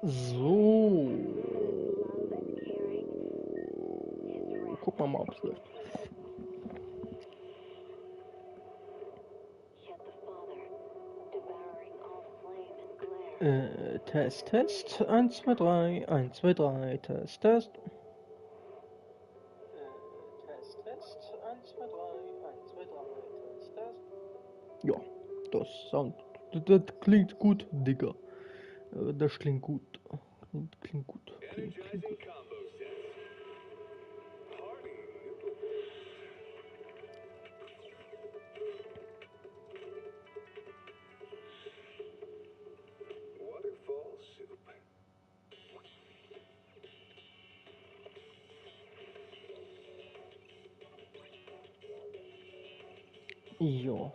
So. Gucken wir mal, ob es läuft. Test, Test. 1, 2, 3. 1, 2, 3. Test, Test. Test, Test. 1, 2, 3. 1, 2, 3. Test, Test. Ja, das Sound. Das klingt gut, Digga. Das klingt gut. Klingt gut. Klingt gut. Jo.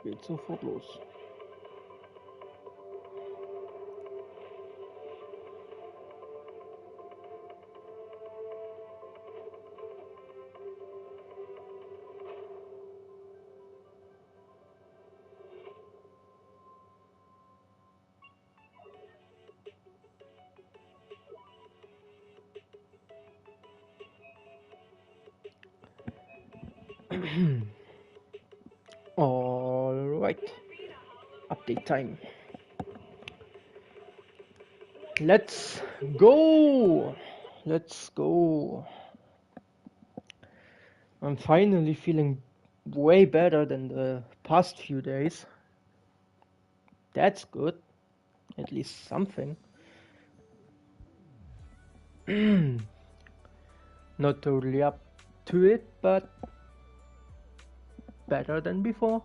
Geht sofort los. Alright. Update time. Let's go! Let's go! I'm finally feeling way better than the past few days. That's good. At least something. Not totally up to it, but better than before.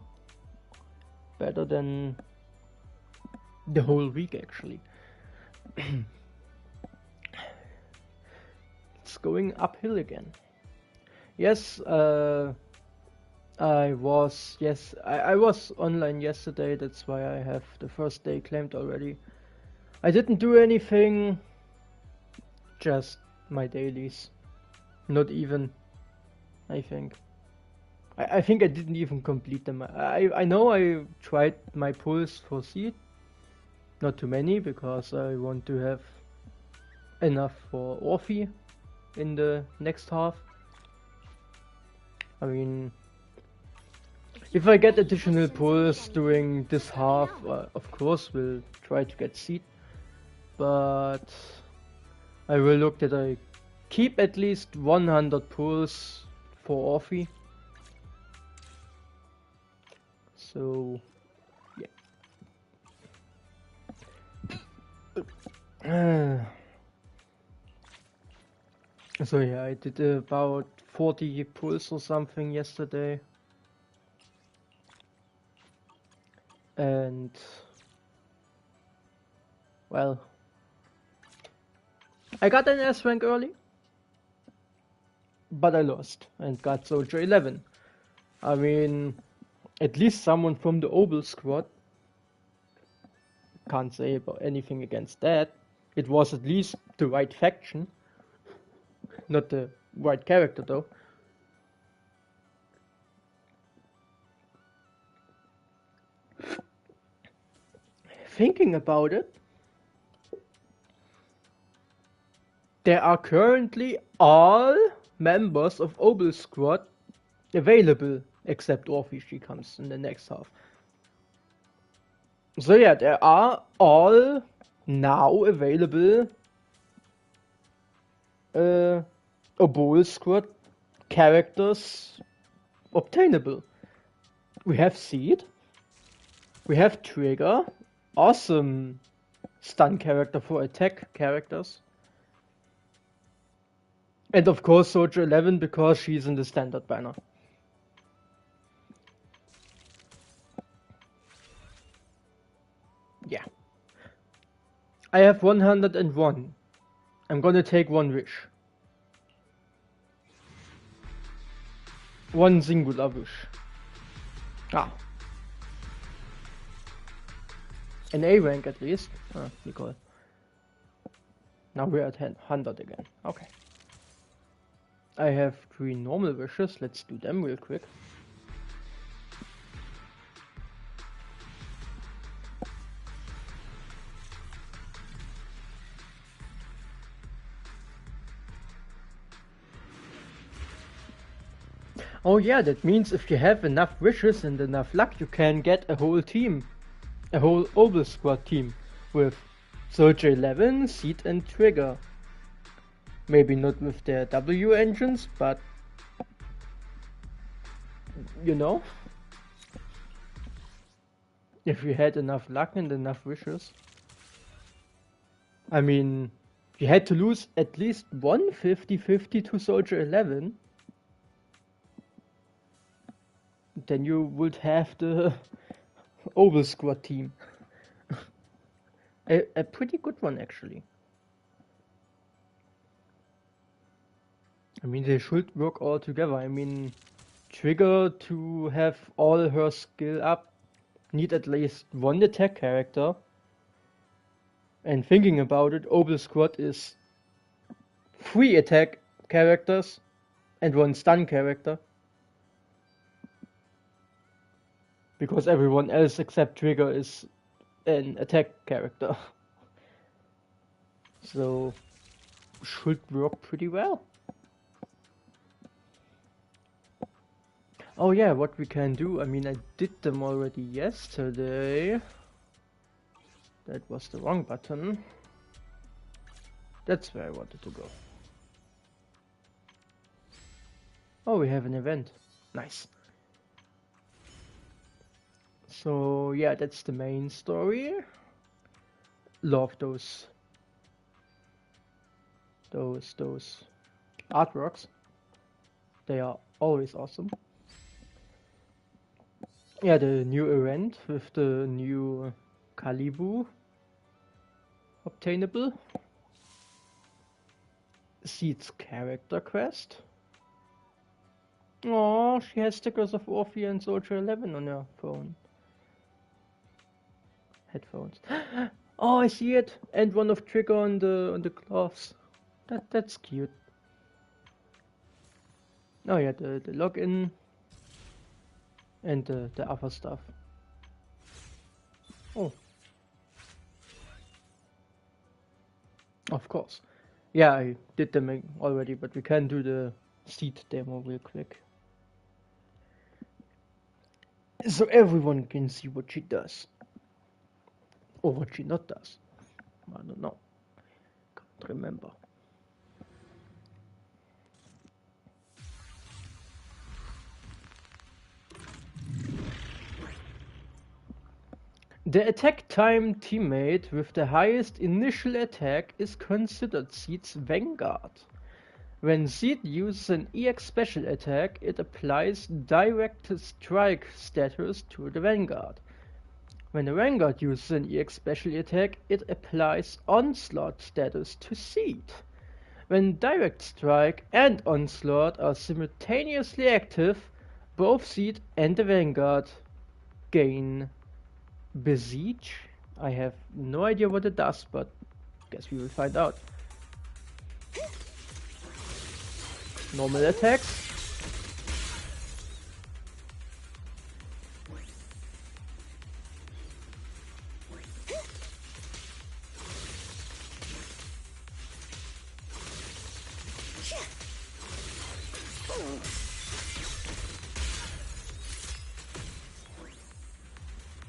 Better than the whole week, actually. It's going uphill again. Yes, I was online yesterday. That's why I have the first day claimed already. I didn't do anything, just my dailies. Not even, I think. I think I didn't even complete them. I know I tried my pulls for seed. Not too many, because I want to have enough for Orphe in the next half. I mean, if I get additional pulls during this half, of course we'll try to get seed. But I will look that I keep at least 100 pulls for Orphe. So, yeah. So yeah, I did about 40 pulls or something yesterday. And, well, I got an S rank early, but I lost and got Soldier 11. I mean, at least someone from the Obel squad. Can't say about anything against that. It was at least the right faction. Not the right character though. Thinking about it, there are currently all members of Obel squad available except Orphe. She comes in the next half. So yeah, there are all now available Obel squad characters obtainable. We have Seed, we have Trigger, awesome stun character for attack characters, and of course Soldier 11 because she's in the standard banner. Yeah. I have 101. I'm gonna take one wish. One singular wish. Ah. An A rank at least. Ah, Nicole. Now we're at 100 again. Okay. I have 3 normal wishes. Let's do them real quick. Oh yeah, that means if you have enough wishes and enough luck, you can get a whole team. A whole Obel Squad team. With Soldier 11, Seed and Trigger. Maybe not with their W engines, but... you know? If you had enough luck and enough wishes. I mean, you had to lose at least one 50-50 to Soldier 11. Then you would have the Obel Squad team. a pretty good one, actually. I mean, they should work all together. I mean, Trigger, to have all her skill up, need at least one attack character. And thinking about it, Obel Squad is 3 attack characters and 1 stun character. Because everyone else except Trigger is an attack character. So, should work pretty well. Oh yeah, what we can do, I mean, I did them already yesterday. That was the wrong button. That's where I wanted to go. Oh, we have an event. Nice. So yeah, that's the main story. Love those artworks. They are always awesome. Yeah, the new event with the new Kalibu obtainable. Seed's character quest. Oh, she has stickers of Orphea and Soldier 11 on her phone. Headphones. Oh, I see it, and one of Trigger on the gloves. That's cute. Oh yeah, the login and the other stuff. Oh, of course. Yeah, I did them already, but we can do the Seed demo real quick, so everyone can see what she does. Or what she not does. I don't know. Can't remember. The attack time teammate with the highest initial attack is considered Seed's Vanguard. When Seed uses an EX special attack, it applies direct strike status to the Vanguard. When the Vanguard uses an EX special attack, it applies onslaught status to Seed. When direct strike and onslaught are simultaneously active, both Seed and the Vanguard gain Besiege. I have no idea what it does, but guess we will find out. Normal attacks.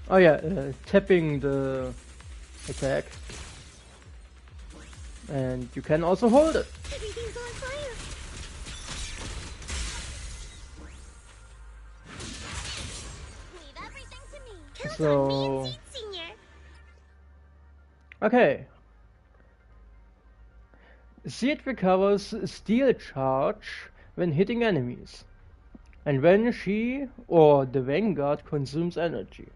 Oh yeah, tapping the attack. And you can also hold it. Everything's on fire. Leave everything to me. Count on me and Seed Senior. Okay. Seed recovers steel charge when hitting enemies, and when she or the Vanguard consumes energy.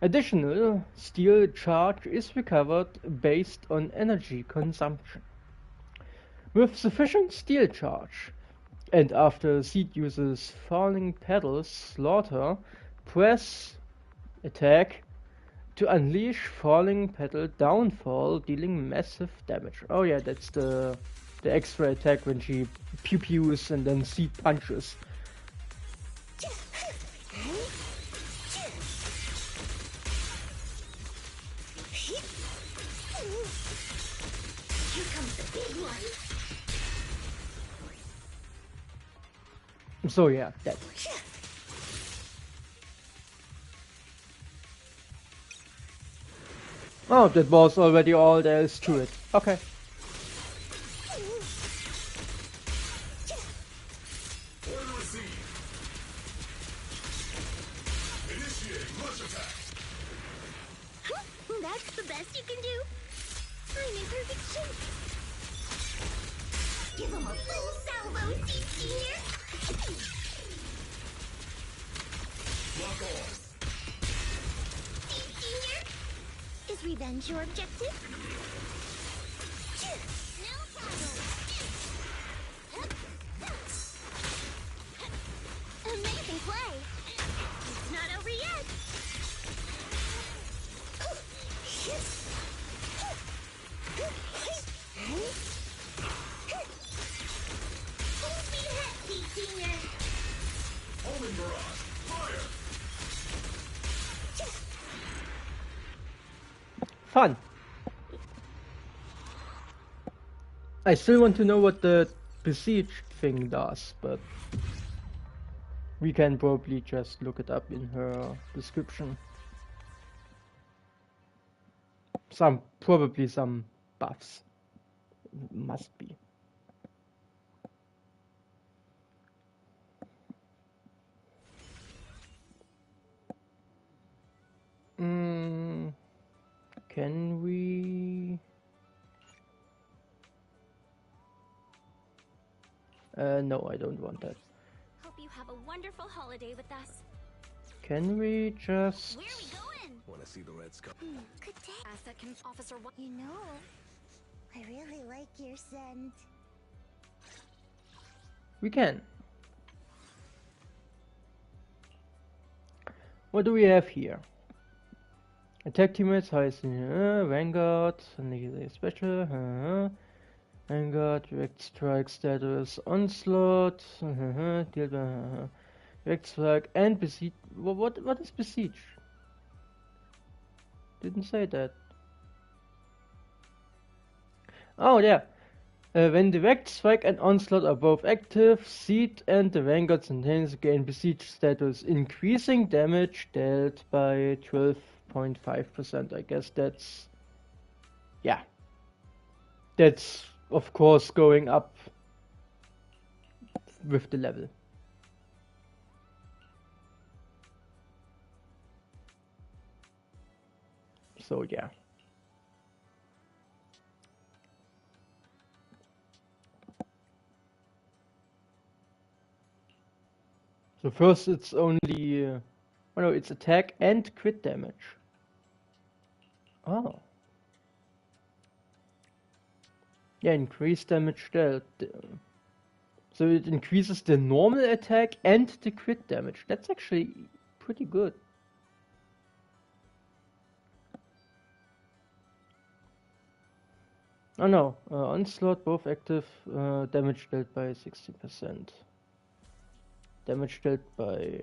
Additional steel charge is recovered based on energy consumption. With sufficient steel charge, and after Seed uses Falling Petals Slaughter, press attack To unleash falling petal downfall, dealing massive damage. Oh yeah, that's the extra attack when she pew-pews and then seed punches. Here comes the big one. So yeah, that. Oh, that was already all there is to it. Okay. That's the best you can do. I'm in perfect shape. Give him a full salvo, Seed Senior. Lock on. Seed Senior? Is revenge your objective? No problem. Amazing play. It's not over yet. Full speed ahead, Seed Senior. Homing barrage, fire! Fun. I still want to know what the besieged thing does, but we can probably just look it up in her description. Probably some buffs. Must be. Can we? No, I don't want that. Hope you have a wonderful holiday with us. Can we just? Where are we going? Want to see the Reds come? Good day. Asset can officer one. You know, I really like your scent. We can. What do we have here? Attack teammates, highest Vanguard, and special, Vanguard, direct strike status, onslaught, deal direct strike, and besiege. What is besiege? Didn't say that. Oh yeah. When direct strike and onslaught are both active, Seed and the Vanguard Sentinels gain besiege status, increasing damage dealt by 12.5%. I guess that's, yeah, that's of course going up with the level. So yeah. So first it's only, oh no, it's attack and crit damage. Oh. Yeah, increased damage dealt. So it increases the normal attack and the crit damage. That's actually pretty good. Oh no, onslaught both active, damage dealt by 60%. Damage dealt by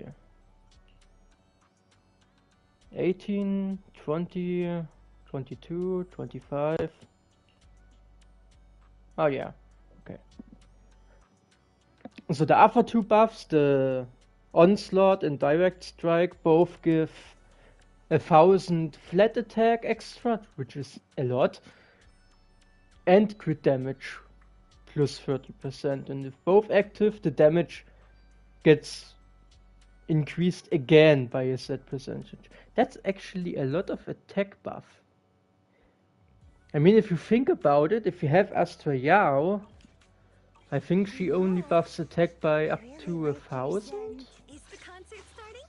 18, 20, 22, 25. Oh yeah, okay. So the other two buffs, the onslaught and direct strike, both give 1000 flat attack extra, which is a lot, and crit damage plus 30%. And if both active, the damage gets increased again by a set percentage. That's actually a lot of attack buff. I mean, if you think about it, if you have Astra Yao, I think she only buffs attack by up to 1000. Is the concert starting?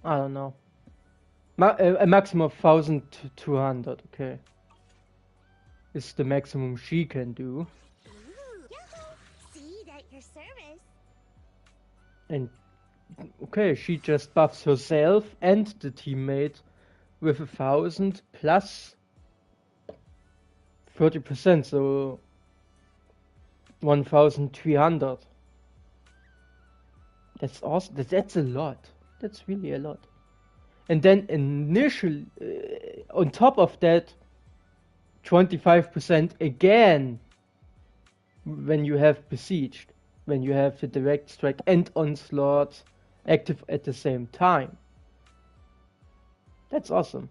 I don't know. A maximum of 1200, okay. Is the maximum she can do. Yahoo! See And okay, she just buffs herself and the teammate with 1,000 plus 30%, so 1,300. That's awesome. That's a lot. That's really a lot. And then initial, on top of that, 25% again when you have besieged, when you have the direct strike and onslaught active at the same time. That's awesome.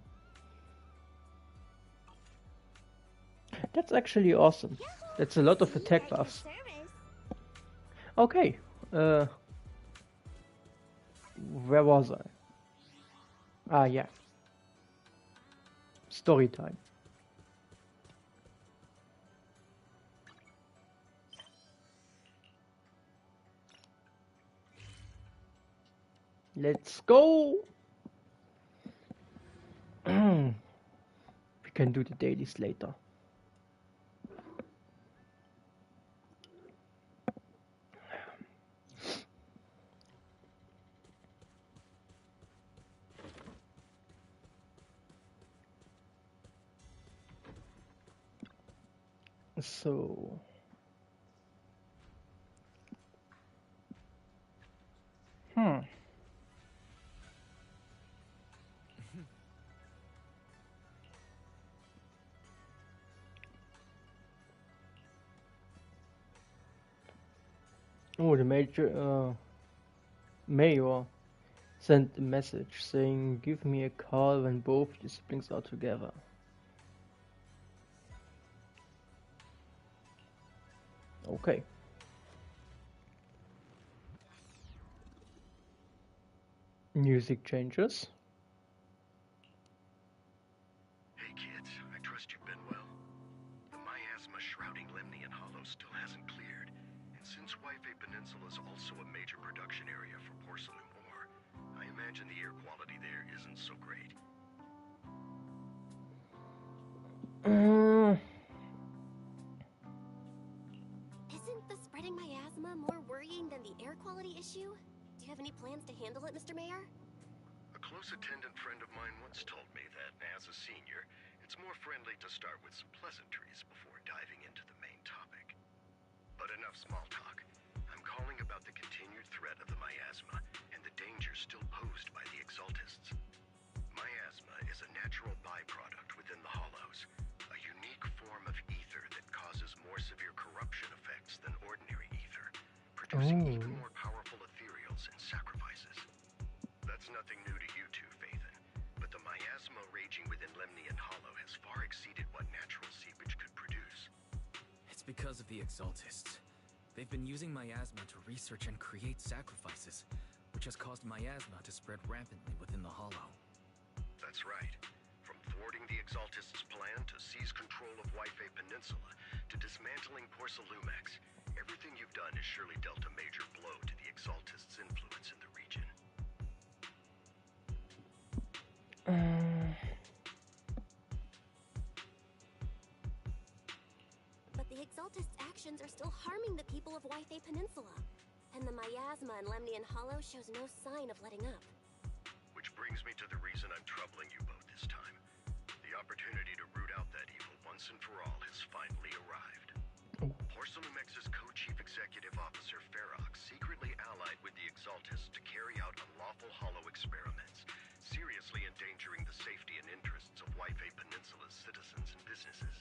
That's actually awesome. That's a lot of attack buffs. Okay, where was I? Ah, yeah. Story time. Let's go! We can do the dailies later. So... Oh, the mayor sent a message saying, "Give me a call when both disciplines are together." Okay. Music changes. Hey kids, I trust you've been well. The miasma shrouding Lemnian Hollow still hasn't cleared, and since Wi-Fi Peninsula is also a major production area for porcelain ore, I imagine the air quality there isn't so great. Isn't the spreading miasma more worrying than the air quality issue? Do you have any plans to handle it, Mr. Mayor? A close attendant friend of mine once told me that, as a senior, it's more friendly to start with some pleasantries before diving into the main topic. But enough small talk. I'm calling about the continued threat of the miasma and the danger still posed by the Exaltists. Miasma is a natural byproduct within the Hollows, a unique form of ether that causes more severe corruption effects than ordinary ether, producing even more powerful ethereals and sacrifices. That's nothing new to you two, Phaethon, but the miasma raging within Lemnian Hollow has far exceeded what natural seepage could produce. It's because of the Exaltists. They've been using miasma to research and create sacrifices, which has caused miasma to spread rampantly within the Hollow. That's right. From thwarting the Exaltists' plan to seize control of Wi-Fi Peninsula to dismantling Porcelumex, everything you've done has surely dealt a major blow to the Exaltists' influence in the region. But the Exaltists' actions are still harming the people of Wi-Fi Peninsula. And the miasma in Lemnian Hollow shows no sign of letting up. Which brings me to the reason I'm troubling you both this time. The opportunity to root out that evil once and for all has finally arrived. Porcelumex's co-chief executive officer Ferox secretly allied with the Exaltists to carry out unlawful hollow experiments, seriously endangering the safety and interests of Wi-Fi Peninsula's citizens and businesses.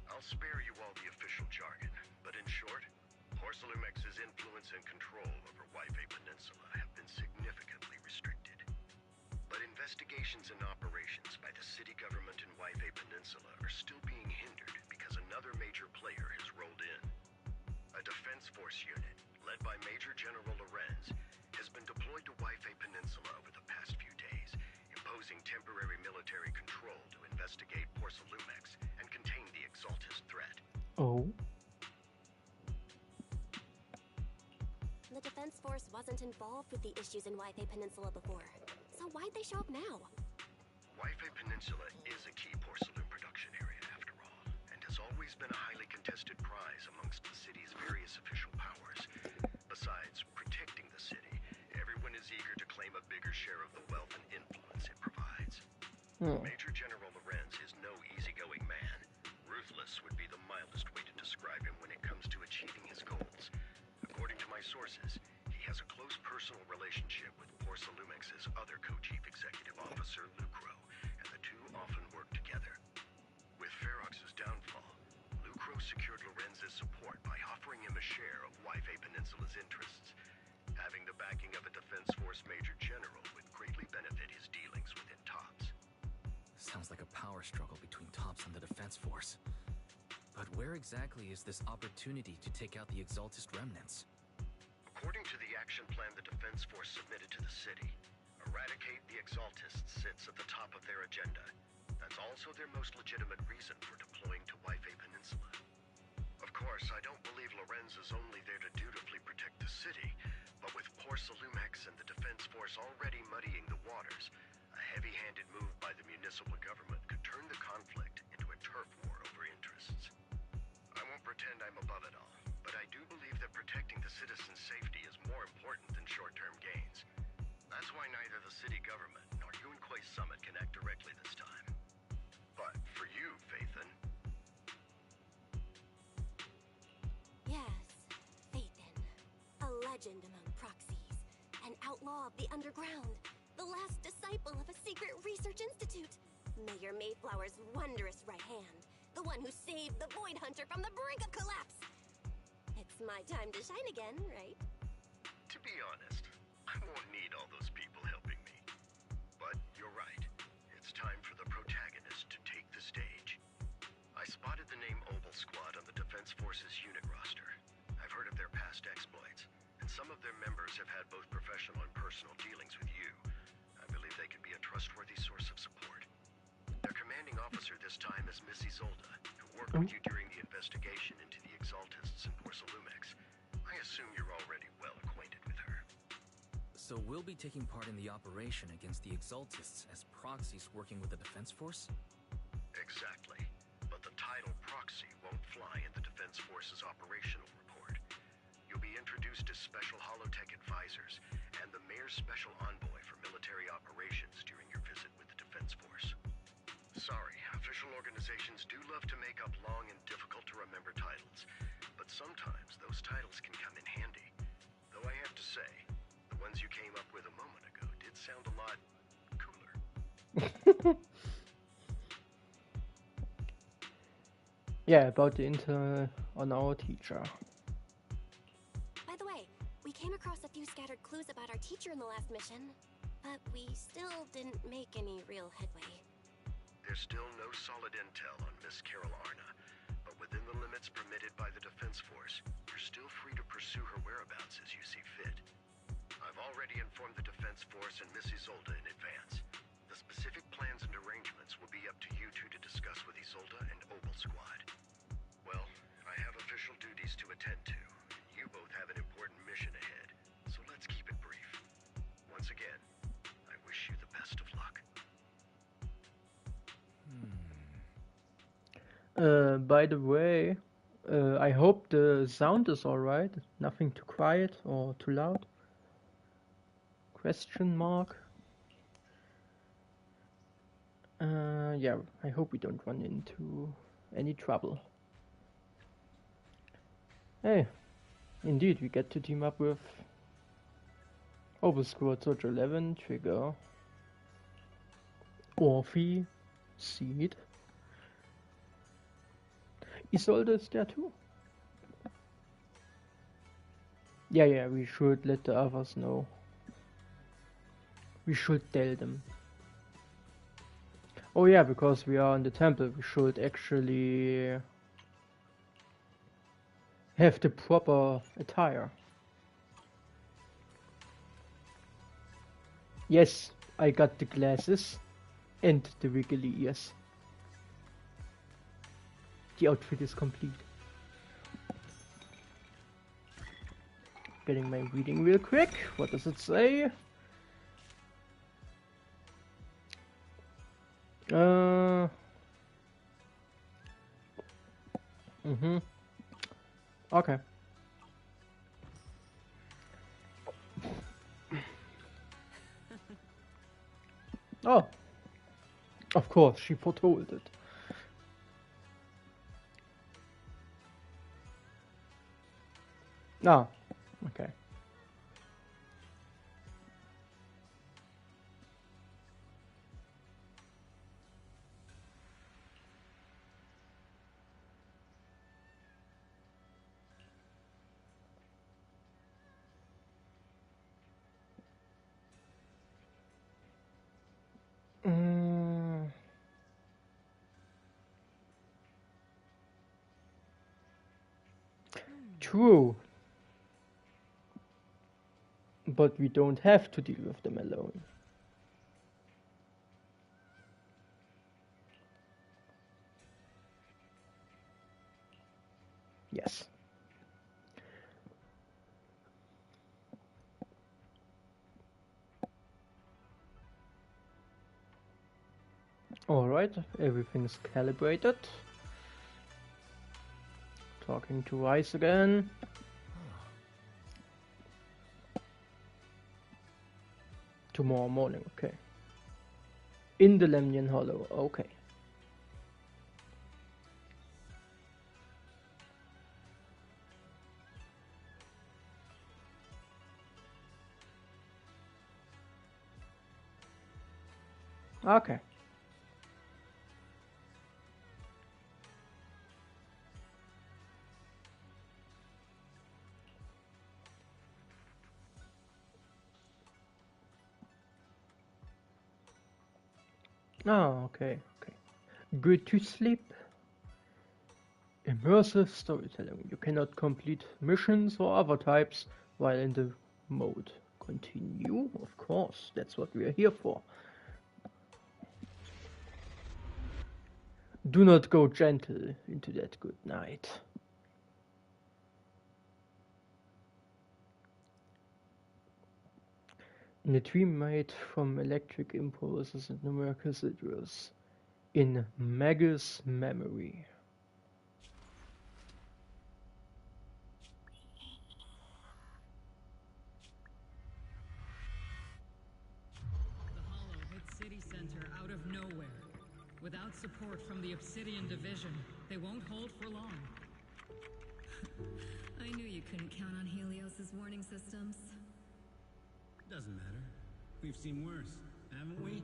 I'll spare you all the official jargon, but in short, Porcelumex's influence and control over Wi-Fi Peninsula have been significantly restricted. But investigations and operations by the city government in Wi-Fi Peninsula are still being hindered because another major player has rolled in. A defense force unit, led by Major General Lorenz, has been deployed to Wi-Fi Peninsula over the past few days, imposing temporary military control to investigate Porcelumex and contain the Exaltist threat. Oh. The Defense Force wasn't involved with the issues in Wi-Fi Peninsula before. So why'd they show up now? Wi-Fi Peninsula is a key porcelain production area, after all, and has always been a highly contested prize amongst the city's various official powers. Besides protecting the city, fair share of the wealth and influence it provides. Hmm. Major General Lorenz is no easygoing man. Ruthless would be the mildest way to describe him when it comes to achieving his goals. According to my sources, he has a close personal relationship with Porcelumex's other co-chief executive officer, Lucro, and the two often work together. With Ferox's downfall, Lucro secured Lorenz's support by offering him a share of Waifei Peninsula's interests. Having the backing of a Defense Force Major General would greatly benefit his dealings within TOPS. Sounds like a power struggle between TOPS and the Defense Force. But where exactly is this opportunity to take out the Exaltist remnants? According to the action plan the Defense Force submitted to the city, eradicate the Exaltists sits at the top of their agenda. That's also their most legitimate reason for deploying to Waifei Peninsula. Of course, I don't believe Lorenz is only there to dutifully protect the city, but with Porcelumex and the Defense Force already muddying the waters, a heavy-handed move by the municipal government could turn the conflict into a turf war over interests. I won't pretend I'm above it all, but I do believe that protecting the citizens' safety is more important than short-term gains. That's why neither the city government nor Yunquay Summit can act directly this time. But for you, Phaethon... Yes, Phaethon. A legend among proxies. An outlaw of the underground. The last disciple of a secret research institute. Mayor Mayflower's wondrous right hand. The one who saved the Void Hunter from the brink of collapse. It's my time to shine again, right? To be honest, I won't need all those people helping me. But you're right. It's time for the protagonist to take the stage. I spotted the name Obel Squad on the Defense Force's unit roster. I've heard of their past exploits, and some of their members have had both professional and personal dealings with you. I believe they could be a trustworthy source of support. Their commanding officer this time is Miss Isolde, who worked with you during the investigation into the Exaltists and Porcelumex. I assume you're already well acquainted with her. So we'll be taking part in the operation against the Exaltists as proxies working with the Defense Force? Exactly. But the title proxy won't fly in the Defense Force's operational report. You'll be introduced as special holotech advisors and the Mayor's special envoy for military operations during your visit with the Defense Force. Sorry, official organizations do love to make up long and difficult-to-remember titles, but sometimes those titles can come in handy. Though I have to say, the ones you came up with a moment ago did sound a lot cooler. Yeah, about the intel on our teacher. By the way, we came across a few scattered clues about our teacher in the last mission, but we still didn't make any real headway. There's still no solid intel on Miss Carol Arna, but within the limits permitted by the Defense Force, you're still free to pursue her whereabouts as you see fit. I've already informed the Defense Force and Miss Isolde in advance. The specific plans and arrangements will be up to you two to discuss with Isolde and Obel Squad. Well, I have official duties to attend to. You both have an important mission ahead, so let's keep it brief. Once again, I wish you the best of luck. By the way, I hope the sound is alright. Nothing too quiet or too loud. Question mark. Yeah, I hope we don't run into any trouble. Hey, indeed, we get to team up with Overscore Soldier 11, Trigger, Orphe, Seed. Isolde is there too. Yeah, we should let the others know. We should tell them. Oh yeah, because we are in the temple, we should actually have the proper attire. Yes, I got the glasses and the wiggly ears. The outfit is complete. Getting my reading real quick. What does it say? Okay. Oh, of course, she foretold it. Ah, okay. Mm, true. But we don't have to deal with them alone. Yes. Alright, everything's calibrated. Talking to Rice again. Tomorrow morning, okay. In the Lemnian Hollow, okay. Okay. Oh, okay, okay. Good to sleep. Immersive storytelling. You cannot complete missions or other types while in the mode. Continue? Of course, that's what we are here for. Do not go gentle into that good night. In a dream made from electric impulses and numerical residuals. In Magus' memory. The Hollow hit City Center out of nowhere. Without support from the Obsidian Division, they won't hold for long. I knew you couldn't count on Helios's warning systems. Doesn't matter. We've seen worse, haven't we?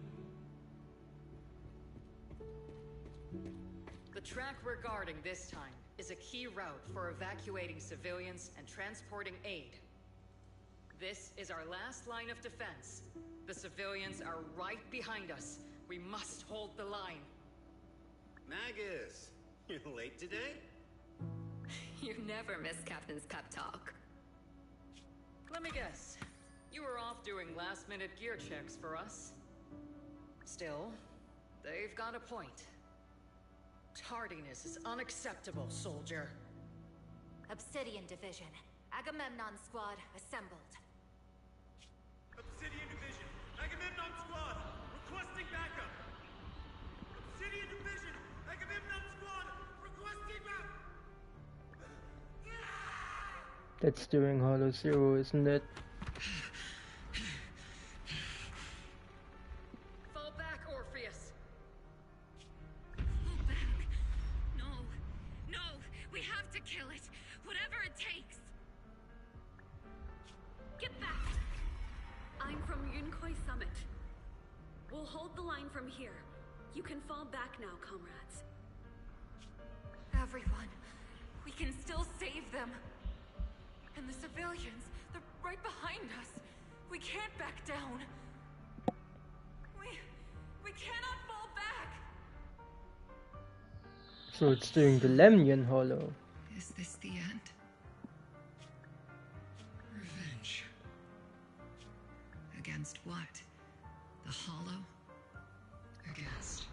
The track we're guarding this time is a key route for evacuating civilians and transporting aid. This is our last line of defense. The civilians are right behind us. We must hold the line. Magus, you're late today? You never miss Captain's pep talk. Let me guess. You were off doing last-minute gear checks for us. Still, they've got a point. Tardiness is unacceptable, soldier. Obsidian Division. Agamemnon Squad assembled. Obsidian Division, Agamemnon Squad, requesting backup. Obsidian Division, Agamemnon Squad, requesting backup. That's during Hollow Zero, isn't it? Fall back, Orpheus. Fall back. No. No. We have to kill it. Whatever it takes. Get back. I'm from Yunkoi Summit. We'll hold the line from here. You can fall back now, comrades. Everyone. We can still save them. And the civilians, they're right behind us. We can't back down. We cannot fall back. So it's during the Lemnian Hollow. Is this the end? Revenge. Against what? The Hollow? Against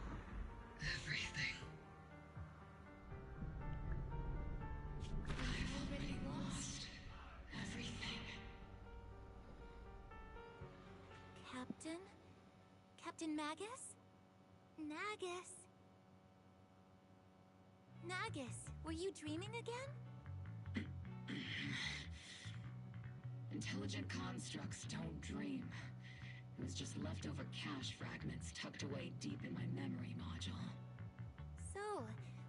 everything. I've already lost everything. Captain? Captain Magus? Nagus? Nagus, were you dreaming again? Intelligent constructs don't dream. It was just leftover cache fragments tucked away deep in my memory module. So,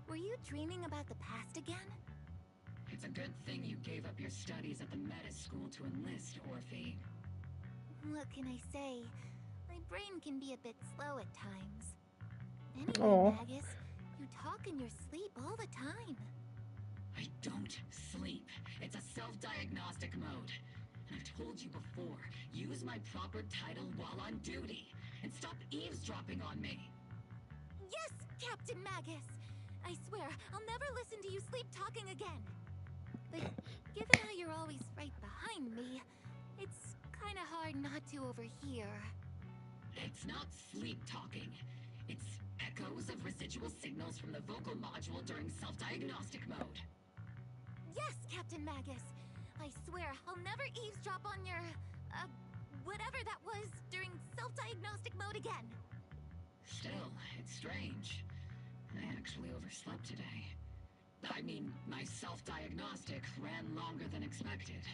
were you dreaming about the past again? It's a good thing you gave up your studies at the Meta School to enlist, Orphe. What can I say? My brain can be a bit slow at times. Anyway, Oh. Magus, you talk in your sleep all the time. I don't sleep. It's a self-diagnostic mode. And I've told you before, use my proper title while on duty. And stop eavesdropping on me. Yes, Captain Magus! I swear, I'll never listen to you sleep talking again. But given how you're always right behind me, it's kinda hard not to overhear. It's not sleep talking. It's echoes of residual signals from the vocal module during self-diagnostic mode. Yes, Captain Magus! I swear, I'll never eavesdrop on your, whatever that was during self-diagnostic mode again. Still, it's strange. I actually overslept today. I mean, my self-diagnostic ran longer than expected.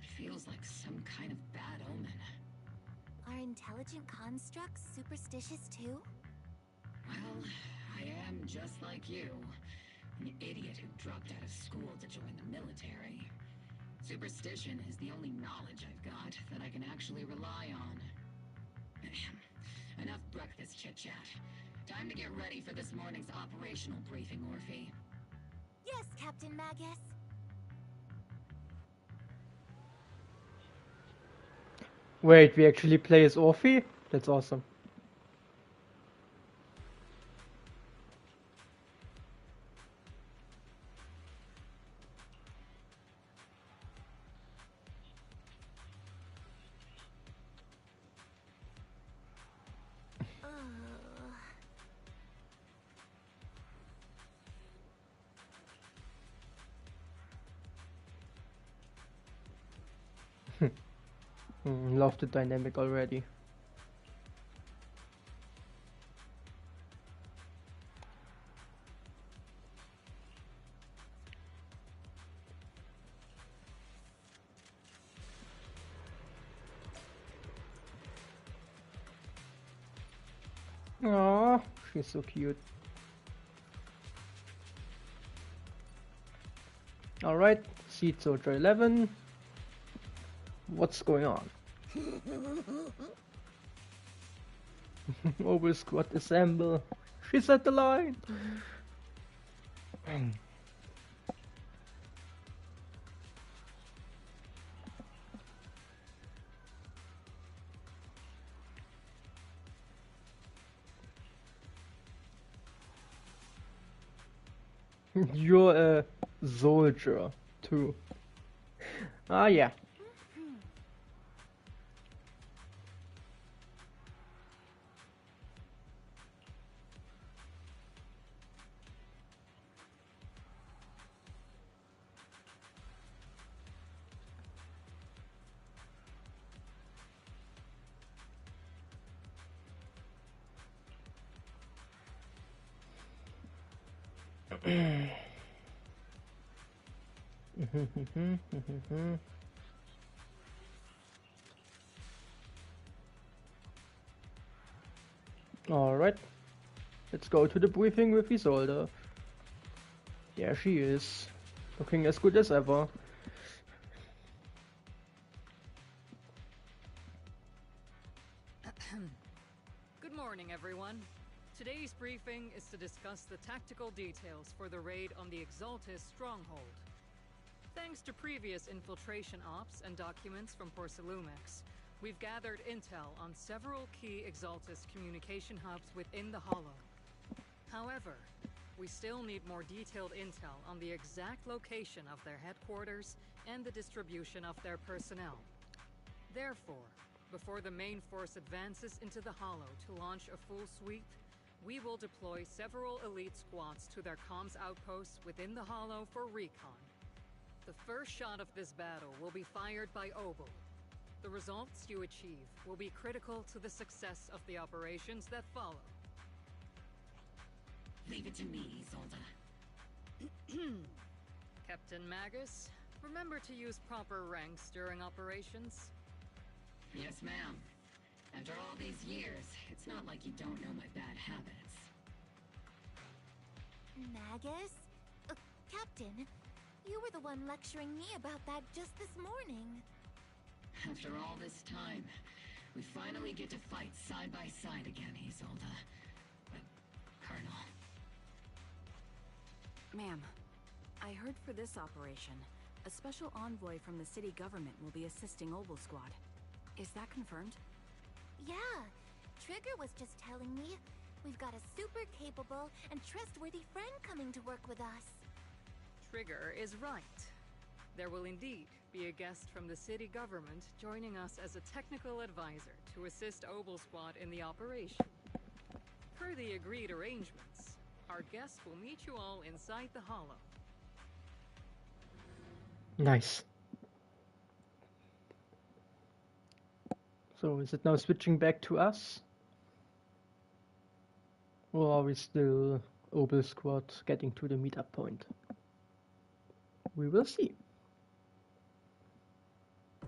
It feels like some kind of bad omen. Are intelligent constructs superstitious too? Well, I am just like you. An idiot who dropped out of school to join the military. Superstition is the only knowledge I've got that I can actually rely on. Enough breakfast chit-chat. Time to get ready for this morning's operational briefing, Orphe. Yes, Captain Magus. Wait, we actually play as Orphe? That's awesome. Love the dynamic already. Aww, she's so cute. Alright, Seed Soldier 11. What's going on? Mobile squad assemble. She's at the line. You're a soldier too. Ah, yeah. Alright, let's go to the briefing with Isolde. There she is, looking as good as ever. Good morning, everyone. Today's briefing is to discuss the tactical details for the raid on the Exaltis stronghold. Thanks to previous infiltration ops and documents from Porcelumex, we've gathered intel on several key Exaltis communication hubs within the Hollow. However, we still need more detailed intel on the exact location of their headquarters and the distribution of their personnel. Therefore, before the main force advances into the Hollow to launch a full sweep, we will deploy several elite squads to their comms outposts within the Hollow for recon. The first shot of this battle will be fired by Obel. The results you achieve will be critical to the success of the operations that follow. Leave it to me, Isolde. Captain Magus, remember to use proper ranks during operations. Yes, ma'am. After all these years, it's not like you don't know my bad habits. Magus? Captain, you were the one lecturing me about that just this morning. After all this time, we finally get to fight side by side again, Isolde. Colonel. Ma'am, I heard for this operation, a special envoy from the city government will be assisting Obel Squad. Is that confirmed? Yeah, Trigger was just telling me we've got a super capable and trustworthy friend coming to work with us. Trigger is right. There will indeed be a guest from the city government joining us as a technical advisor to assist Obel Squad in the operation. Per the agreed arrangements, our guest will meet you all inside the Hollow. Nice. So is it now switching back to us? Or are we still Obel Squad getting to the meetup point? We will see.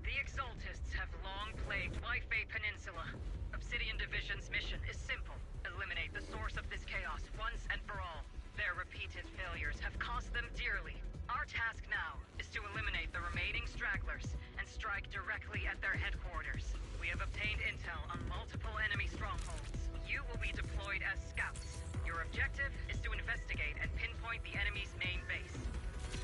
The Exaltists have long plagued Wi-Fi Peninsula. Obsidian Division's mission is simple. Eliminate the source of this chaos once and for all. Their repeated failures have cost them dearly. Our task now is to eliminate the remaining stragglers and strike directly at their headquarters. We have obtained intel on multiple enemy strongholds. You will be deployed as scouts. Your objective is to investigate and pinpoint the enemy's main base.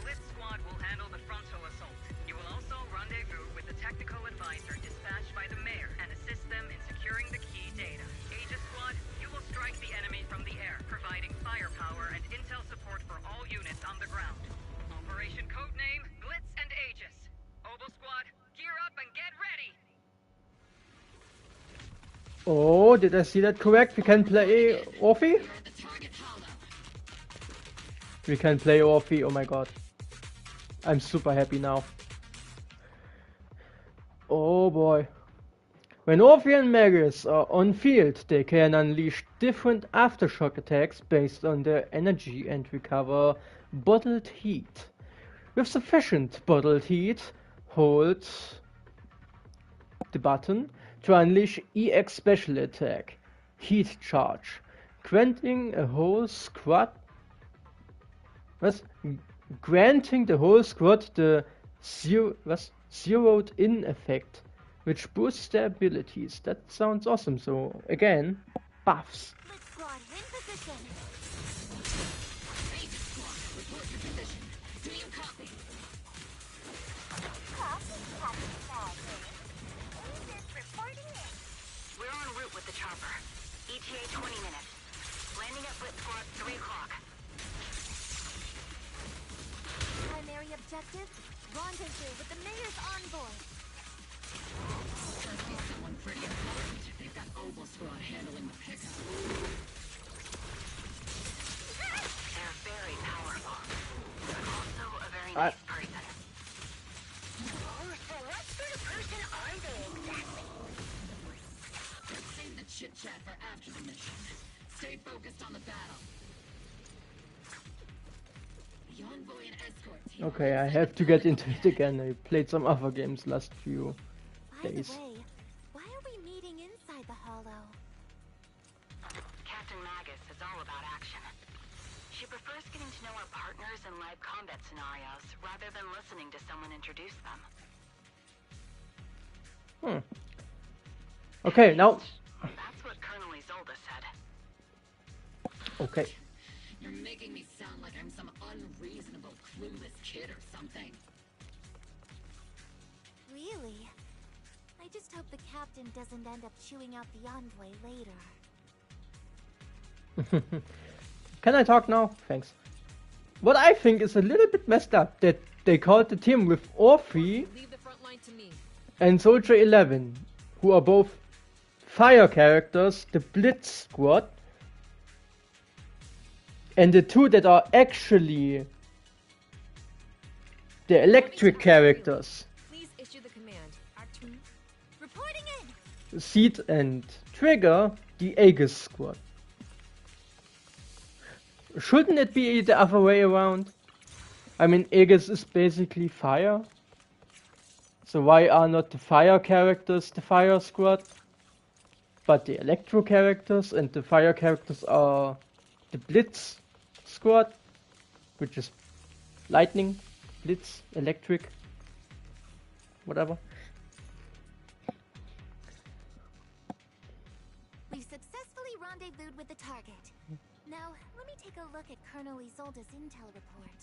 Blitz Squad will handle the frontal assault. You will also rendezvous with the technical advisor dispatched by the mayor and assist them in securing the key data. Aegis Squad, you will strike the enemy from the air, providing firepower and intel support for all units on the ground. Operation codename Blitz and Aegis. Obel Squad, gear up and get ready! Oh, did I see that correct? We can play Orphe? We can play Orphe, oh my god. I'm super happy now. Oh boy. When Orphe and Magus are on field, they can unleash different aftershock attacks based on their energy and recover bottled heat. With sufficient bottled heat, hold the button to unleash EX special attack, Heat Charge, granting the whole squad the zeroed in effect, which boosts their abilities. That sounds awesome. So again, buffs. ETA 20 minutes. Landing at Blitz Squad 3 o'clock. Primary objective, rendezvous with the mayor's envoy. Must be someone pretty important. They've got Obel Squad handling the pickup. They're very powerful. Also a very nice person. Oh, so what sort of person are they exactly? Let's save the chit-chat for after the mission. Stay focused on the battle. The envoy and escort team. Okay, I have to get into it again. I played some other games last few days. By the way, why are we meeting inside the Hollow? Captain Magus is all about action. She prefers getting to know our partners in live combat scenarios rather than listening to someone introduce them. Okay, now. That's what Colonel Isolde said. Okay. You're making me sound like I'm some unreasonable, clueless kid or something. Really? I just hope the captain doesn't end up chewing out the envoy later. Can I talk now? Thanks. What I think is a little bit messed up that they called the team with Orphe and Soldier 11, who are both fire characters, the Blitz Squad, and the two that are actually the electric characters. Please issue the command. Reporting in. Seed and Trigger, the Aegis Squad. Shouldn't it be the other way around? I mean, Aegis is basically fire. So why are not the fire characters the fire squad? but the electro characters and the fire characters are the Blitz squad, which is lightning, blitz, electric, whatever. We've successfully rendezvoused with the target. Now, let me take a look at Colonel Isolde's intel report.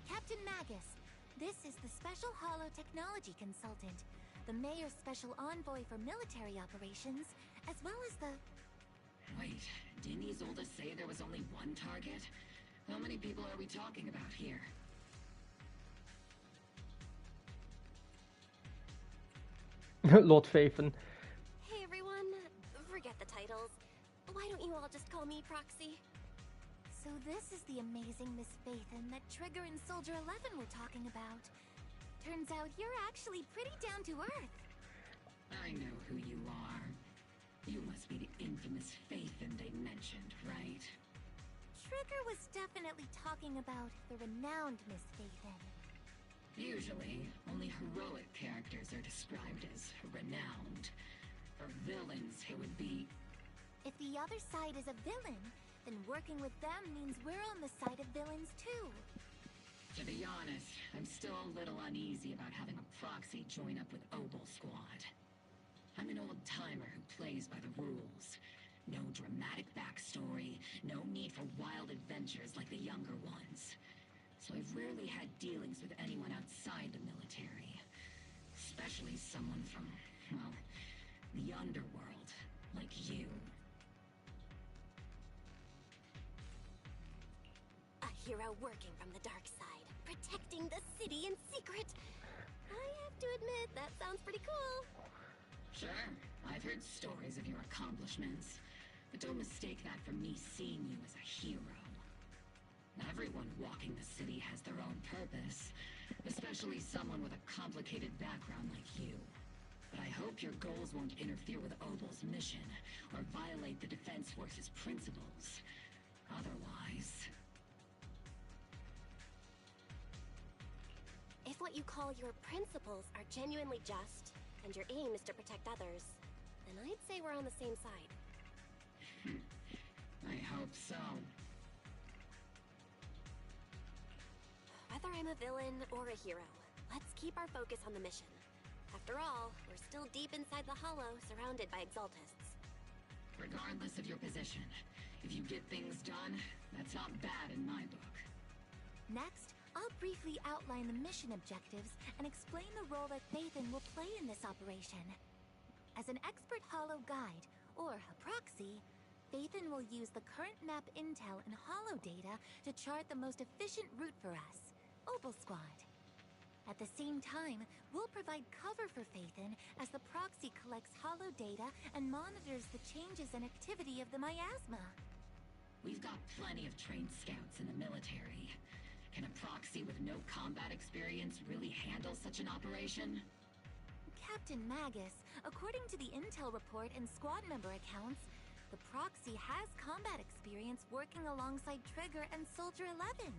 Captain Magus, this is the Special Hollow Technology Consultant, the Mayor's Special Envoy for Military Operations, as well as the... Wait, didn't Isolde say there was only one target? How many people are we talking about here? Lord Phaethon. Hey everyone, forget the titles. Why don't you all just call me Proxy? So this is the amazing Miss Phaethon that Trigger and Soldier 11 were talking about. Turns out you're actually pretty down to earth. I know who you are. You must be the infamous Phaethon they mentioned, right? Trigger was definitely talking about the renowned Miss Phaethon. Usually, only heroic characters are described as renowned. For villains, it would be... If the other side is a villain, then working with them means we're on the side of villains too. To be honest, I'm still a little uneasy about having a proxy join up with Obel Squad. I'm an old-timer who plays by the rules. No dramatic backstory, no need for wild adventures like the younger ones. So I've rarely had dealings with anyone outside the military. Especially someone from, well, the underworld, like you. A hero working from the dark side, protecting the city in secret. I have to admit, that sounds pretty cool. Sure, I've heard stories of your accomplishments, but don't mistake that for me seeing you as a hero. Everyone walking the city has their own purpose, especially someone with a complicated background like you. But I hope your goals won't interfere with Obel's mission, or violate the Defense Force's principles. Otherwise... If what you call your principles are genuinely just, and your aim is to protect others, then I'd say we're on the same side. I hope so. Whether I'm a villain or a hero, let's keep our focus on the mission. After all, we're still deep inside the Hollow, surrounded by Exaltists. Regardless of your position, if you get things done, that's not bad in my book. Next, I'll briefly outline the mission objectives and explain the role that Phaethon will play in this operation. As an expert Hollow guide, or a proxy, Phaethon will use the current map intel and Hollow data to chart the most efficient route for us, Obel Squad. At the same time, we'll provide cover for Phaethon as the proxy collects Hollow data and monitors the changes and activity of the miasma. We've got plenty of trained scouts in the military. Can a proxy with no combat experience really handle such an operation? Captain Magus, according to the intel report and squad member accounts, the proxy has combat experience working alongside Trigger and Soldier 11.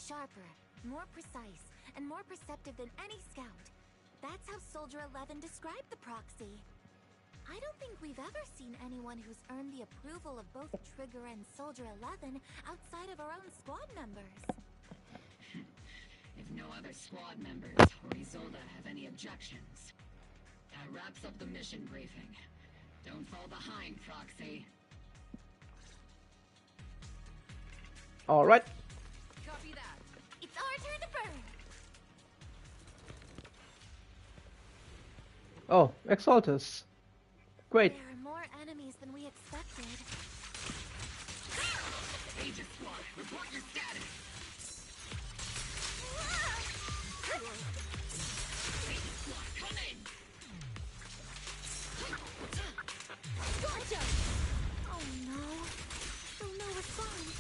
Sharper, more precise, and more perceptive than any scout. That's how Soldier 11 described the proxy. I don't think we've ever seen anyone who's earned the approval of both Trigger and Soldier 11 outside of our own squad members. If no other squad members or Isolde have any objections, that wraps up the mission briefing. Don't fall behind, Proxy. All right. Copy that. It's our turn to burn. Oh, Exaltus. Great. There are more enemies than we expected. Agent Squad, report your status. Agent Squad, come in. Gotcha! Oh no. Still no response.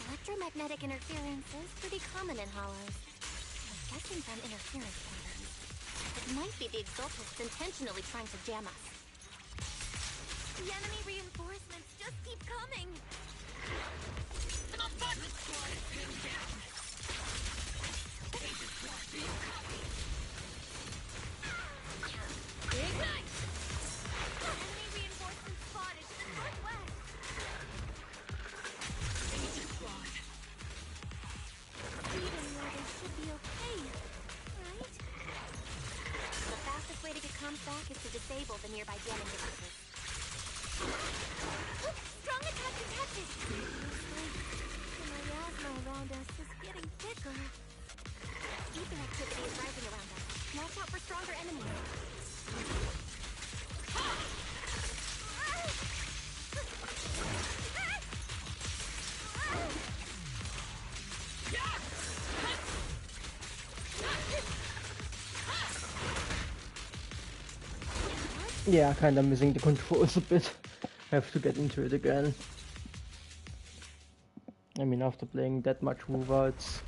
Electromagnetic interference is pretty common in Hollows. I'm guessing from interference patterns. It might be the Exaltists intentionally trying to jam us. The enemy reinforcements just keep coming. The Button Squad is pinned down. Agent Squad, do you copy? Ignite! Enemy reinforcements comms back is to disable the nearby jamming devices. Strong attack detected! The miasma around us is getting thicker. Ether activity is rising around us. Watch out for stronger enemies. Yeah, kinda missing the controls a bit. Have to get into it again. I mean, after playing that much WoW, it's...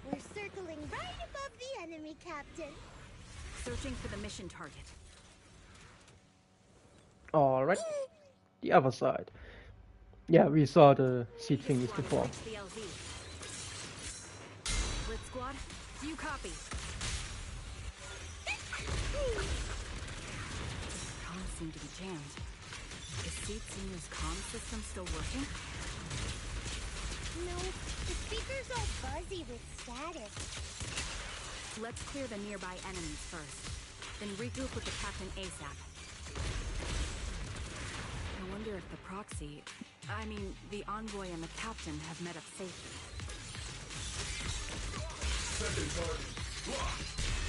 We're circling right above the enemy, Captain. Searching for the mission target. Alright. The other side. Yeah, we saw the seed thingies before. The LZ. Blitz squad, do you copy? Comms seem to be jammed. Is Seed Senior's comm system still working? No, the speaker's all fuzzy with static. Let's clear the nearby enemies first, then regroup with the captain ASAP. I wonder if the proxy, the envoy and the captain have met up safely.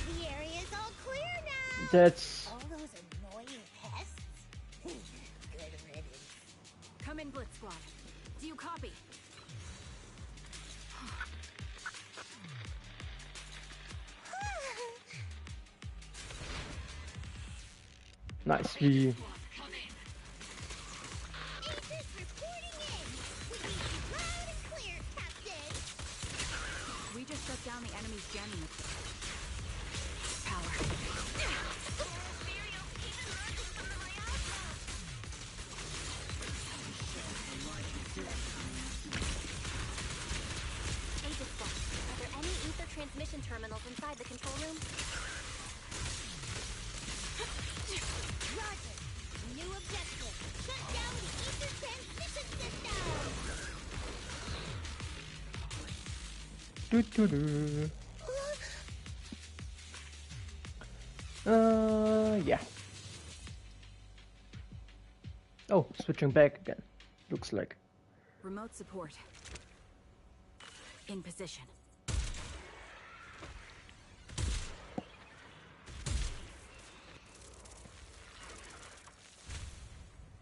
The area's all clear now! That's... All those annoying pests? Good riddance. Come in, Blitz squad. Do you copy? Nice, we... We just shut down the enemy's jamming equipment. Power. Agent Squad, are there any ether transmission terminals inside the control room? Roger. New objective. Shut down the ether transmission system! Yeah. Oh, switching back again. Looks like. Remote support. In position.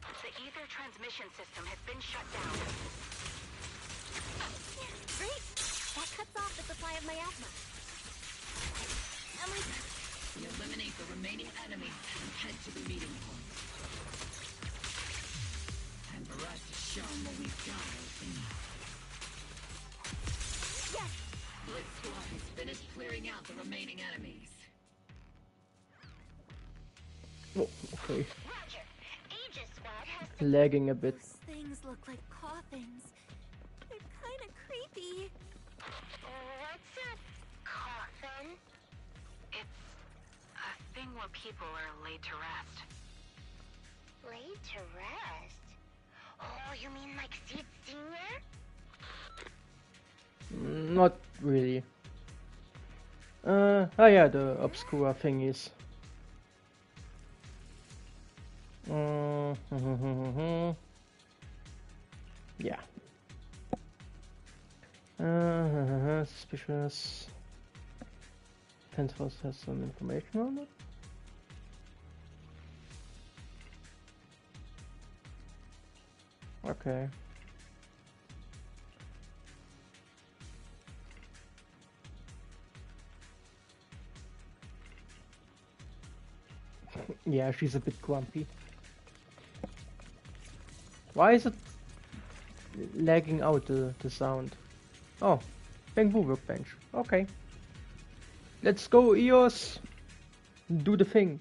The ether transmission system has been shut down. Great! That cuts off the supply of miasma. We eliminate the remaining enemies and head to the meeting point. Time for us to show them what we've got, Yes! Blitz squad has finished clearing out the remaining enemies. Oh, okay. Roger. Aegis Squad has Lagging a bit. Those things look like coffins. They're kind of creepy. What's a coffin? It's a thing where people are laid to rest. laid to rest. Oh, you mean like Seed Senior? Not really. Oh yeah, the obscura thingies. Yeah. Suspicious. Penthouse has some information on it. Okay. Yeah, she's a bit grumpy. Why is it lagging out the sound? Oh, Bamboo Workbench. Okay. Let's go, EOS! Do the thing.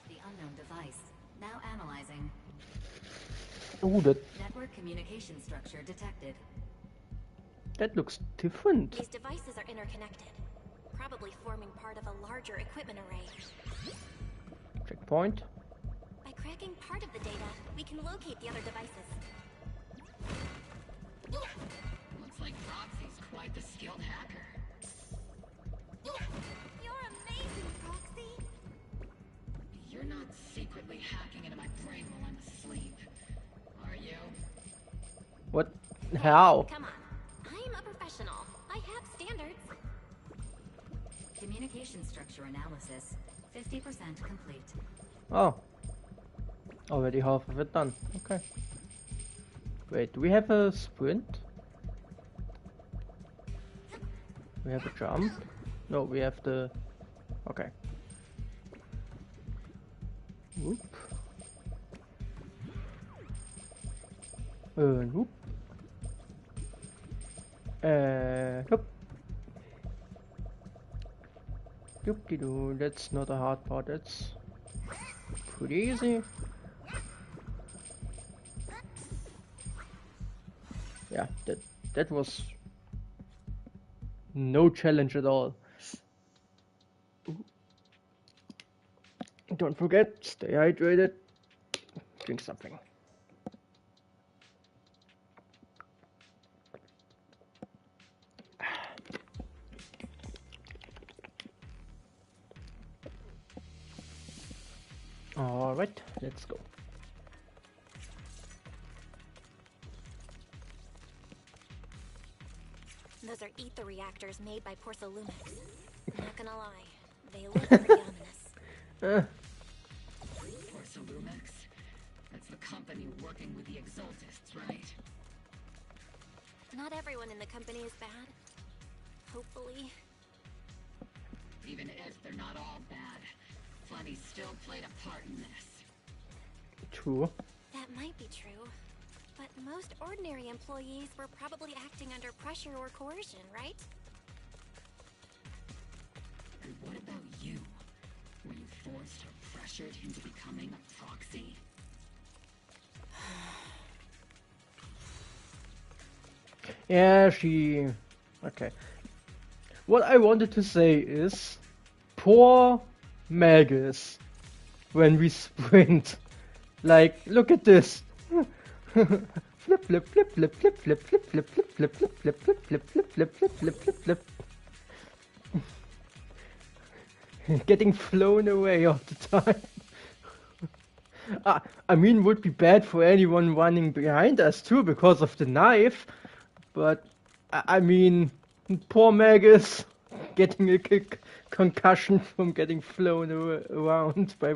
The unknown device. Now analyzing. Ooh, Network communication structure detected. that looks different. These devices are interconnected, probably forming part of a larger equipment array. point. By cracking part of the data, we can locate the other devices. Looks like Proxy's quite the skilled hacker. You're amazing, Proxy! You're not secretly hacking into my brain while I'm asleep, are you? What? How? Come on. I'm a professional. I have standards. Communication structure analysis, 50% complete. Oh. Already half of it done. Okay. Wait, do we have a sprint? We have a jump? No, we have the... Okay. Whoop. Whoop. Whoop. Doop-de-doo. That's not a hard part, that's pretty easy. Yeah, that was no challenge at all. Don't forget, stay hydrated, drink something. Alright, let's go. Those are ether reactors made by Porcelumix. Not gonna lie, they look pretty ominous. Porcelumix? That's the company working with the Exaltists, right? Not everyone in the company is bad. Hopefully. Even if they're not all bad, plenty still played a part in this. True. That might be true. But most ordinary employees were probably acting under pressure or coercion, right? And what about you? Were you forced or pressured into becoming a proxy? Yeah, she... Okay. What I wanted to say is... Poor Magus. When we sprint. Like, look at this. Flip, flip, flip, flip, flip, flip, flip, flip, flip, flip, flip, flip, flip, flip, flip, flip, flip, flip, flip, flip. Getting flown away all the time. I mean, would be bad for anyone running behind us too because of the knife. But I mean, poor Magus getting a concussion from getting flown around by.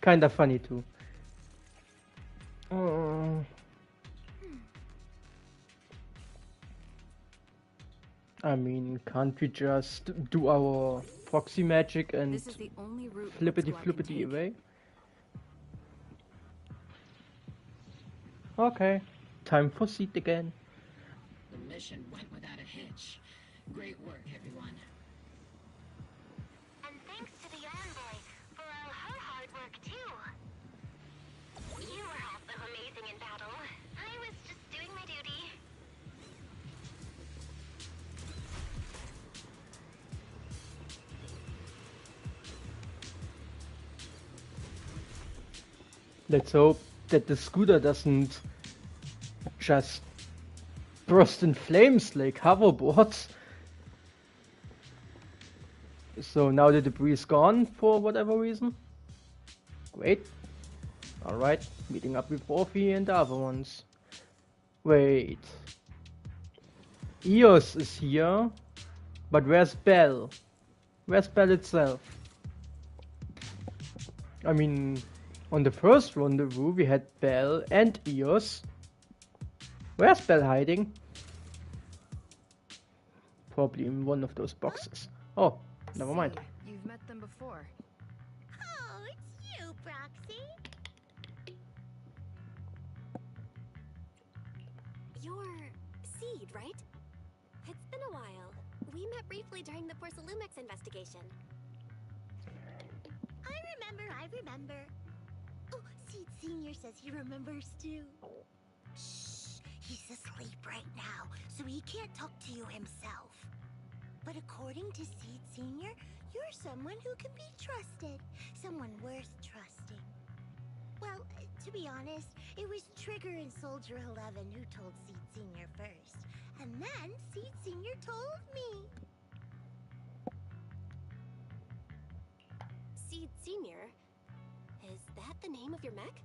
Kinda funny too. I mean, can't we just do our proxy magic and flippity flippity away? Okay, time for seat again. The mission went without a hitch. Great work, everyone. And thanks to the envoy for all her hard work too. You were also amazing in battle. I was just doing my duty. Let's hope that the scooter doesn't just burst in flames like hoverboards. So now the debris is gone for whatever reason. Great. Alright, meeting up with Orphe and the other ones. Wait. Eos is here, but where's Belle? Where's Belle itself? I mean, on the first rendezvous we had Belle and Eos. Where's Belle hiding? Probably in one of those boxes. Oh, never mind. You've met them before. Oh, it's you, Proxy. You're Seed, right? It's been a while. We met briefly during the Porcelumix investigation. I remember. Oh, Seed Senior says he remembers too. Shh, he's asleep right now, so he can't talk to you himself. But according to Seed Senior, you're someone who can be trusted. Someone worth trusting. Well, to be honest, it was Trigger and Soldier 11 who told Seed Senior first. And then Seed Senior told me. Seed Senior? Is that the name of your mech?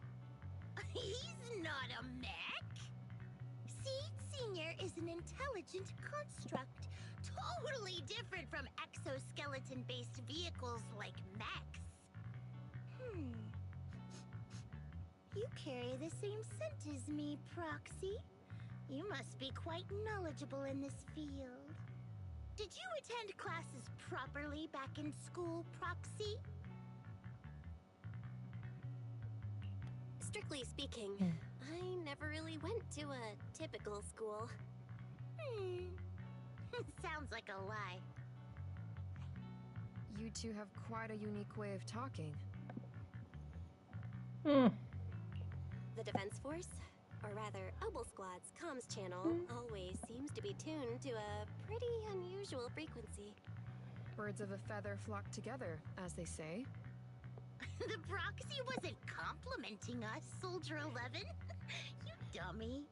He's not a mech. Seed Senior is an intelligent construct, totally different from exoskeleton-based vehicles like mechs. You carry the same scent as me, Proxy. You must be quite knowledgeable in this field. Did you attend classes properly back in school, Proxy? Strictly speaking, I never really went to a typical school. Sounds like a lie. You two have quite a unique way of talking. The Defense Force, or rather Obel Squad's comms channel, always seems to be tuned to a pretty unusual frequency. Birds of a feather flock together, as they say. The Proxy wasn't complimenting us, Soldier 11. You dummy.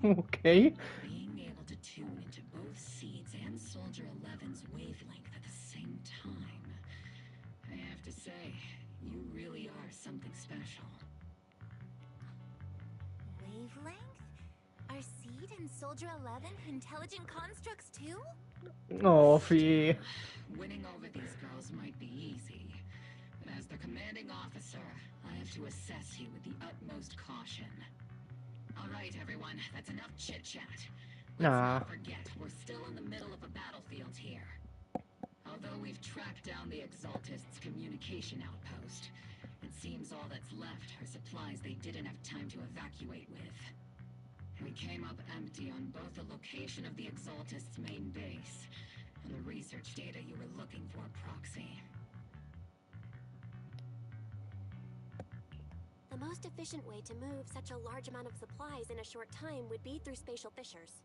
Okay. Being able to tune into both Seeds and Soldier 11's wavelength at the same time. I have to say, you really are something special. Wavelength? Are Seed and Soldier 11 intelligent constructs too? Oh, Fee. Winning over these girls might be easy, but as their commanding officer, I have to assess you with the utmost caution. All right, everyone, that's enough chit-chat. Let's not forget, we're still in the middle of a battlefield here. Although we've tracked down the Exaltists' communication outpost, it seems all that's left are supplies they didn't have time to evacuate with. We came up empty on both the location of the Exaltists' main base and the research data you were looking for, Proxy. The most efficient way to move such a large amount of supplies in a short time would be through spatial fissures.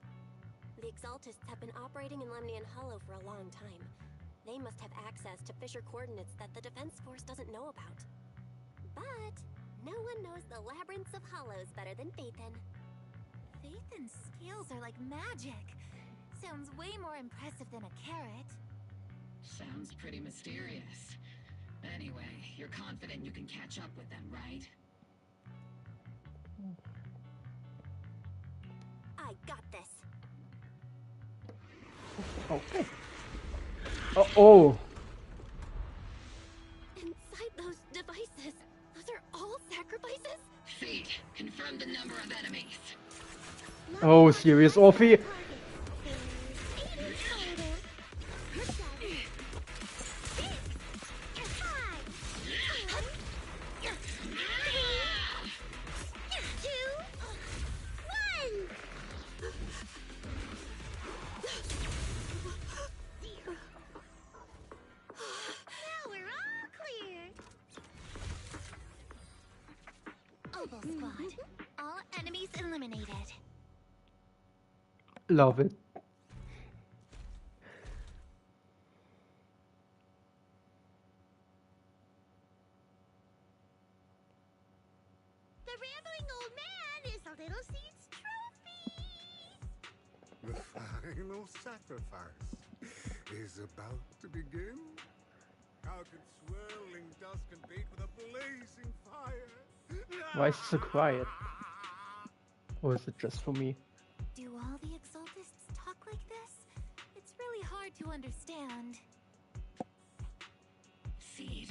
The Exaltists have been operating in Lemnian Hollow for a long time. They must have access to fissure coordinates that the Defense Force doesn't know about. But no one knows the labyrinths of hollows better than Phaethon. Phaethon's skills are like magic. Sounds way more impressive than a carrot. Sounds pretty mysterious. Anyway, you're confident you can catch up with them, right? I got this. Okay. Oh. Inside those devices, those are all sacrifices? Fate, confirm the number of enemies. Oh, serious, Orphe? Squad. All enemies eliminated. Love it. The rambling old man is a little Seed's trophy. The final sacrifice is about to begin. How could swirling dust compete with a blazing fire? Why is it so quiet? Or is it just for me? Do all the Exaltists talk like this? It's really hard to understand. Seed,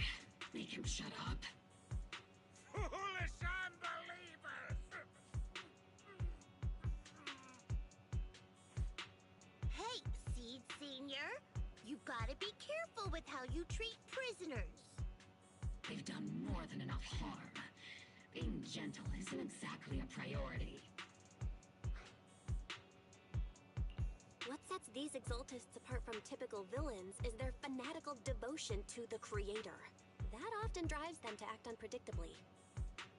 make him shut up. Foolish unbelievers! Hey, Seed Senior, you gotta be careful with how you treat prisoners. They've done more than enough harm. Being gentle isn't exactly a priority. What sets these Exaltists apart from typical villains is their fanatical devotion to the Creator. That often drives them to act unpredictably.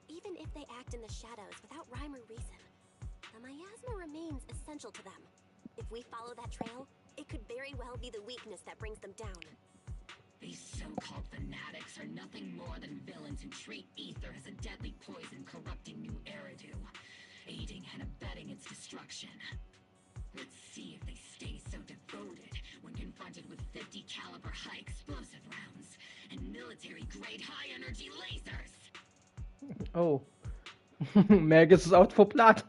Even if they act in the shadows without rhyme or reason, the miasma remains essential to them. If we follow that trail, It could very well be the weakness that brings them down. These so-called fanatics are nothing more than villains who treat ether as a deadly poison corrupting New Eridu, aiding and abetting its destruction. Let's see if they stay so devoted when confronted with 50 caliber high explosive rounds and military-grade high-energy lasers. Oh. Magus is out for blood.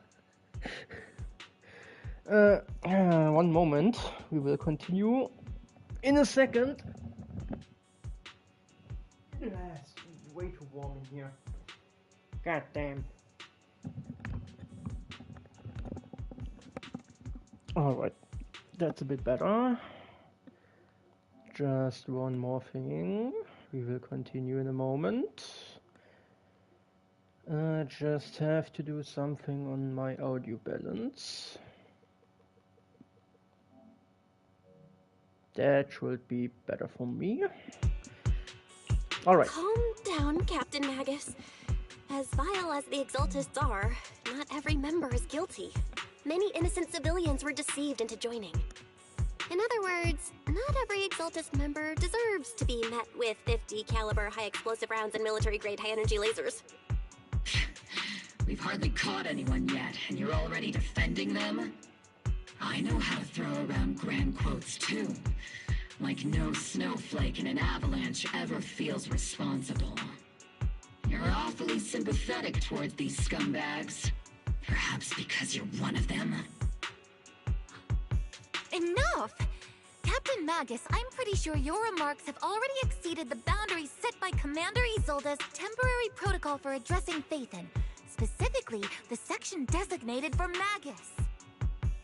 One moment. We will continue in a second. It's way too warm in here. God damn. Alright. That's a bit better. Just one more thing. We will continue in a moment. I just have to do something on my audio balance. That should be better for me. Alright. Calm down, Captain Magus. As vile as the Exaltists are, not every member is guilty. Many innocent civilians were deceived into joining. In other words, not every Exaltist member deserves to be met with 50 caliber high explosive rounds and military-grade high-energy lasers. We've hardly caught anyone yet, and you're already defending them? I know how to throw around grand quotes too. Like no snowflake in an avalanche ever feels responsible. You're awfully sympathetic towards these scumbags. Perhaps because you're one of them? Enough! Captain Magus, I'm pretty sure your remarks have already exceeded the boundaries set by Commander Isolde's temporary protocol for addressing Phaethon. Specifically, the section designated for Magus.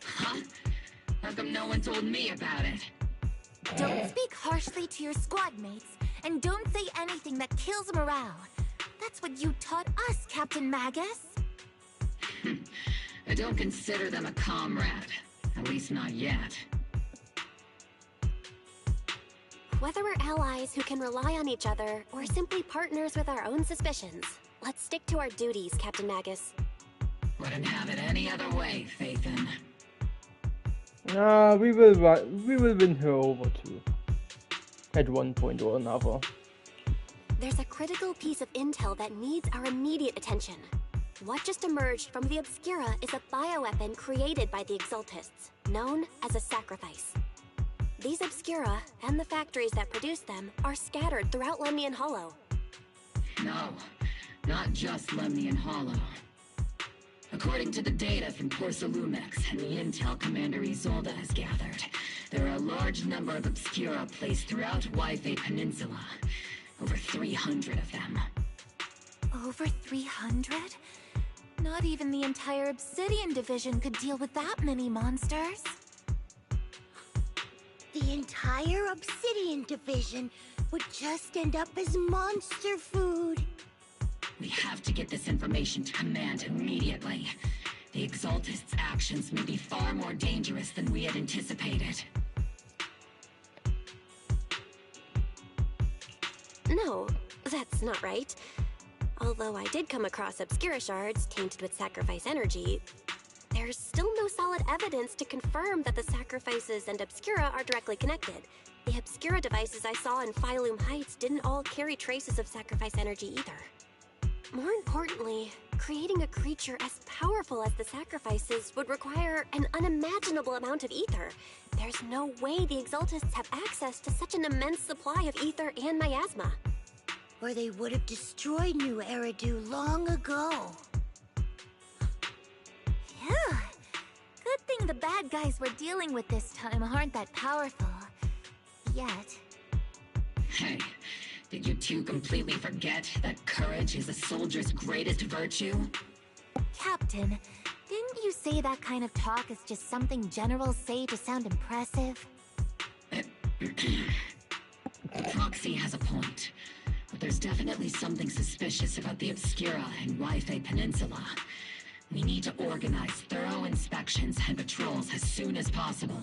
Huh? How come no one told me about it? Don't speak harshly to your squad mates, and don't say anything that kills morale. That's what you taught us, Captain Magus. I don't consider them a comrade. At least not yet. Whether we're allies who can rely on each other, or simply partners with our own suspicions, let's stick to our duties, Captain Magus. Wouldn't have it any other way, Phaethon. We will win her over too. At one point or another. There's a critical piece of intel that needs our immediate attention. What just emerged from the Obscura is a bioweapon created by the Exaltists, known as a sacrifice. These Obscura, and the factories that produce them, are scattered throughout Lemnian Hollow. No, not just Lemnian Hollow. According to the data from Porcelumex and the intel Commander Isolde has gathered, there are a large number of Obscura placed throughout Wi-Fi Peninsula. Over 300 of them. Over 300? Not even the entire Obsidian Division could deal with that many monsters. The entire Obsidian Division would just end up as monster food. We have to get this information to Command immediately. The Exaltists' actions may be far more dangerous than we had anticipated. No, that's not right. Although I did come across Obscura shards tainted with sacrifice energy, there's still no solid evidence to confirm that the sacrifices and Obscura are directly connected. The Obscura devices I saw in Phylum Heights didn't all carry traces of sacrifice energy either. More importantly, creating a creature as powerful as the sacrifices would require an unimaginable amount of ether. There's no way the Exaltists have access to such an immense supply of ether and miasma. Or they would have destroyed New Eridu long ago. Yeah. Good thing the bad guys we're dealing with this time aren't that powerful. Yet. Hey, did you two completely forget that courage is a soldier's greatest virtue? Captain, didn't you say that kind of talk is just something generals say to sound impressive? Proxy has a point. But there's definitely something suspicious about the Obscura and Wi-Fi Peninsula. We need to organize thorough inspections and patrols as soon as possible.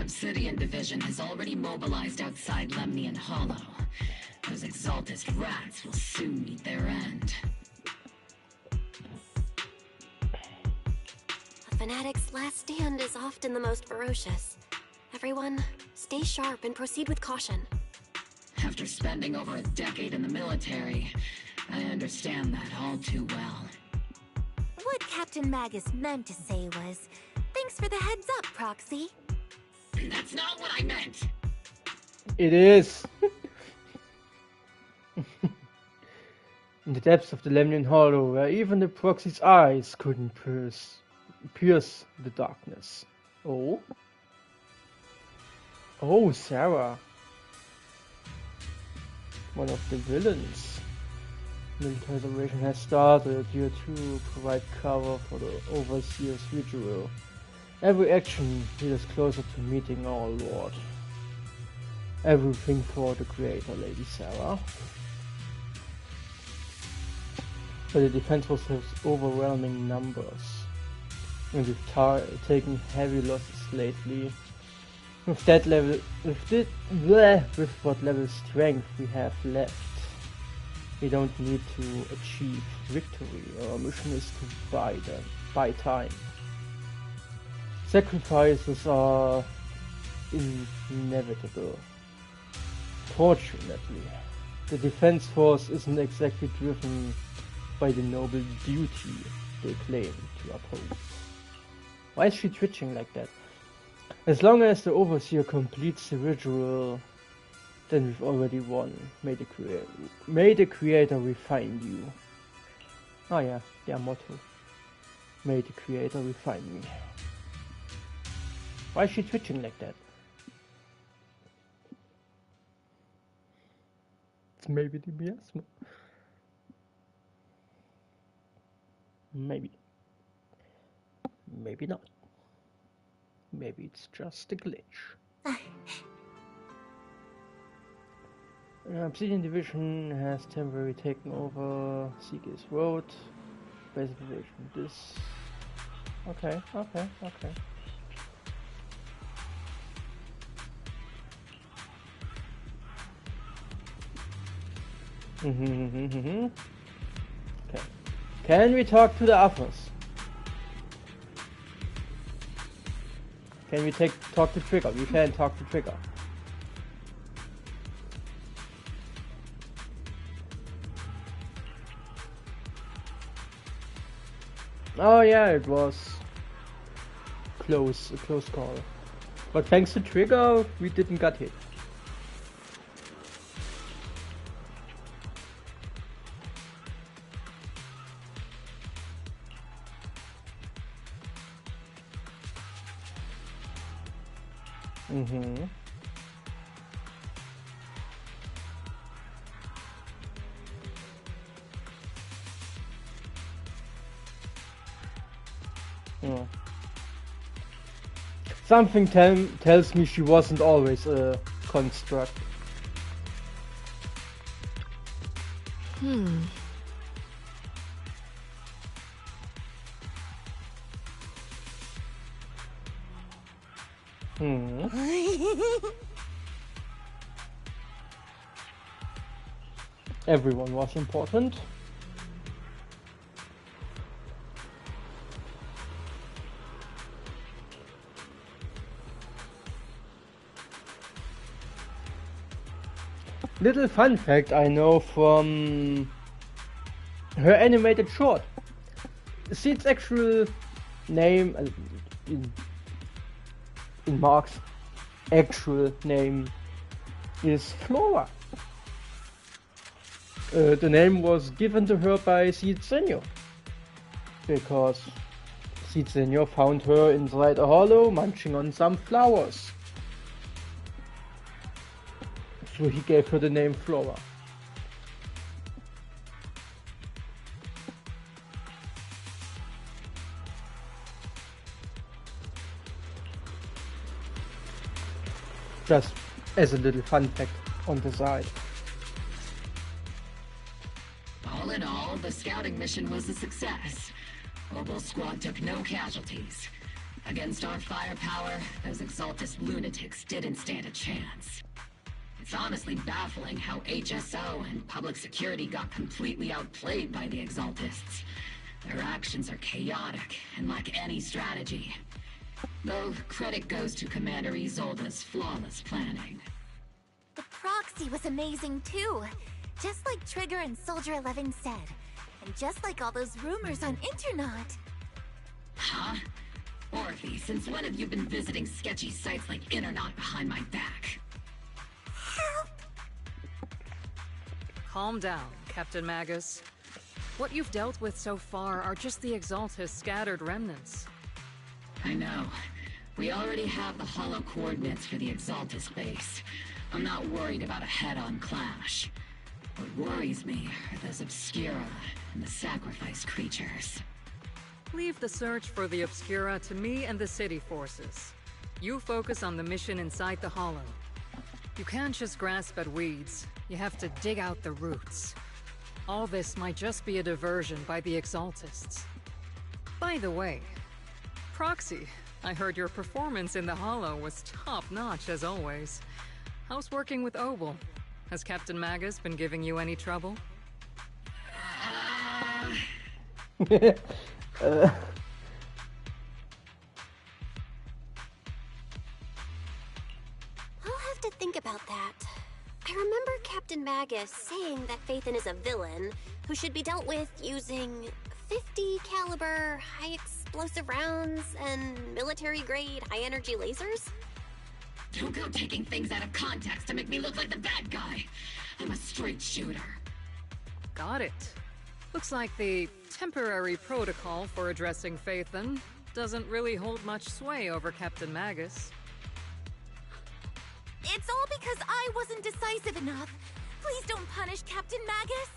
Obsidian Division has already mobilized outside Lemnian Hollow. Those Exaltist rats will soon meet their end. A fanatic's last stand is often the most ferocious. everyone. Stay sharp and proceed with caution. After spending over a decade in the military, I understand that all too well. What Captain Magus meant to say was, thanks for the heads up, Proxy. That's not what I meant! It is! In the depths of the Lemnian Hollow, where even the Proxy's eyes couldn't pierce the darkness. Oh? Oh, Sarah. One of the villains. Military operation has started here to provide cover for the Overseer's ritual. Every action leads us closer to meeting our Lord. Everything for the Creator, Lady Sarah. But the defense force has overwhelming numbers, and we've taken heavy losses lately. With that level, with what level strength we have left, we don't need to achieve victory. Our mission is to buy time. Sacrifices are inevitable. Fortunately, the defense force isn't exactly driven by the noble duty they claim to uphold. Why is she twitching like that? As long as the Overseer completes the ritual, then we've already won. May the Creator refine you. Oh yeah, their motto. May the Creator refine me. Why is she twitching like that? It's maybe the miasma. Maybe. Maybe not. Maybe it's just a glitch. Obsidian Division has temporarily taken over Seagate Road. Base Division. This. Okay. Okay. Can we talk to the others? Can we talk to Trigger? We can talk to Trigger. Oh yeah, it was a close call. But thanks to Trigger, we didn't get hit. Oh. Something tells me she wasn't always a construct. Everyone was important. Little fun fact I know from her animated short. Seed's actual name, in Mark's actual name, is Flora. The name was given to her by Seed Senior, because Seed Senior found her inside a hollow munching on some flowers. So he gave her the name Flora. Just as a little fun fact on the side. All in all, the scouting mission was a success. Obel Squad took no casualties. Against our firepower, those Exaltus lunatics didn't stand a chance. It's honestly baffling how HSO and public security got completely outplayed by the Exaltists. Their actions are chaotic and lack any strategy. Though credit goes to Commander Isolde's flawless planning. The proxy was amazing too. Just like Trigger and Soldier 11 said. And just like all those rumors on Internet. Huh? Orphe, since when have you been visiting sketchy sites like Internet behind my back? Help! Calm down, Captain Magus. What you've dealt with so far are just the Exaltus' scattered remnants. I know. We already have the hollow coordinates for the Exaltus base. I'm not worried about a head-on clash. What worries me are those Obscura and the sacrifice creatures. Leave the search for the Obscura to me and the city forces. You focus on the mission inside the Hollow. You can't just grasp at weeds. You have to dig out the roots. All this might just be a diversion by the Exaltists. By the way, Proxy, I heard your performance in the Hollow was top-notch as always. How's working with Obel? Has Captain Magus been giving you any trouble? I'll have to think about that. I remember Captain Magus saying that Phaethon is a villain who should be dealt with using 50 caliber high explosive rounds and military-grade high-energy lasers? Don't go taking things out of context to make me look like the bad guy. I'm a straight shooter. Got it. Looks like the temporary protocol for addressing Phaethon doesn't really hold much sway over Captain Magus. It's all because I wasn't decisive enough. Please don't punish Captain Magus.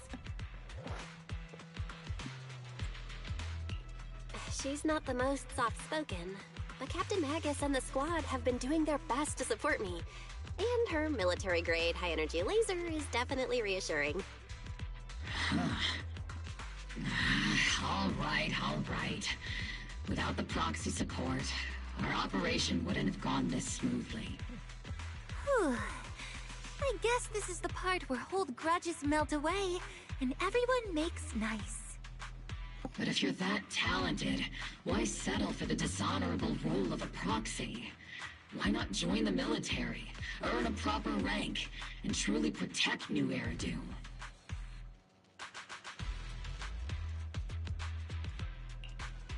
She's not the most soft-spoken, but Captain Magus and the squad have been doing their best to support me. And her military-grade high-energy laser is definitely reassuring. All right. Without the proxy support, our operation wouldn't have gone this smoothly. Whew. I guess this is the part where old grudges melt away, and everyone makes nice. But if you're that talented, why settle for the dishonorable role of a proxy? Why not join the military, earn a proper rank, and truly protect New Eridu?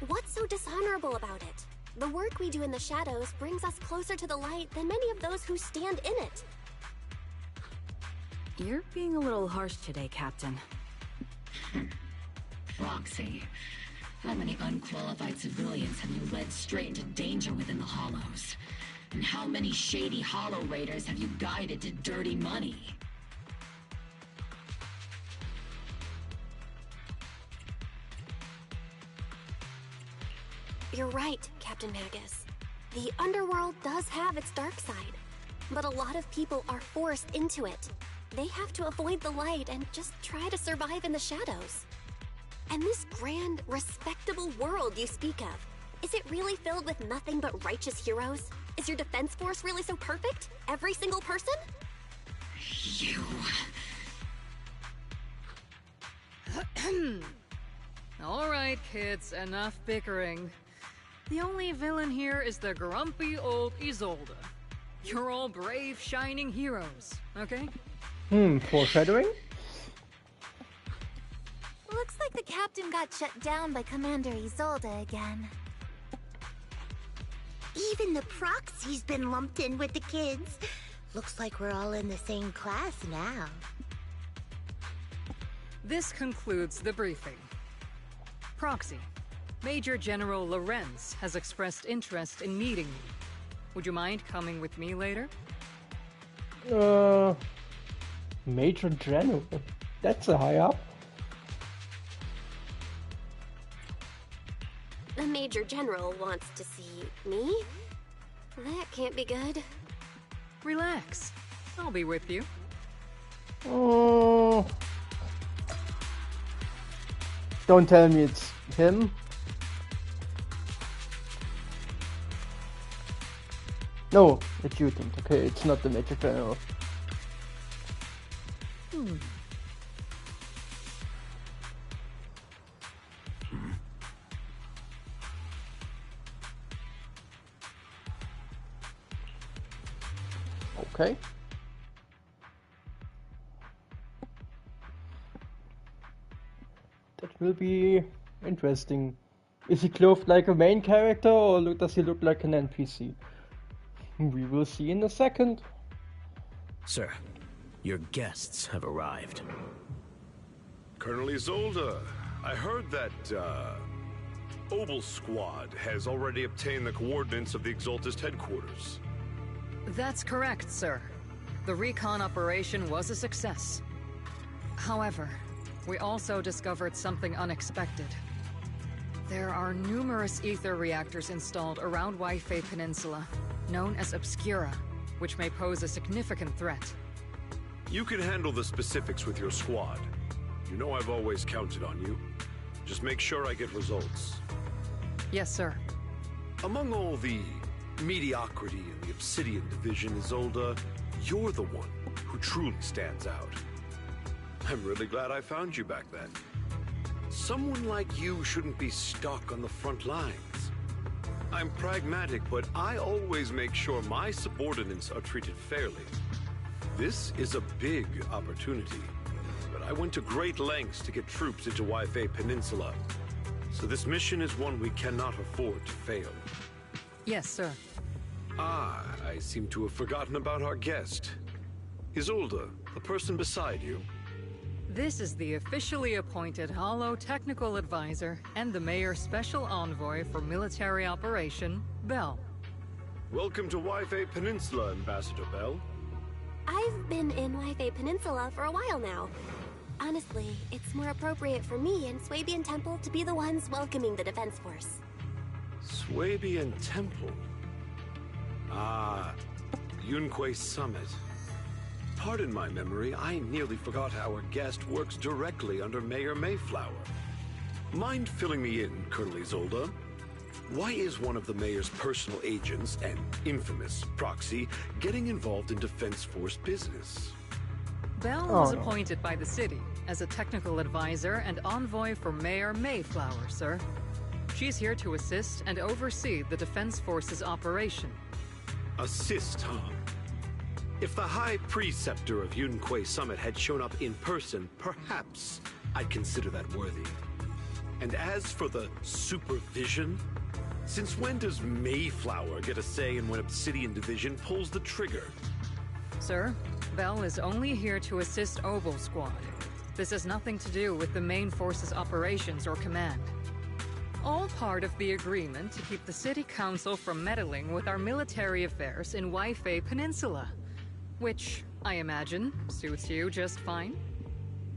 What's so dishonorable about it? The work we do in the shadows brings us closer to the light than many of those who stand in it. You're being a little harsh today, Captain. Proxy, how many unqualified civilians have you led straight into danger within the Hollows? And how many shady Hollow Raiders have you guided to dirty money? You're right, Captain Magus. The underworld does have its dark side, but a lot of people are forced into it. They have to avoid the light and just try to survive in the shadows. And this grand, respectable world you speak of, is it really filled with nothing but righteous heroes? Is your defense force really so perfect? Every single person? You... All right, kids, enough bickering. The only villain here is the grumpy old Isolde. You're all brave, shining heroes, okay? Foreshadowing? Looks like the captain got shut down by Commander Isolde again. Even the proxy's been lumped in with the kids. Looks like we're all in the same class now. This concludes the briefing. Proxy, Major General Lorenz has expressed interest in meeting you. Would you mind coming with me later? Major General? That's a high up. The Major General wants to see me? That can't be good. Relax. I'll be with you. Oh. Don't tell me it's him. No, it's you, Tint. Okay, it's not the Major General. Okay. That will be interesting. Is he clothed like a main character or does he look like an NPC? We will see in a second. Sir, your guests have arrived. Colonel Isolde, I heard that, Obel Squad has already obtained the coordinates of the Exaltist headquarters. That's correct, sir. The recon operation was a success. However, we also discovered something unexpected. There are numerous ether reactors installed around Waifei Peninsula, known as Obscura, which may pose a significant threat. You can handle the specifics with your squad. You know I've always counted on you. Just make sure I get results. Yes, sir. Among all the mediocrity in the Obsidian Division, Isolde, you're the one who truly stands out. I'm really glad I found you back then. Someone like you shouldn't be stuck on the front lines. I'm pragmatic, but I always make sure my subordinates are treated fairly. This is a big opportunity, but I went to great lengths to get troops into Waifei Peninsula. So this mission is one we cannot afford to fail. Yes, sir. Ah, I seem to have forgotten about our guest. Isolde, the person beside you. This is the officially appointed Hollow Technical Advisor and the Mayor's Special Envoy for Military Operation, Bell. Welcome to Waifei Peninsula, Ambassador Bell. I've been in Waifei Peninsula for a while now. Honestly, it's more appropriate for me and Swabian Temple to be the ones welcoming the Defense Force. Swabian Temple? Ah, Yunquei Summit. Pardon my memory, I nearly forgot our guest works directly under Mayor Mayflower. Mind filling me in, Colonel Isolde? Why is one of the mayor's personal agents, an infamous proxy, getting involved in Defense Force business? Bell was appointed by the city as a technical advisor and envoy for Mayor Mayflower, sir. She's here to assist and oversee the Defense Force's operation. Assist, huh? If the High Preceptor of Yunquei Summit had shown up in person, perhaps I'd consider that worthy. And as for the supervision, since when does Mayflower get a say in when Obsidian Division pulls the trigger? Sir, Bell is only here to assist Obel Squad. This has nothing to do with the main force's operations or command. All part of the agreement to keep the City Council from meddling with our military affairs in Waifei Peninsula. Which, I imagine, suits you just fine?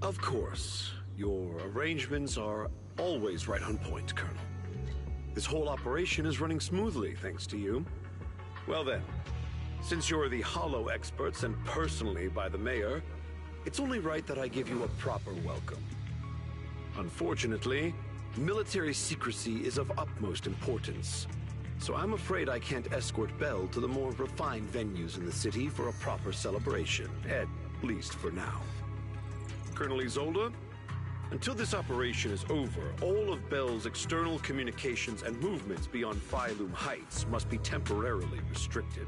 Of course. Your arrangements are always right on point, Colonel. This whole operation is running smoothly, thanks to you. Well then, since you're the Hollow experts and personally by the Mayor, it's only right that I give you a proper welcome. Unfortunately, military secrecy is of utmost importance. So I'm afraid I can't escort Bell to the more refined venues in the city for a proper celebration, at least for now. Colonel Isolde, until this operation is over, all of Bell's external communications and movements beyond Phylum Heights must be temporarily restricted.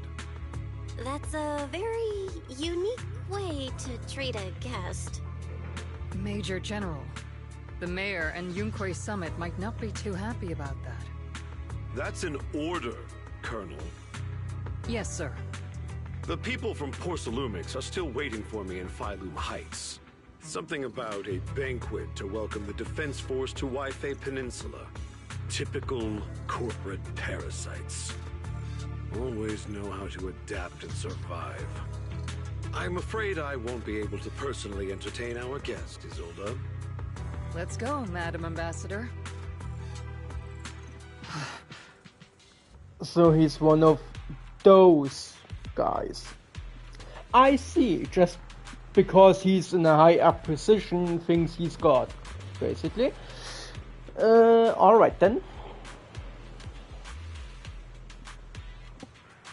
That's a very unique way to treat a guest. Major General, the Mayor and Yunquei Summit might not be too happy about that. That's an order, Colonel. Yes, sir. The people from Porcelumix are still waiting for me in Phylum Heights. Something about a banquet to welcome the Defense Force to Waifei Peninsula. Typical corporate parasites. Always know how to adapt and survive. I'm afraid I won't be able to personally entertain our guest, Isolde. Let's go, Madam Ambassador. So he's one of those guys. I see, just because he's in a high up position, thinks he's God, basically. Alright then.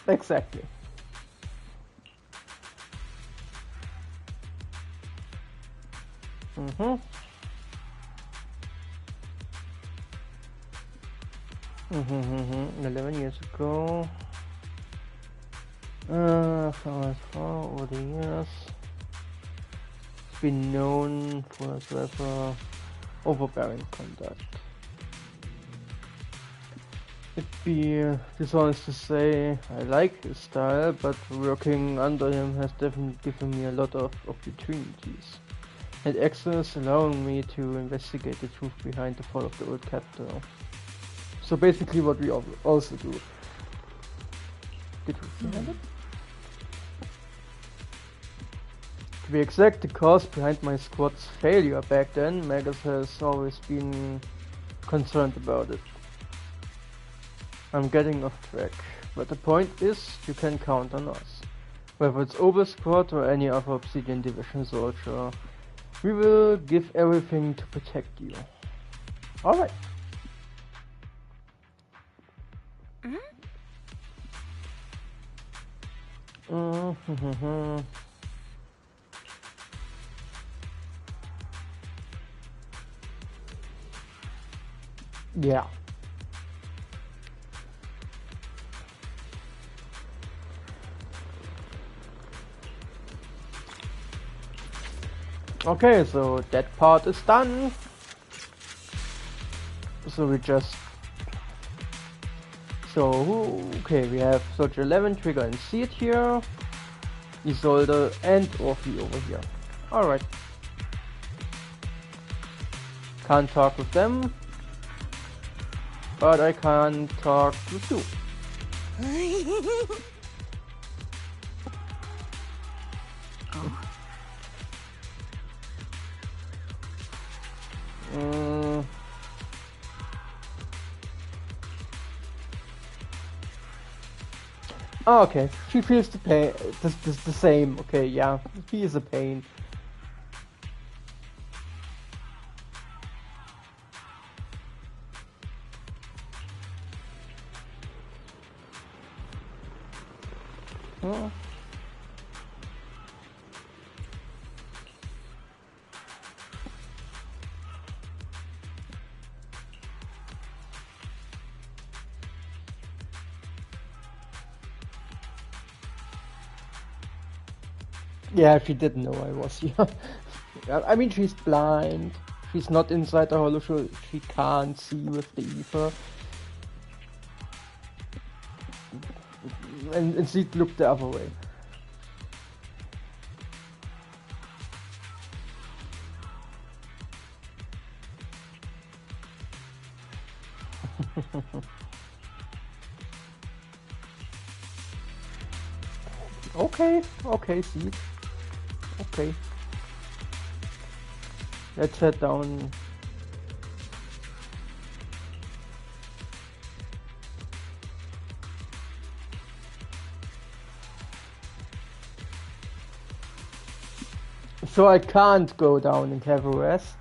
Exactly. Mm-hmm. 11 years ago. over the years, it's been known for his rather overbearing conduct. It'd be dishonest to say I like his style, but working under him has definitely given me a lot of opportunities and access, allowing me to investigate the truth behind the fall of the old capital. So basically what we also do. The truth behind it? To be exact, the cause behind my squad's failure back then, Magus has always been concerned about it. I'm getting off track, but the point is, you can count on us. Whether it's Obel Squad or any other Obsidian Division soldier, we will give everything to protect you. Alright. Yeah. Okay, so that part is done. So we just... okay, we have Soldier 11, Trigger and Seed here. Isolde and Orphe over here. Alright. Can't talk with them. But I can talk with you. Oh, okay, she feels the pain, the same. Okay, yeah, he is a pain. Oh. Yeah, she didn't know I was here. I mean, she's blind. She's not inside the hollow, so she can't see with the ether. And she looked the other way. Okay, see. Okay. Let's head down. So I can't go down and have a rest.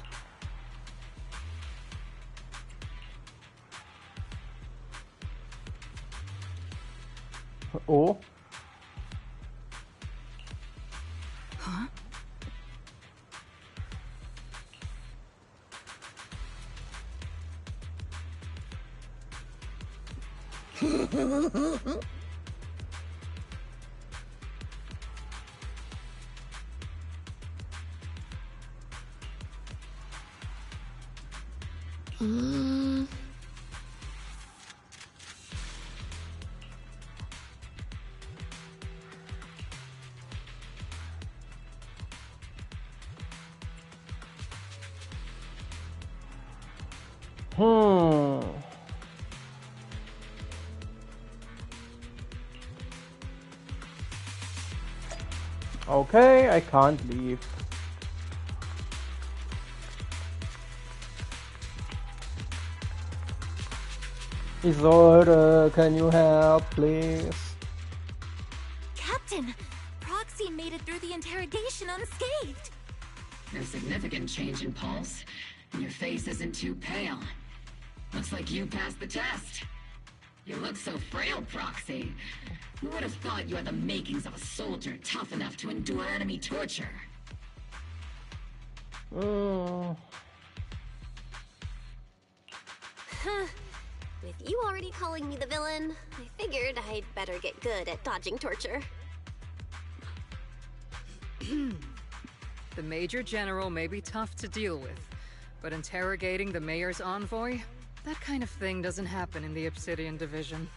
Oh. Huh? Okay, I can't leave. Isolde, can you help, please? Captain! Proxy made it through the interrogation unscathed! No significant change in pulse, and your face isn't too pale. Looks like you passed the test. You look so frail, Proxy. Who would have thought you had the makings of a soldier tough enough to endure enemy torture? With you already calling me the villain, I figured I'd better get good at dodging torture. The Major General may be tough to deal with, but interrogating the Mayor's envoy? That kind of thing doesn't happen in the Obsidian Division.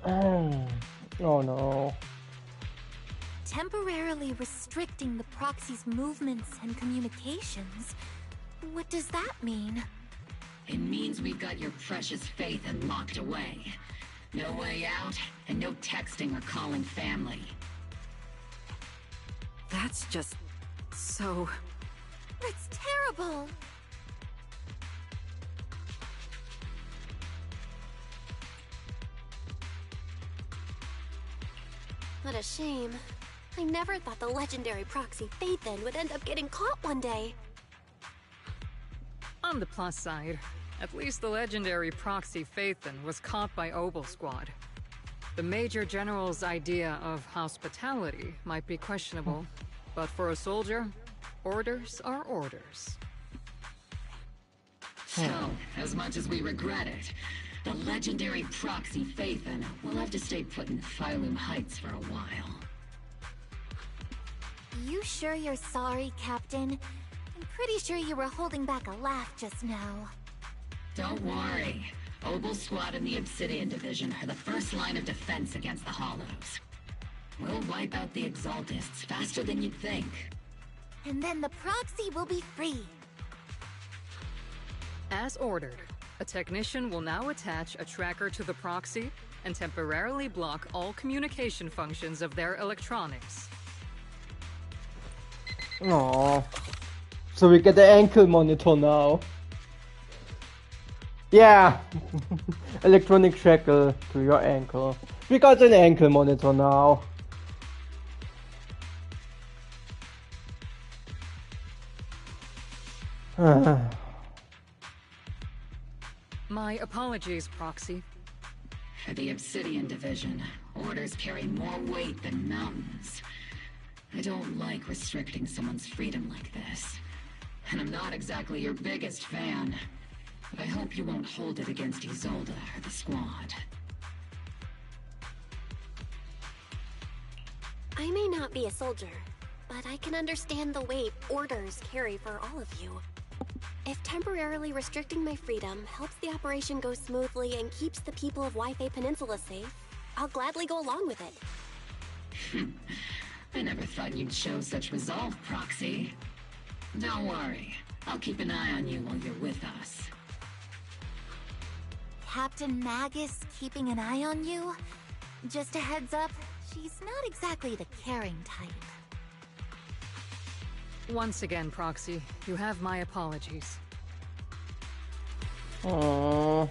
Oh no. Temporarily restricting the proxy's movements and communications? What does that mean? It means we've got your precious faith and locked away. No way out, and no texting or calling family. That's just... so... That's terrible! What a shame. I never thought the legendary proxy Phaethon would end up getting caught one day. On the plus side, at least the legendary proxy Phaethon was caught by Obel Squad. The Major General's idea of hospitality might be questionable, but for a soldier, orders are orders. So, as much as we regret it, the legendary proxy Phaethon will have to stay put in Phylum Heights for a while. You sure you're sorry, Captain? I'm pretty sure you were holding back a laugh just now. Don't worry. Obel Squad and the Obsidian Division are the first line of defense against the Hollows. We'll wipe out the Exaltists faster than you'd think. And then the proxy will be free. As ordered, a technician will now attach a tracker to the proxy and temporarily block all communication functions of their electronics. Aww. So we get the ankle monitor now. Yeah! Electronic tracker to your ankle. We got an ankle monitor now. My apologies, Proxy. For the Obsidian Division, orders carry more weight than mountains. I don't like restricting someone's freedom like this. And I'm not exactly your biggest fan. But I hope you won't hold it against Isolde or the squad. I may not be a soldier, but I can understand the weight orders carry for all of you. If temporarily restricting my freedom helps the operation go smoothly and keeps the people of Wi-Fi Peninsula safe, I'll gladly go along with it. I never thought you'd show such resolve, Proxy. Don't worry. I'll keep an eye on you while you're with us. Captain Magus keeping an eye on you? Just a heads up, she's not exactly the caring type. Once again, Proxy, you have my apologies. Aww.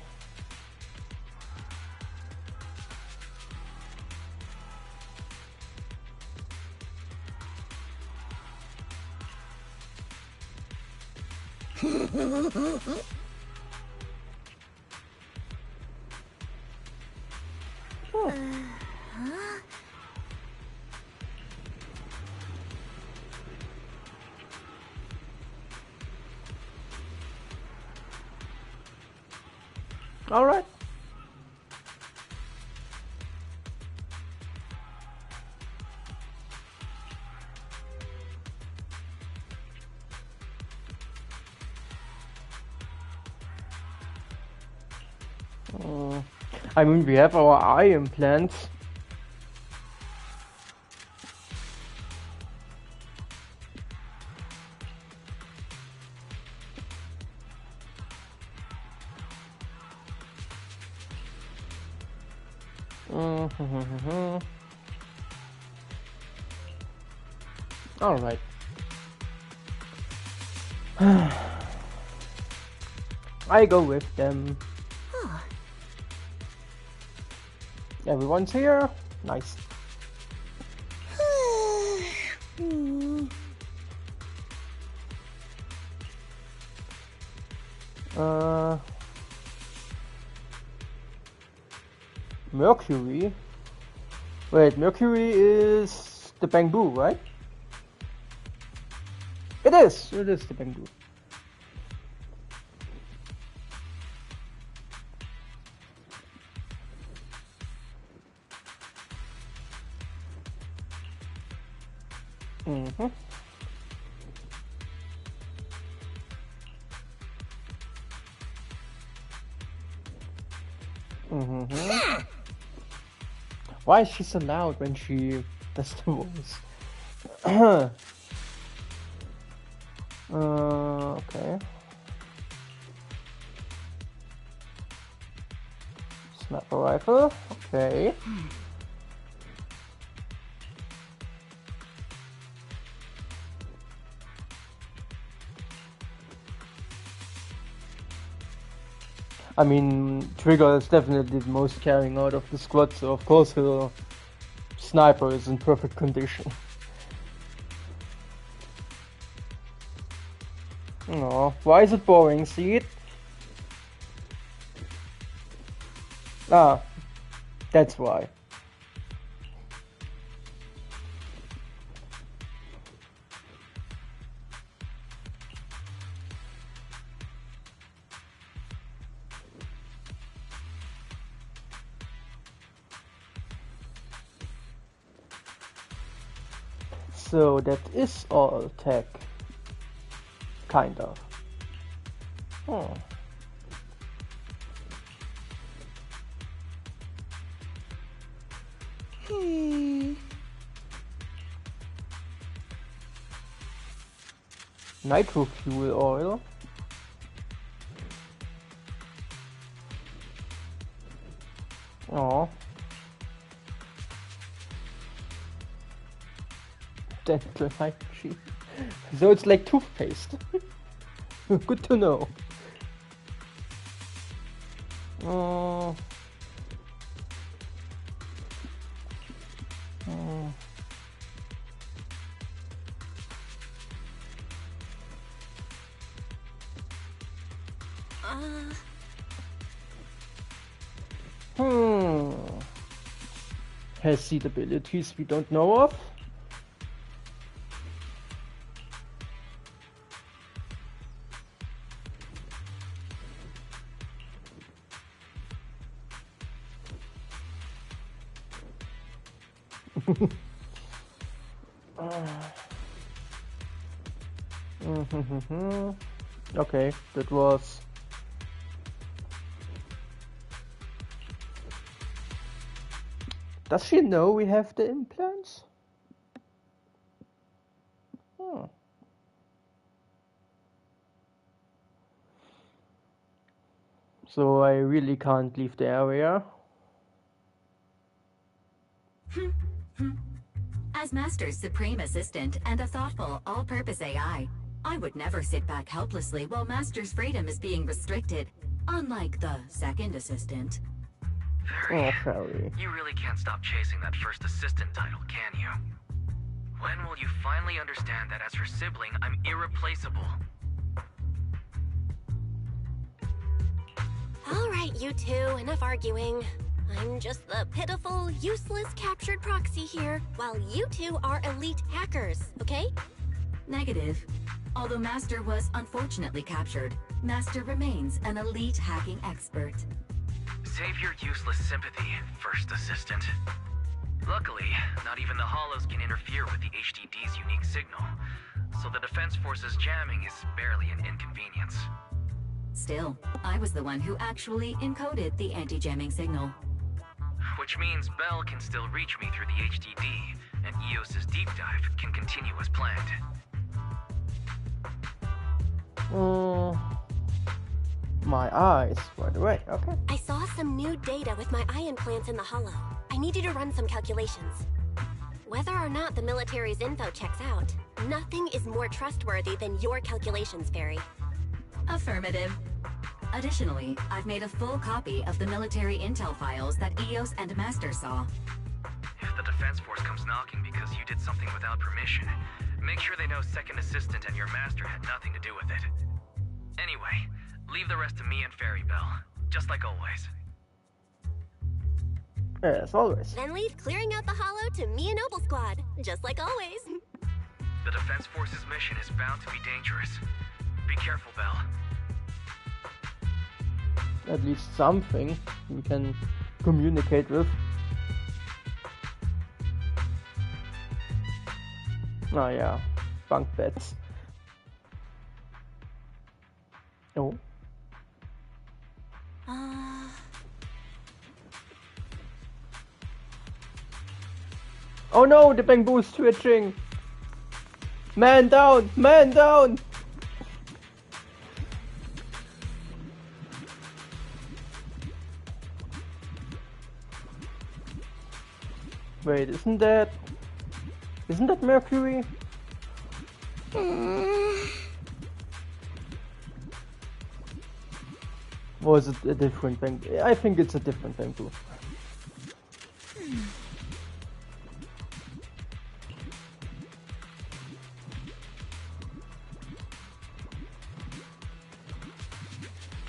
Huh? All right. I mean, we have our eye implants. All right. I go with them. Everyone's here. Nice. Mercury? Wait, Mercury is the Bamboo, right? It is the Bamboo. Mm-hmm. Mm-hmm. Why is she so loud when she does the voice? Okay. Sniper rifle. Okay. I mean, Trigger is definitely the most caring out of the squad, so of course her sniper is in perfect condition. No, why is it boring? See it? Ah, that's why. So that is all tech. Kind of. Hmm. Nitro fuel oil. Oh. Dental hygiene. So it's like toothpaste. Good to know. Oh. Oh. Has seed abilities we don't know of? Okay, that was... Does she know we have the implants? Hmm. So I really can't leave the area. As Master's supreme assistant and a thoughtful, all-purpose AI, I would never sit back helplessly while Master's freedom is being restricted, unlike the second assistant. Fairy, Fairy. you really can't stop chasing that first assistant title, can you? When will you finally understand that as her sibling, I'm irreplaceable? All right, you two, enough arguing. I'm just the pitiful, useless captured proxy here, while you two are elite hackers, okay? Negative. Although Master was unfortunately captured, Master remains an elite hacking expert. Save your useless sympathy, first assistant. Luckily, not even the Hollows can interfere with the HDD's unique signal, so the Defense Force's jamming is barely an inconvenience. Still, I was the one who actually encoded the anti-jamming signal. Which means Bell can still reach me through the HDD, and EOS's deep dive can continue as planned. My eyes, by the way, okay. I saw some new data with my eye implants in the Hollow. I need you to run some calculations. Whether or not the military's info checks out, nothing is more trustworthy than your calculations, Fairy. Affirmative. Additionally, I've made a full copy of the military intel files that EOS and Master saw. If the Defense Force comes knocking because you did something without permission, make sure they know Second Assistant and your Master had nothing to do with it. Anyway, leave the rest to me and Fairy Bell, just like always. As always. Then leave clearing out the Hollow to me and Noble Squad, just like always. The Defense Force's mission is bound to be dangerous. Be careful, Bell. At least something we can communicate with. Oh yeah, bunk beds. Oh. Oh no, the bamboo's twitching! Man down! Man down! Wait, isn't that Mercury? Or is it a different bamboo? I think it's a different bamboo.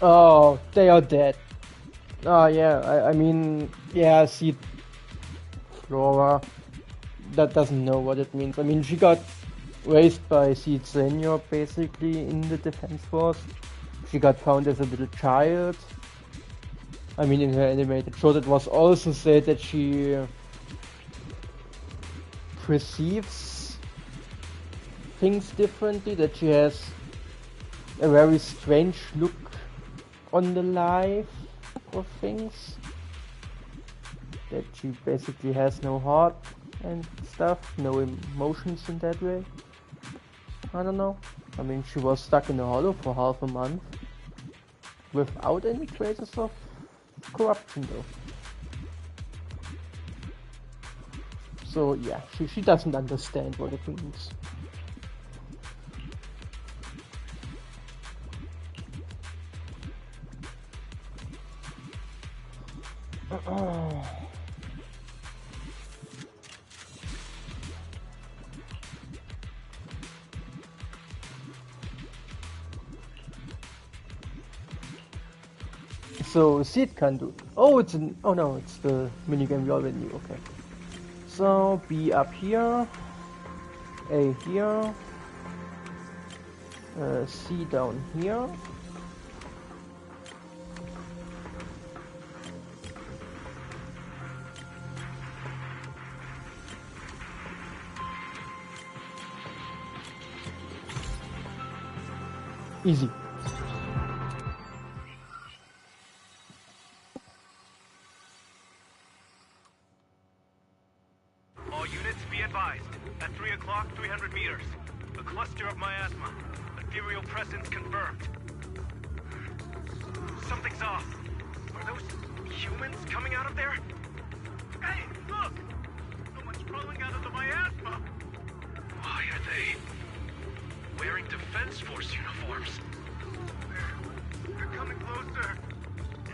Oh, they are dead. Oh yeah, I mean, yeah, see, Flora, that doesn't know what it means. I mean, she got raised by Seed Senior basically in the Defense Force. She got found as a little child. I mean, in her animated short, it was also said that she perceives things differently, that she has a very strange look on the life of things, that she basically has no heart and stuff, no emotions in that way. I don't know. I mean, she was stuck in a hollow for half a month without any traces of corruption though. So yeah, she doesn't understand what it means. So Seed can do. Oh, it's an. Oh no, it's the minigame we already knew. Okay. So B up here, A here, C down here. Easy. All units be advised. At 3 o'clock, 300 meters. A cluster of miasma. Ethereal presence confirmed. Something's off. Are those humans coming out of there? Hey, look! Someone's crawling out of the miasma! Why are they wearing Defense Force uniforms? They're coming closer.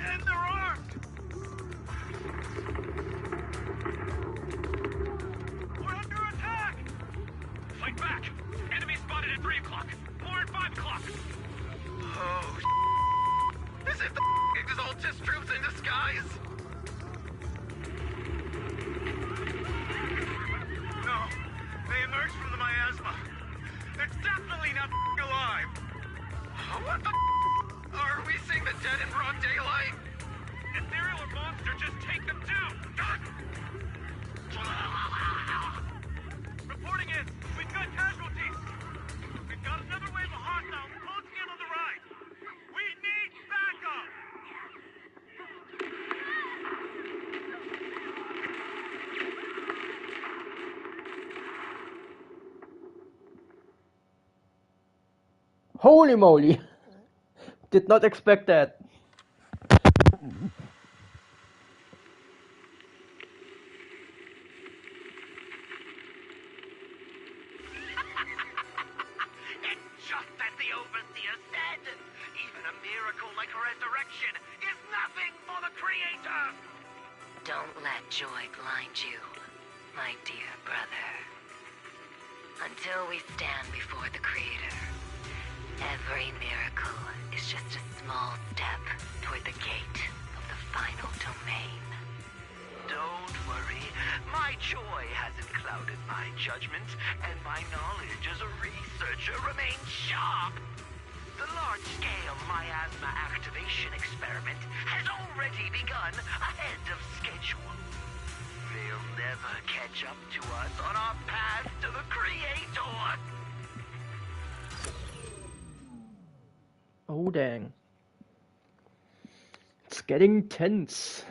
And they're armed! We're under attack! Fight back! Enemy spotted at 3 o'clock. More at 5 o'clock. Oh, is it the Exaltus troops in disguise? No, they emerged from the miasma. It's definitely not alive. What the are we seeing the dead in broad daylight? Ethereal or monster, just take them down! Reporting in, we've got casualties. We've got another wave of hostiles closing in on the right. We need backup! Holy moly! Did not expect that. It's just as the Overseer said. Even a miracle like resurrection is nothing for the Creator. Don't let joy blind you, my dear brother. Until we stand before the Creator, every miracle is just a small step toward the gate of the final domain. Don't worry. My joy hasn't clouded my judgment, and my knowledge as a researcher remains sharp. The large-scale miasma activation experiment has already begun ahead of schedule. They'll never catch up to us on our path to the Creator. Oh dang. It's getting tense.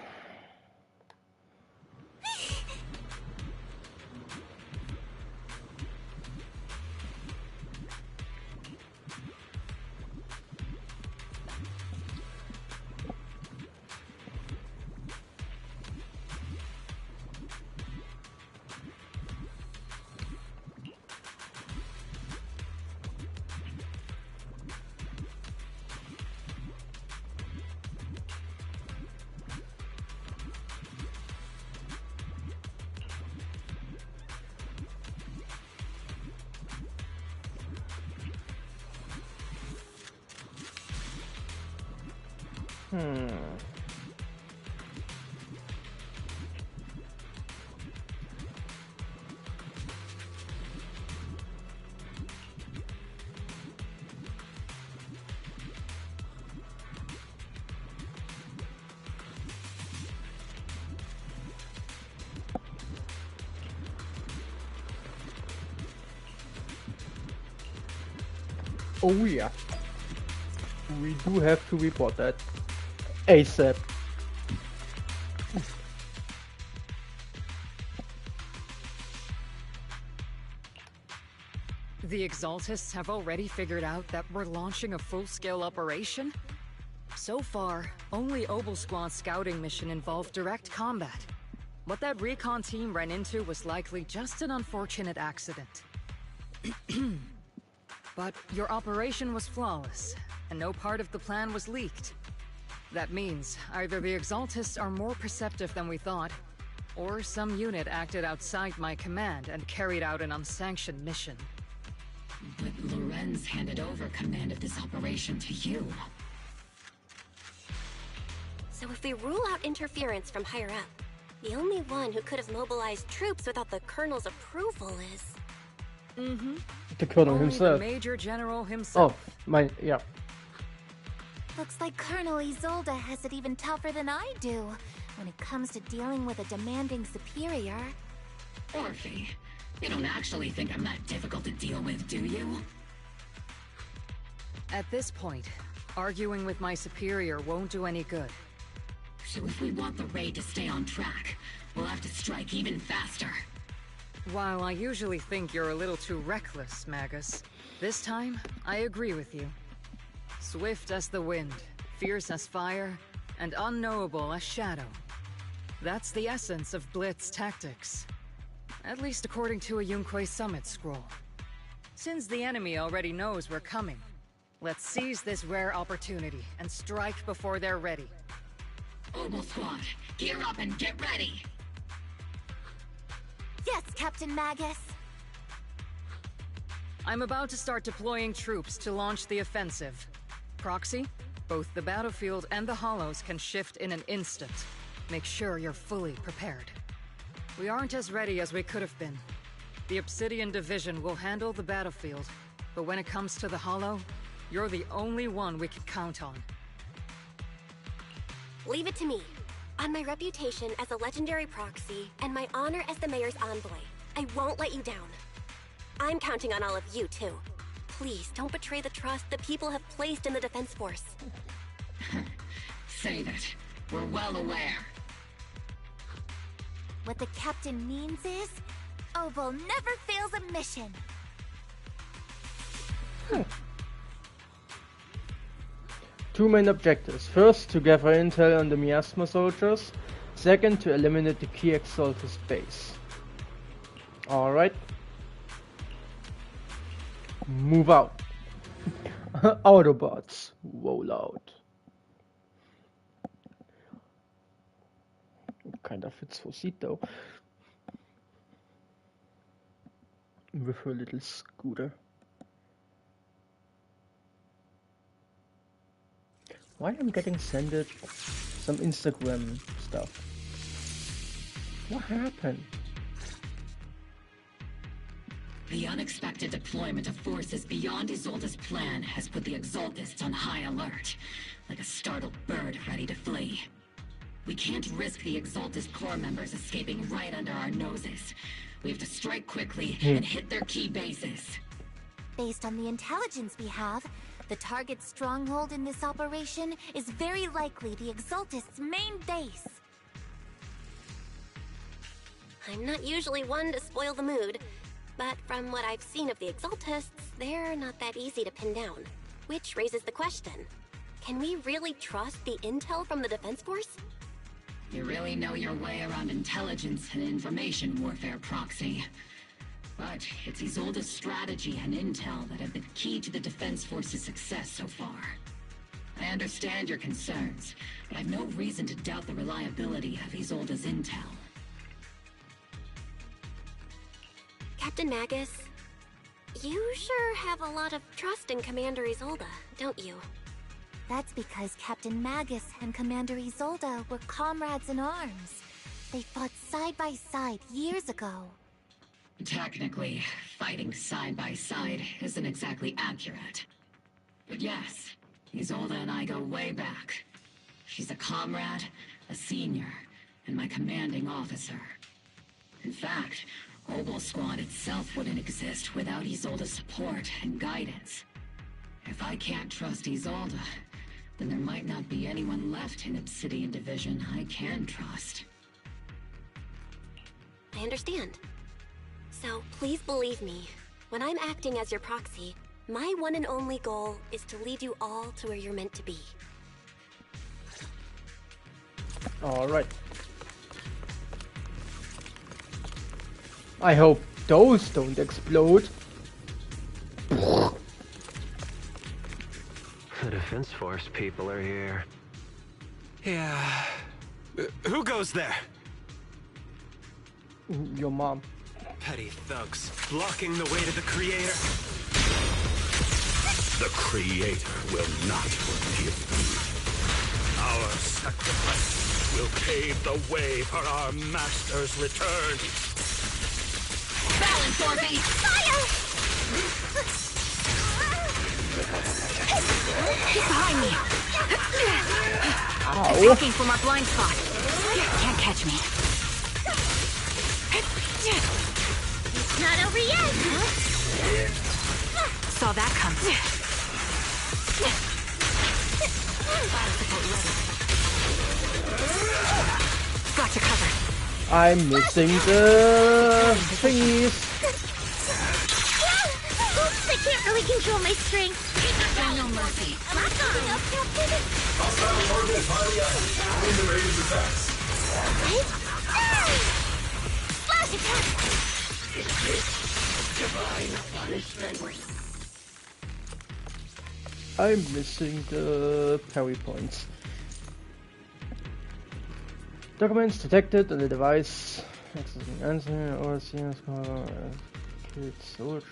Oh yeah. We do have to report that ASAP. The Exaltists have already figured out that we're launching a full-scale operation? So far, only Obel Squad's scouting mission involved direct combat. What that recon team ran into was likely just an unfortunate accident. But your operation was flawless, and no part of the plan was leaked. That means either the Exaltists are more perceptive than we thought, or some unit acted outside my command and carried out an unsanctioned mission. But Lorenz handed over command of this operation to you. So if we rule out interference from higher up, the only one who could have mobilized troops without the Colonel's approval is... The Colonel Only himself. the Major General himself. Oh, yeah. Looks like Colonel Isolde has it even tougher than I do when it comes to dealing with a demanding superior. Orphe, you don't actually think I'm that difficult to deal with, do you? At this point, arguing with my superior won't do any good. So if we want the raid to stay on track, we'll have to strike even faster. While I usually think you're a little too reckless, Magus, this time, I agree with you. Swift as the wind, fierce as fire, and unknowable as shadow. That's the essence of Blitz tactics. At least according to a Yunquei Summit scroll. Since the enemy already knows we're coming, let's seize this rare opportunity and strike before they're ready. Obel Squad, gear up and get ready! Yes, Captain Magus. I'm about to start deploying troops to launch the offensive. Proxy, both the battlefield and the hollows can shift in an instant. Make sure you're fully prepared. We aren't as ready as we could have been. The Obsidian Division will handle the battlefield, but when it comes to the hollow, you're the only one we can count on. Leave it to me. On my reputation as a legendary proxy, and my honor as the Mayor's envoy, I won't let you down. I'm counting on all of you, too. Please, don't betray the trust the people have placed in the Defense Force. Save it. We're well aware. What the Captain means is, Obel never fails a mission. Two main objectives. First, to gather intel on the Miasma soldiers. Second, to eliminate the key Exaltus base. Alright. Move out. Autobots, roll out. Kinda fits for Seed though. With her little scooter. Why I'm getting sent some Instagram stuff? What happened? The unexpected deployment of forces beyond Isolde's plan has put the Exaltists on high alert, like a startled bird ready to flee. We can't risk the Exaltus core members escaping right under our noses. We have to strike quickly and hit their key bases. Based on the intelligence we have, the target stronghold in this operation is very likely the Exaltist's main base. I'm not usually one to spoil the mood, but from what I've seen of the Exaltists, they're not that easy to pin down. Which raises the question, can we really trust the intel from the Defense Force? You really know your way around intelligence and information warfare, Proxy. But it's Isolde's strategy and intel that have been key to the Defense Force's success so far. I understand your concerns, but I've no reason to doubt the reliability of Isolde's intel. Captain Magus, you sure have a lot of trust in Commander Isolde, don't you? That's because Captain Magus and Commander Isolde were comrades in arms. They fought side by side years ago. Technically, fighting side by side isn't exactly accurate. But yes, Isolde and I go way back. She's a comrade, a senior, and my commanding officer. In fact, Obel Squad itself wouldn't exist without Isolde's support and guidance. If I can't trust Isolde, then there might not be anyone left in Obsidian Division I can trust. I understand. So please believe me, when I'm acting as your proxy, my one and only goal is to lead you all to where you're meant to be. Alright. I hope those don't explode. The Defense Force people are here. Yeah. Who goes there? Your mom. Petty thugs, blocking the way to the Creator. The Creator will not forgive you. Our sacrifice will pave the way for our Master's return. Balance, Orby! Fire! He's behind me! Ow. Attacking from our blind spot. Can't catch me. It's not over yet! Saw that come. Fire support ready. Got you covered. I'm missing the thingies. Oops, I can't really control my strength. No mercy. Lock on! Hostile target highly active. Win the range attacks. Flash attack! Divine punishment. I'm missing the parry points. Documents detected on the device. Accessing answer or CNS killed soldiers.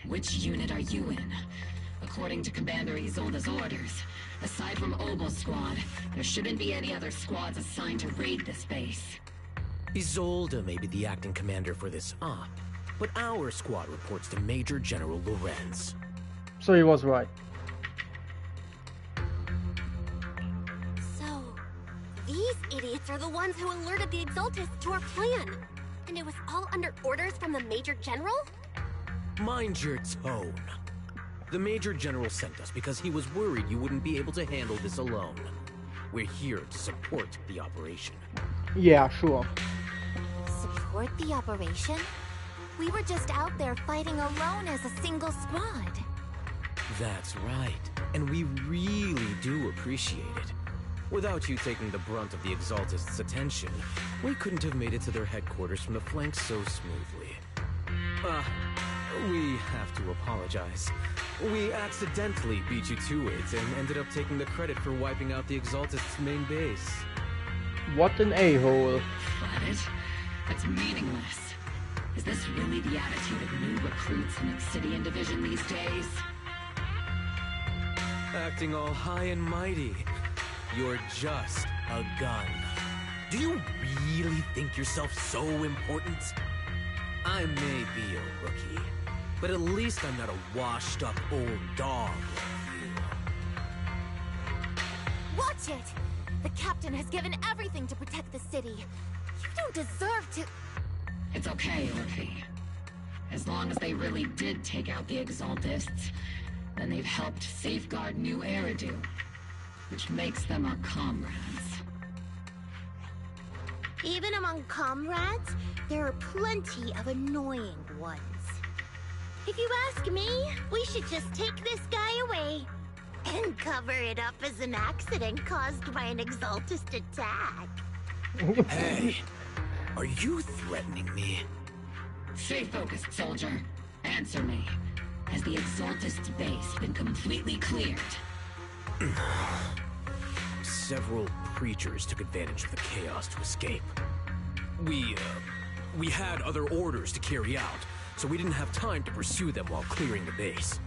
Which unit are you in? According to Commander Isolde's orders, aside from Obel Squad, there shouldn't be any other squads assigned to raid this base. Isolde may be the acting commander for this op, but our squad reports to Major General Lorenz. So he was right. So, these idiots are the ones who alerted the Exaltists to our plan. And it was all under orders from the Major General? Mind your tone. The Major General sent us because he was worried you wouldn't be able to handle this alone. We're here to support the operation. Yeah, sure. Support the operation? We were just out there fighting alone as a single squad. That's right, and we really do appreciate it. Without you taking the brunt of the Exaltists' attention, we couldn't have made it to their headquarters from the flanks so smoothly. We have to apologize. We accidentally beat you to it and ended up taking the credit for wiping out the Exaltist's main base. What an a-hole. What? That's meaningless. Is this really the attitude of new recruits in Obsidian Division these days? Acting all high and mighty. You're just a gun. Do you really think yourself so important? I may be a rookie, but at least I'm not a washed-up old dog like you. Watch it! The captain has given everything to protect the city. You don't deserve to... It's okay, Rookie. As long as they really did take out the Exaltists, then they've helped safeguard New Eridu, which makes them our comrades. Even among comrades, there are plenty of annoying ones. If you ask me, we should just take this guy away and cover it up as an accident caused by an Exaltist attack. Hey, are you threatening me? Stay focused, soldier. Answer me. Has the Exaltist's base been completely cleared? Several creatures took advantage of the chaos to escape. We had other orders to carry out, so we didn't have time to pursue them while clearing the base.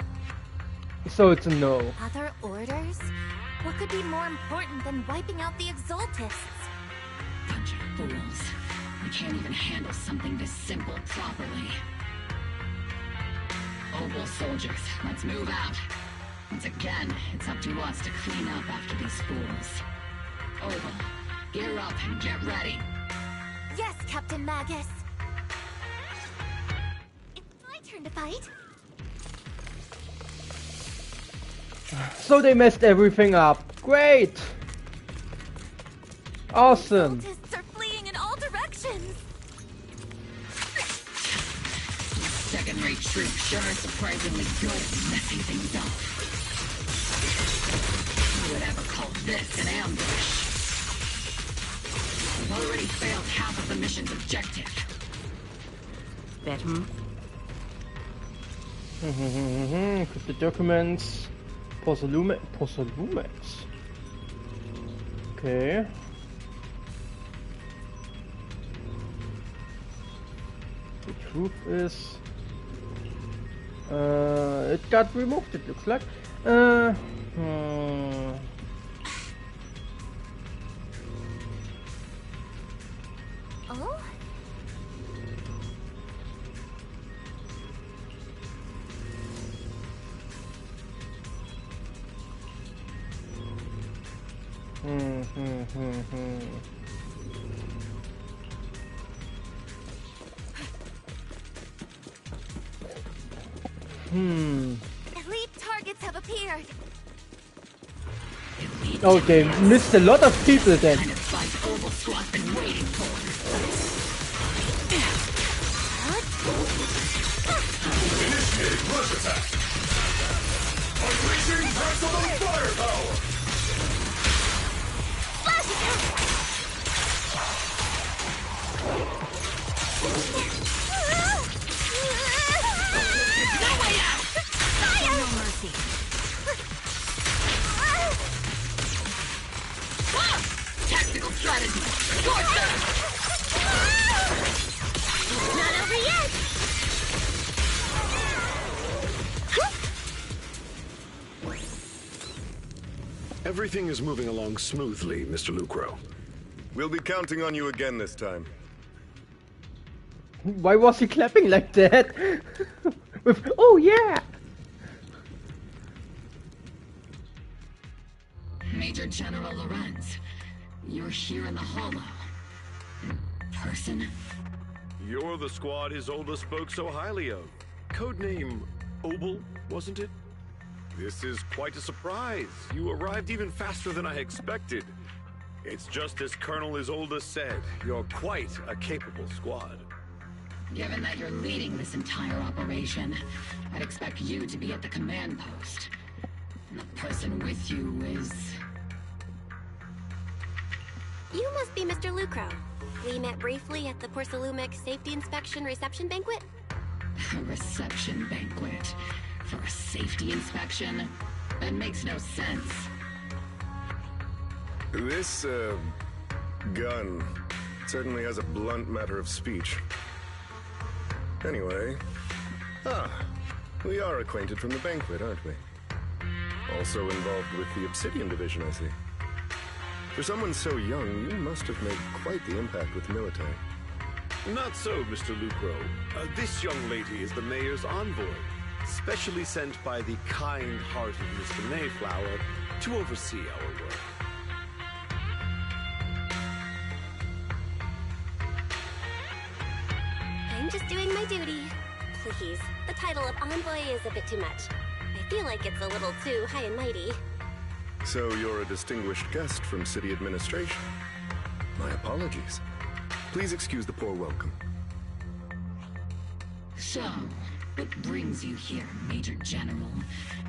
So it's a no. Other orders? What could be more important than wiping out the Exaltists? Bunch of fools. We can't even handle something this simple properly. Obel soldiers, let's move out. Once again, it's up to us to clean up after these fools. Obel, gear up and get ready. Yes, Captain Magus. It's my turn to fight. So they messed everything up. Great! Awesome! Cultists are fleeing in all directions. Second-rate troops sure are surprisingly good at messing things up. Who would ever call this an ambush? We've already failed half of the mission's objective. Better? The documents. Possolumex. Okay. The truth is, it got removed. It looks like. Oh? Elite targets have appeared. Oh, they missed a lot of people then. Initiate rush attack. Unleashing maximum firepower. Flash attack. No way out! Fire! No mercy. Tactical strategy. Torture! Not over yet. Everything is moving along smoothly, Mr. Lucro. We'll be counting on you again this time. Why was he clapping like that? With, oh yeah! Major General Lorenz, you're here in the Hollow. In person? You're the squad Isolde spoke so highly of. Codename Obel, wasn't it? This is quite a surprise. You arrived even faster than I expected. It's just as Colonel Isolde said, you're quite a capable squad. Given that you're leading this entire operation, I'd expect you to be at the command post. And the person with you is... You must be Mr. Lucro. We met briefly at the Porcelumex Safety Inspection Reception Banquet. A reception banquet. For a safety inspection? That makes no sense. This, gun certainly has a blunt matter of speech. Anyway, we are acquainted from the banquet, aren't we? Also involved with the Obsidian Division, I see. For someone so young, you must have made quite the impact with the military. Not so, Mr. Lucro. This young lady is the mayor's envoy, specially sent by the kind-hearted Mr. Mayflower to oversee our work. I'm just doing my duty. Please, the title of envoy is a bit too much. I feel like it's a little too high and mighty. So you're a distinguished guest from city administration. My apologies. Please excuse the poor welcome. So, what brings you here, Major General,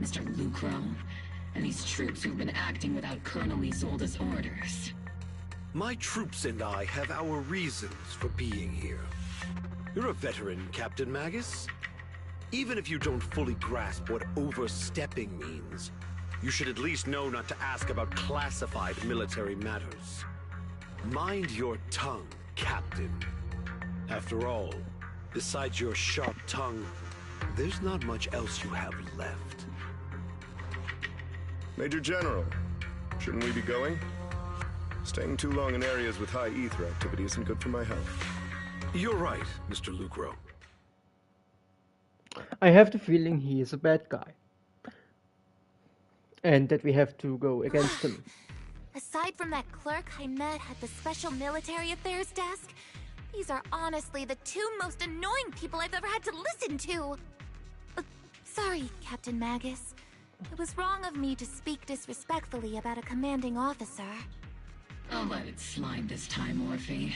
Mr. Lucro, and these troops who've been acting without Colonel Isolde's orders? My troops and I have our reasons for being here. You're a veteran, Captain Magus. Even if you don't fully grasp what overstepping means, you should at least know not to ask about classified military matters. Mind your tongue, Captain. After all, besides your sharp tongue, there's not much else you have left. Major General, shouldn't we be going? Staying too long in areas with high ether activity isn't good for my health. You're right, Mr. Lucro. I have the feeling he is a bad guy. And that we have to go against him. Aside from that clerk I met at the Special Military Affairs desk, these are honestly the two most annoying people I've ever had to listen to. Sorry, Captain Magus. It was wrong of me to speak disrespectfully about a commanding officer. I'll let it slide this time, Orphe.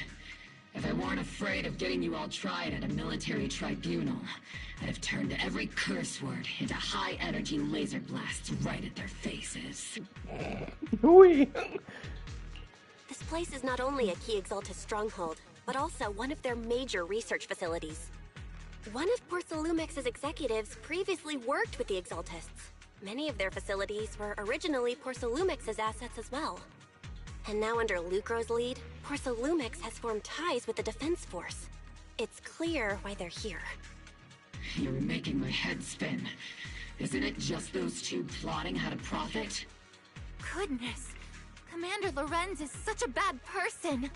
If I weren't afraid of getting you all tried at a military tribunal, I'd have turned every curse word into high-energy laser blasts right at their faces. This place is not only a key Exaltus stronghold, but also one of their major research facilities. One of Porcelumex's executives previously worked with the Exaltists. Many of their facilities were originally Porcelumex's assets as well. And now under Lucro's lead, Porcelumex has formed ties with the Defense Force. It's clear why they're here. You're making my head spin. Isn't it just those two plotting how to profit? Goodness, Commander Lorenz is such a bad person.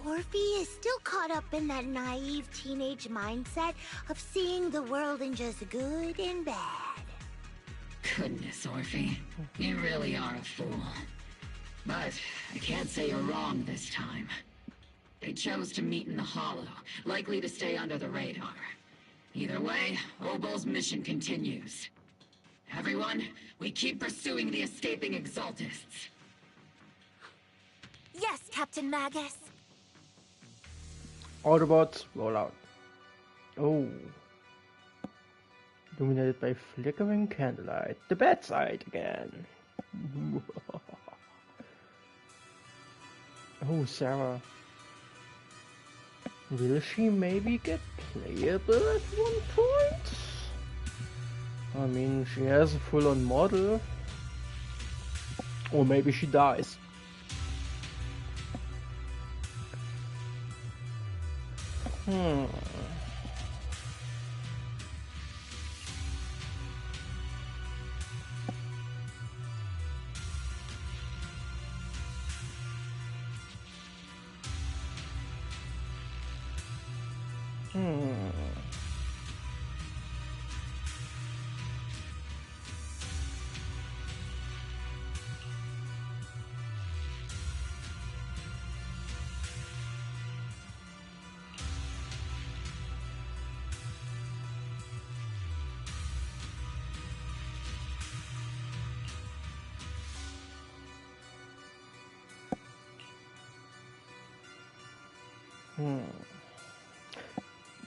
Orphe is still caught up in that naive teenage mindset of seeing the world in just good and bad. Goodness, Orphe. You really are a fool. But I can't say you're wrong this time. They chose to meet in the Hollow, likely to stay under the radar. Either way, Obel's mission continues. Everyone, we keep pursuing the escaping Exaltists. Yes, Captain Magus. Autobots, roll out. Oh. Illuminated by flickering candlelight. The bad side again. Oh, Sarah. Will she maybe get playable at one point? I mean, she has a full-on model. Or maybe she dies.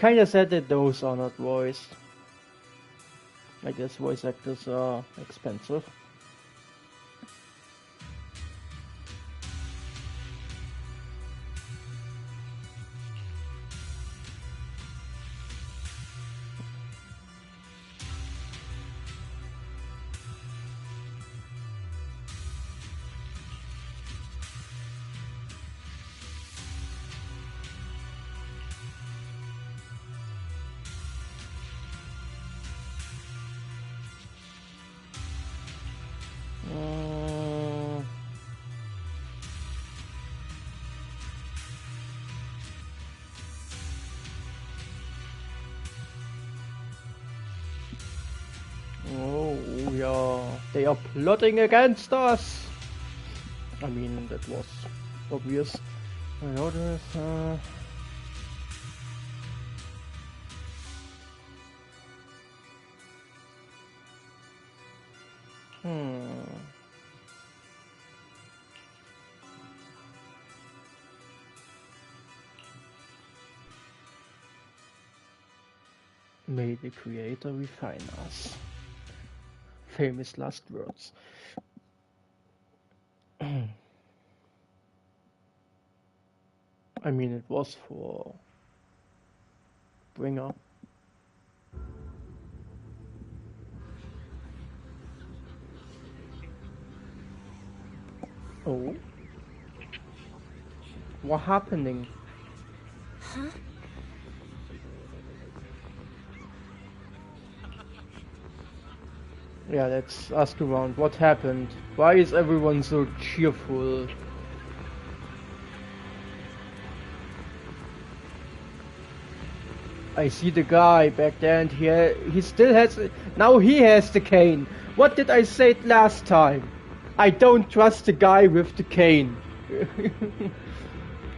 Kinda sad that those are not voiced. I guess voice actors are expensive. they are plotting against us. I mean, that was obvious. I noticed, May the Creator refine us. Famous last words. I mean, it was for Bringer. Oh? What happening? Huh? Yeah, let's ask around. What happened? Why is everyone so cheerful? I see the guy back there, and he still has. Now he has the cane. What did I say last time? I don't trust the guy with the cane.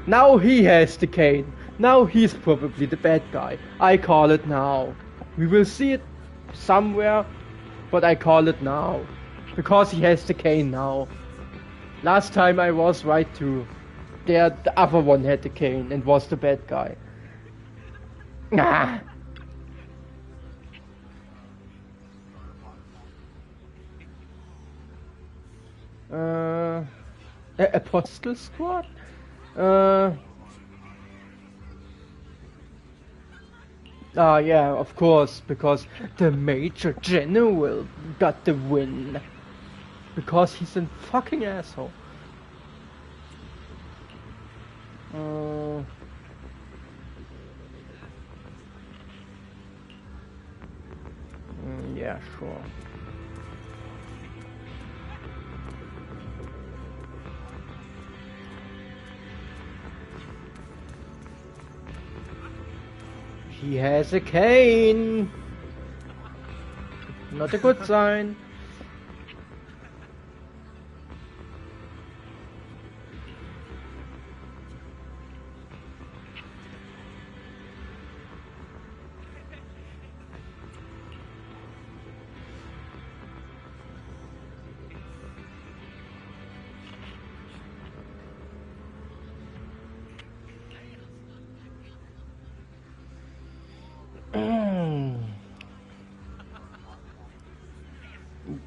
Now he has the cane. Now he's probably the bad guy. I call it now. We will see it somewhere, but I call it now. Because he has the cane now. Last time I was right too. The other one had the cane and was the bad guy. Ah. Apostle Squad? Yeah, of course, because the Major General got the win. Because he's a fucking asshole. Yeah, sure. He has a cane. Not a good sign.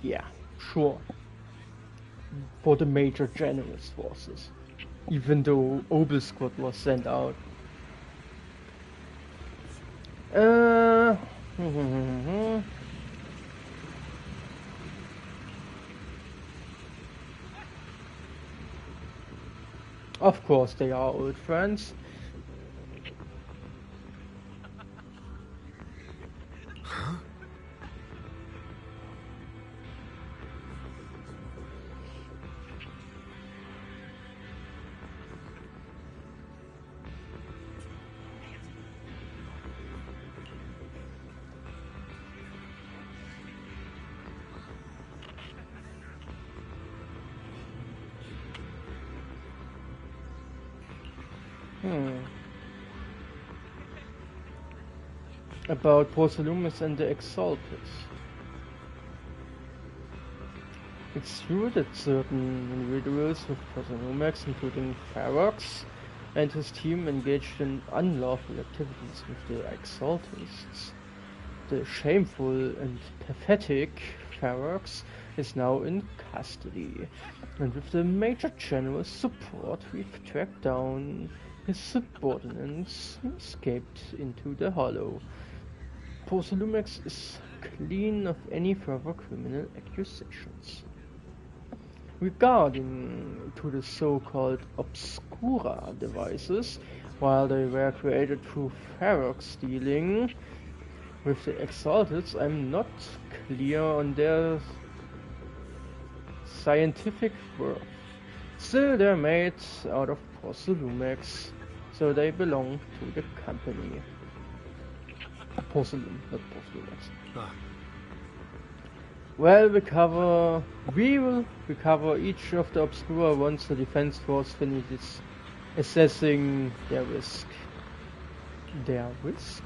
Yeah, sure. For the Major General's forces. Even though Obel Squad was sent out. Of course they are old friends. Huh? About Porcelumus and the Exalted. It's true that certain individuals with Porcelumus, including Ferox and his team, engaged in unlawful activities with the Exaltists. The shameful and pathetic Ferox is now in custody, and with the Major General's support we've tracked down his subordinates who escaped into the Hollow. Porcelumex is clean of any further criminal accusations. Regarding to the so-called Obscura devices, while they were created through Ferox dealing with the Exalted, I'm not clear on their scientific worth. Still, they're made out of Porcelumex, so they belong to the company. Porcelain, not Porcelumex. Well, we will recover each of the Obscura once the defense force finishes assessing their risk. Their risk?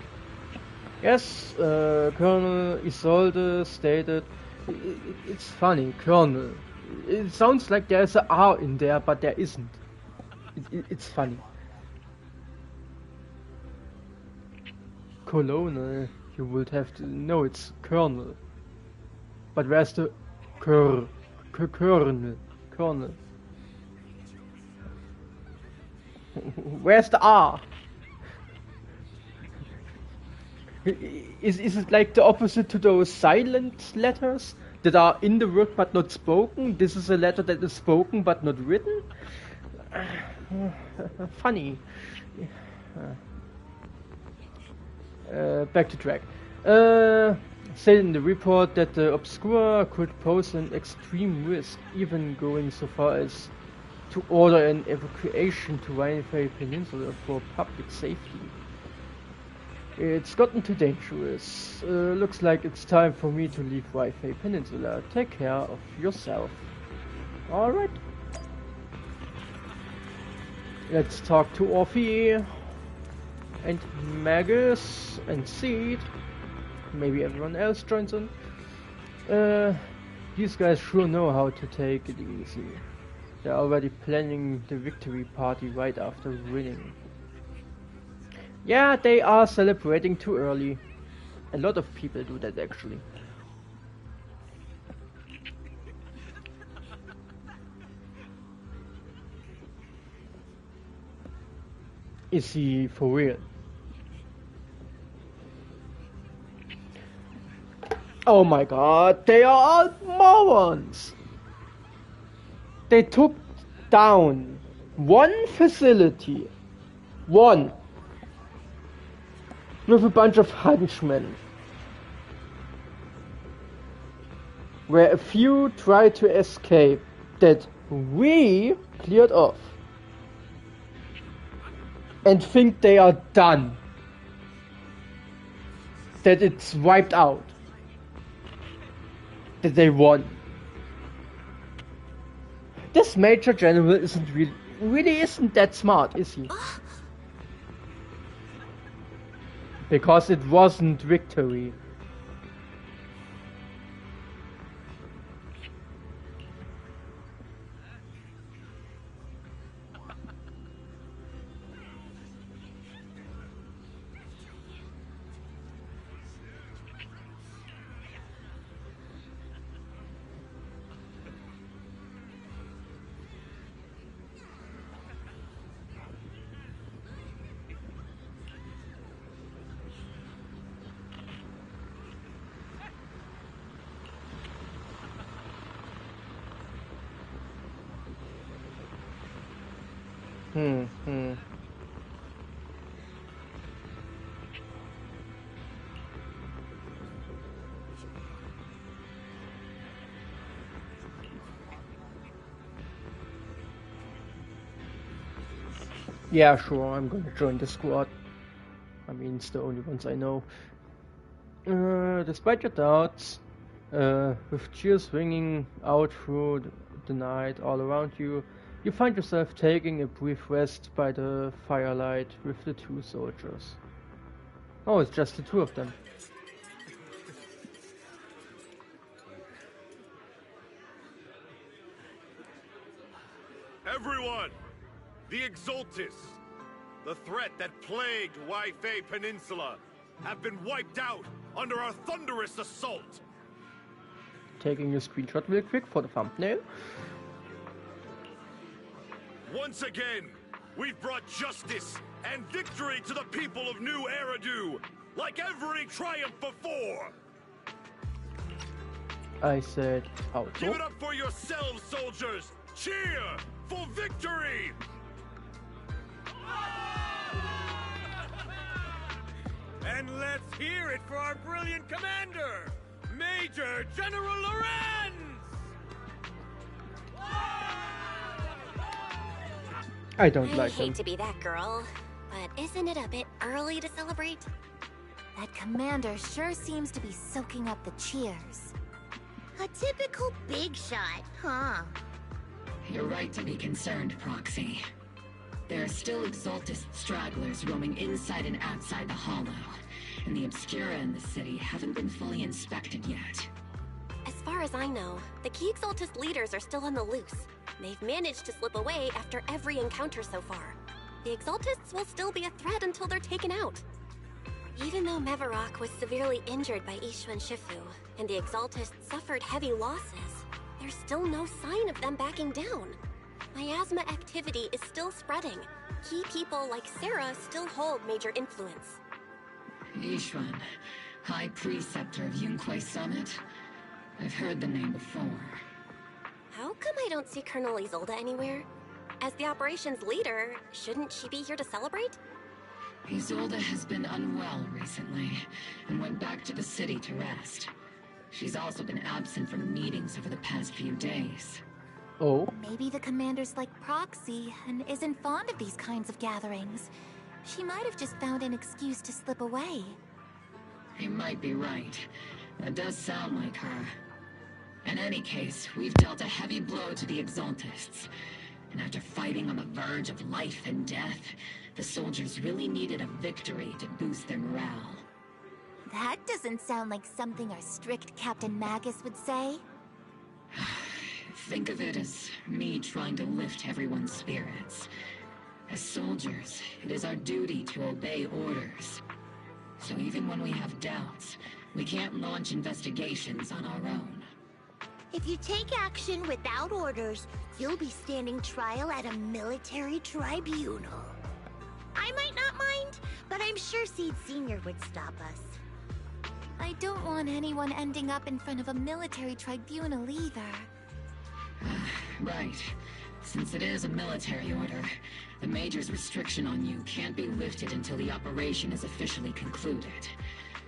Yes, Colonel Isolde stated. It's funny, Colonel. It sounds like there's an R in there, but there isn't. It's funny. Colonel, you would have to know it's Colonel. But where's the Colonel? Colonel. Where's the R? Is it like the opposite to those silent letters that are in the word but not spoken? This is a letter that is spoken but not written? Funny. Back to track. Said in the report that the Obscura could pose an extreme risk, even going so far as to order an evacuation to Wayne Peninsula for public safety. It's gotten too dangerous. Looks like it's time for me to leave Wi-Fi Peninsula. Take care of yourself. Alright. Let's talk to Orphe and Magus and Seed. Maybe everyone else joins in. These guys sure know how to take it easy. They're already planning the victory party right after winning. Yeah, they are celebrating too early. A lot of people do that actually. Is he for real? Oh my god, they are all morons! They took down one facility. One. With a bunch of henchmen. Where a few tried to escape that we cleared off. And think they are done. That it's wiped out. That they won. This Major General isn't really isn't that smart, is he? Because it wasn't victory. Yeah, sure, I'm gonna join the squad. I mean, it's the only ones I know. Despite your doubts, with cheers ringing out through the night all around you, you find yourself taking a brief rest by the firelight with the two soldiers. Oh, it's just the two of them. Everyone! The Exultus, the threat that plagued Wi-Fei Peninsula, have been wiped out under our thunderous assault. Taking a screenshot real quick for the thumbnail. Once again, we've brought justice and victory to the people of New Eridu, like every triumph before. I said out. Give it up for yourselves, soldiers! Cheer for victory! And let's hear it for our brilliant commander, Major General Lorenz! I don't like hate him. to be that girl, but isn't it a bit early to celebrate? That commander sure seems to be soaking up the cheers. A typical big shot, huh? You're right to be concerned, Proxy. There are still Exaltist stragglers roaming inside and outside the Hollow, and the Obscura in the city haven't been fully inspected yet. As far as I know, the key Exaltist leaders are still on the loose. They've managed to slip away after every encounter so far. The Exaltists will still be a threat until they're taken out. Even though Mevarok was severely injured by Ishu and Shifu, and the Exaltists suffered heavy losses, there's still no sign of them backing down. Miasma activity is still spreading. Key people like Sarah still hold major influence. Ishwan, High Preceptor of Yunquay Summit? I've heard the name before. How come I don't see Colonel Isolde anywhere? As the operations leader, shouldn't she be here to celebrate? Isolde has been unwell recently, and went back to the city to rest. She's also been absent from meetings over the past few days. Oh? Maybe the commander's like Proxy and isn't fond of these kinds of gatherings. She might have just found an excuse to slip away. You might be right. That does sound like her. In any case, we've dealt a heavy blow to the Exaltists. And after fighting on the verge of life and death, the soldiers really needed a victory to boost their morale. That doesn't sound like something our strict Captain Magus would say. Think of it as me trying to lift everyone's spirits. As soldiers, it is our duty to obey orders. So even when we have doubts, we can't launch investigations on our own. If you take action without orders, you'll be standing trial at a military tribunal. I might not mind, but I'm sure Seed Sr. would stop us. I don't want anyone ending up in front of a military tribunal either. Right. Since it is a military order, the Major's restriction on you can't be lifted until the operation is officially concluded.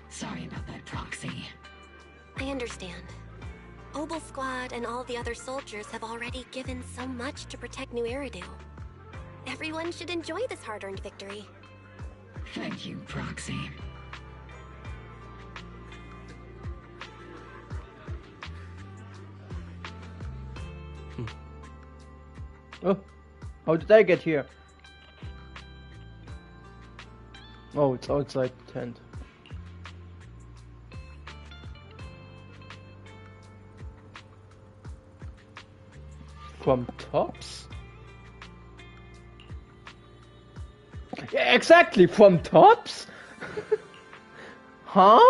Sorry about that, Proxy. I understand. Obel Squad and all the other soldiers have already given so much to protect New Eridu. Everyone should enjoy this hard-earned victory. Thank you, Proxy. Oh, how did I get here? Oh, it's outside the tent. From tops? Yeah, exactly, from tops? Huh?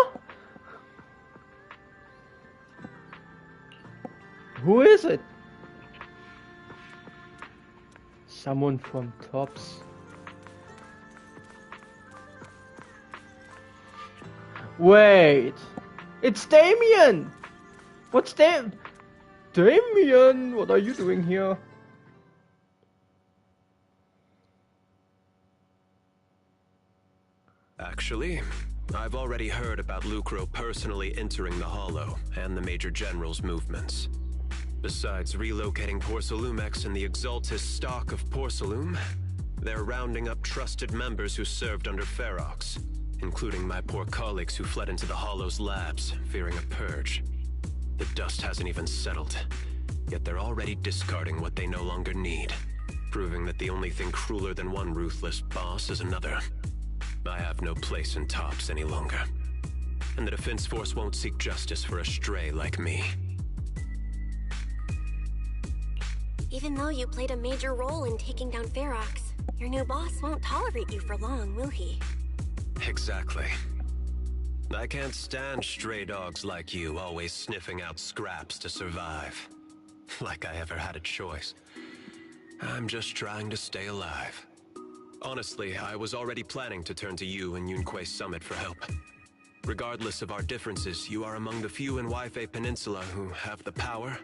Who is it? Someone from tops. Wait, it's Damien! What's Damien, what are you doing here? Actually, I've already heard about Lucro personally entering the Hollow and the Major General's movements. Besides relocating Porcelumex and the Exaltist stock of Porcelume, they're rounding up trusted members who served under Ferox, including my poor colleagues who fled into the Hollow's labs, fearing a purge. The dust hasn't even settled, yet they're already discarding what they no longer need, proving that the only thing crueler than one ruthless boss is another. I have no place in Tops any longer, and the Defense Force won't seek justice for a stray like me. Even though you played a major role in taking down Ferox, your new boss won't tolerate you for long, will he? Exactly. I can't stand stray dogs like you always sniffing out scraps to survive. Like I ever had a choice. I'm just trying to stay alive. Honestly, I was already planning to turn to you and Yunquay Summit for help. Regardless of our differences, you are among the few in Waifei Peninsula who have the power,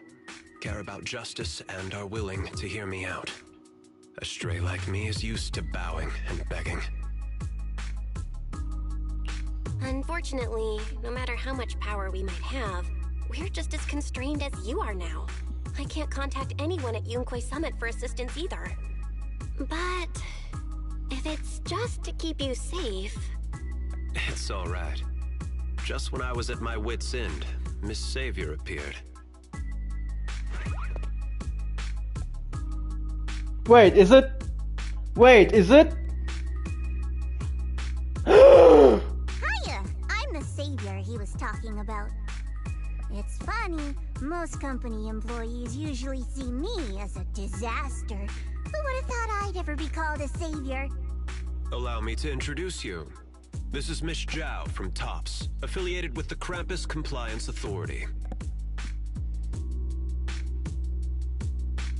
care about justice, and are willing to hear me out. A stray like me is used to bowing and begging. Unfortunately, no matter how much power we might have, we're just as constrained as you are now. I can't contact anyone at Yunquay Summit for assistance either. But if it's just to keep you safe... It's alright. Just when I was at my wit's end, Miss Savior appeared. Wait, is it? Wait, is it? Hiya! I'm the savior he was talking about. It's funny, most company employees usually see me as a disaster. Who would have thought I'd ever be called a savior? Allow me to introduce you. This is Miss Zhao from TOPS, affiliated with the Krampus Compliance Authority.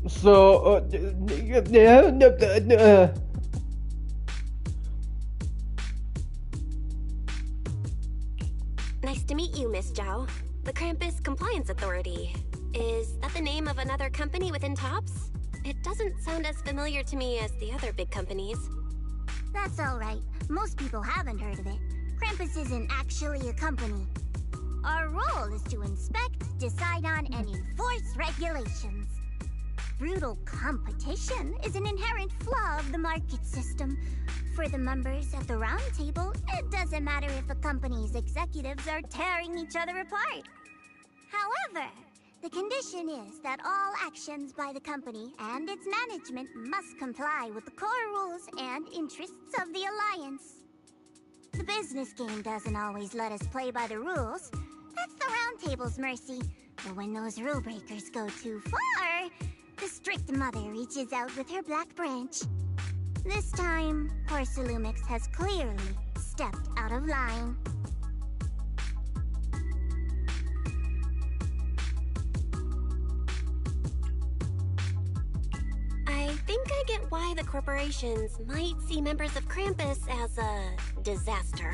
So, Nice to meet you, Miss Zhao. The Krampus Compliance Authority. Is that the name of another company within TOPS? It doesn't sound as familiar to me as the other big companies. That's alright. Most people haven't heard of it. Krampus isn't actually a company. Our role is to inspect, decide on, and enforce regulations. Brutal competition is an inherent flaw of the market system. For the members at the round table, it doesn't matter if a company's executives are tearing each other apart. However, the condition is that all actions by the company and its management must comply with the core rules and interests of the Alliance. The business game doesn't always let us play by the rules. That's the round table's mercy. But when those rule breakers go too far, the strict mother reaches out with her black branch. This time, Porcelumix has clearly stepped out of line. I think I get why the corporations might see members of Krampus as a disaster.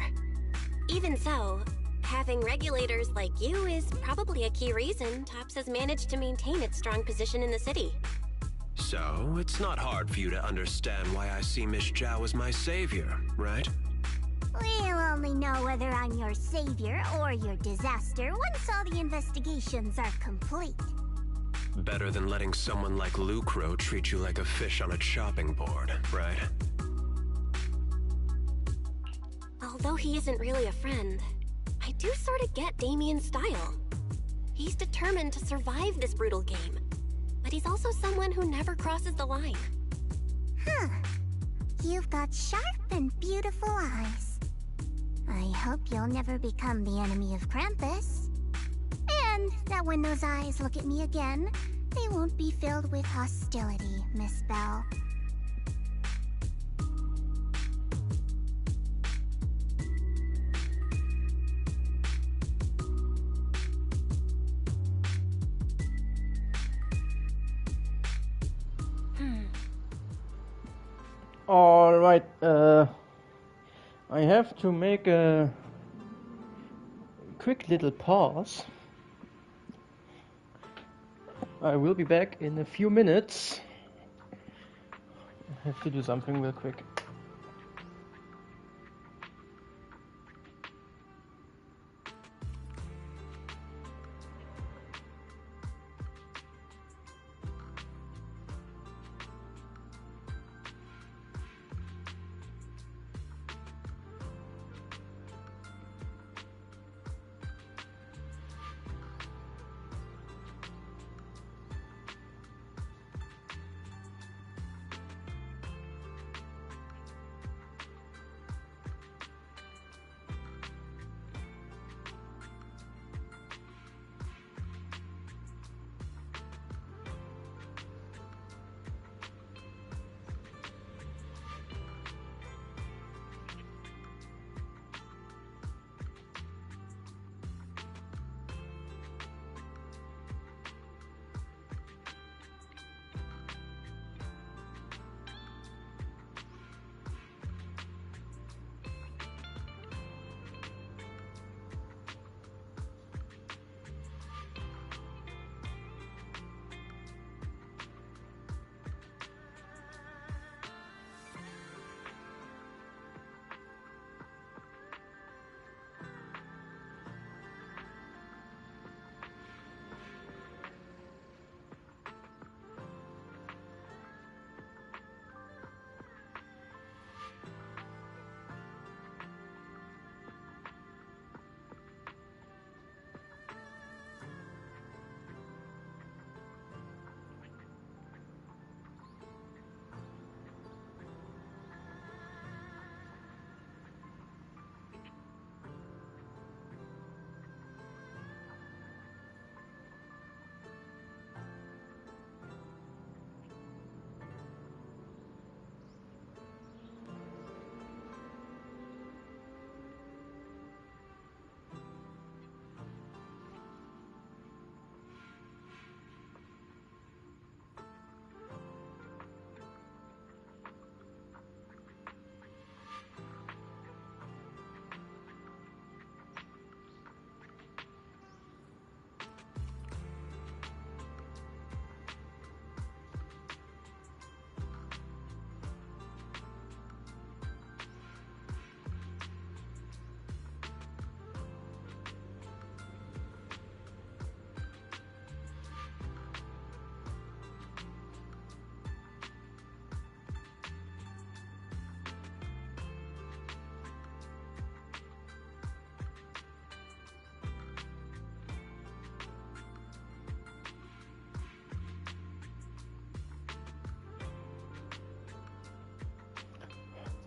Even so, having regulators like you is probably a key reason TOPS has managed to maintain its strong position in the city. So, it's not hard for you to understand why I see Miss Zhao as my savior, right? We'll only know whether I'm your savior or your disaster once all the investigations are complete. Better than letting someone like Lucro treat you like a fish on a chopping board, right? Although he isn't really a friend, I do sort of get Damien's style. He's determined to survive this brutal game, but he's also someone who never crosses the line. Huh. You've got sharp and beautiful eyes. I hope you'll never become the enemy of Krampus. And that when those eyes look at me again, they won't be filled with hostility, Miss Bell. Alright, I have to make a quick little pause. I will be back in a few minutes. I have to do something real quick.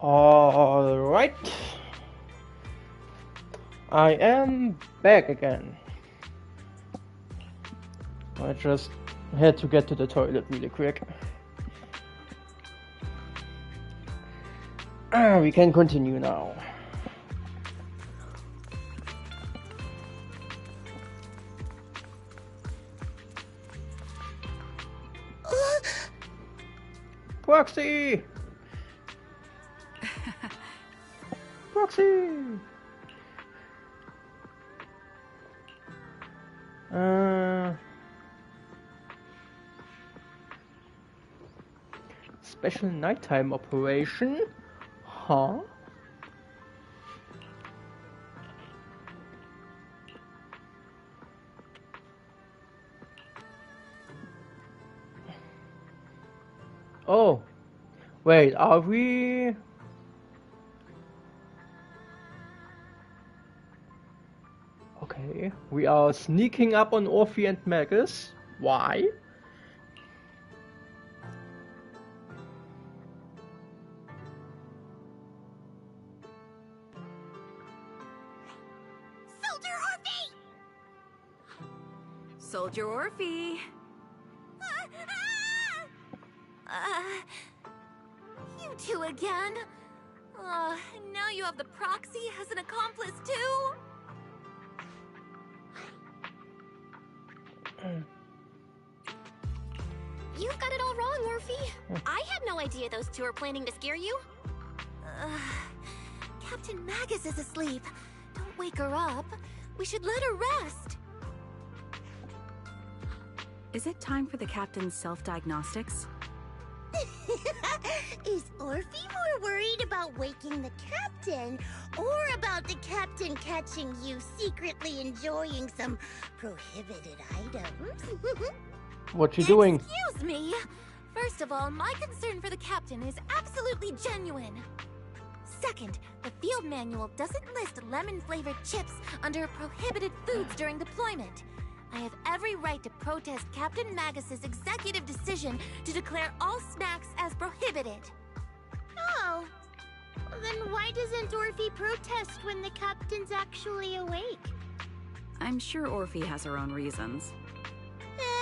Alright. I am back again. I just had to get to the toilet really quick. We can continue now. Proxy! Proxy! Special nighttime operation? Huh? Oh, wait, are we? Okay, we are sneaking up on Orphe and Magus. Why? Soldier Orphe! You two again? Now you have the proxy as an accomplice too? You've got it all wrong, Orphe. I had no idea those two were planning to scare you. Captain Magus is asleep. Don't wake her up. We should let her rest. Is it time for the captain's self-diagnostics? Is Orphe more worried about waking the captain or about the captain catching you secretly enjoying some prohibited items? What you doing? Excuse me! First of all, my concern for the captain is absolutely genuine. Second, the field manual doesn't list lemon-flavored chips under prohibited foods during deployment. I have every right to protest Captain Magus's executive decision to declare all snacks as prohibited. Oh, well, then why doesn't Orphe protest when the captain's actually awake? I'm sure Orphe has her own reasons.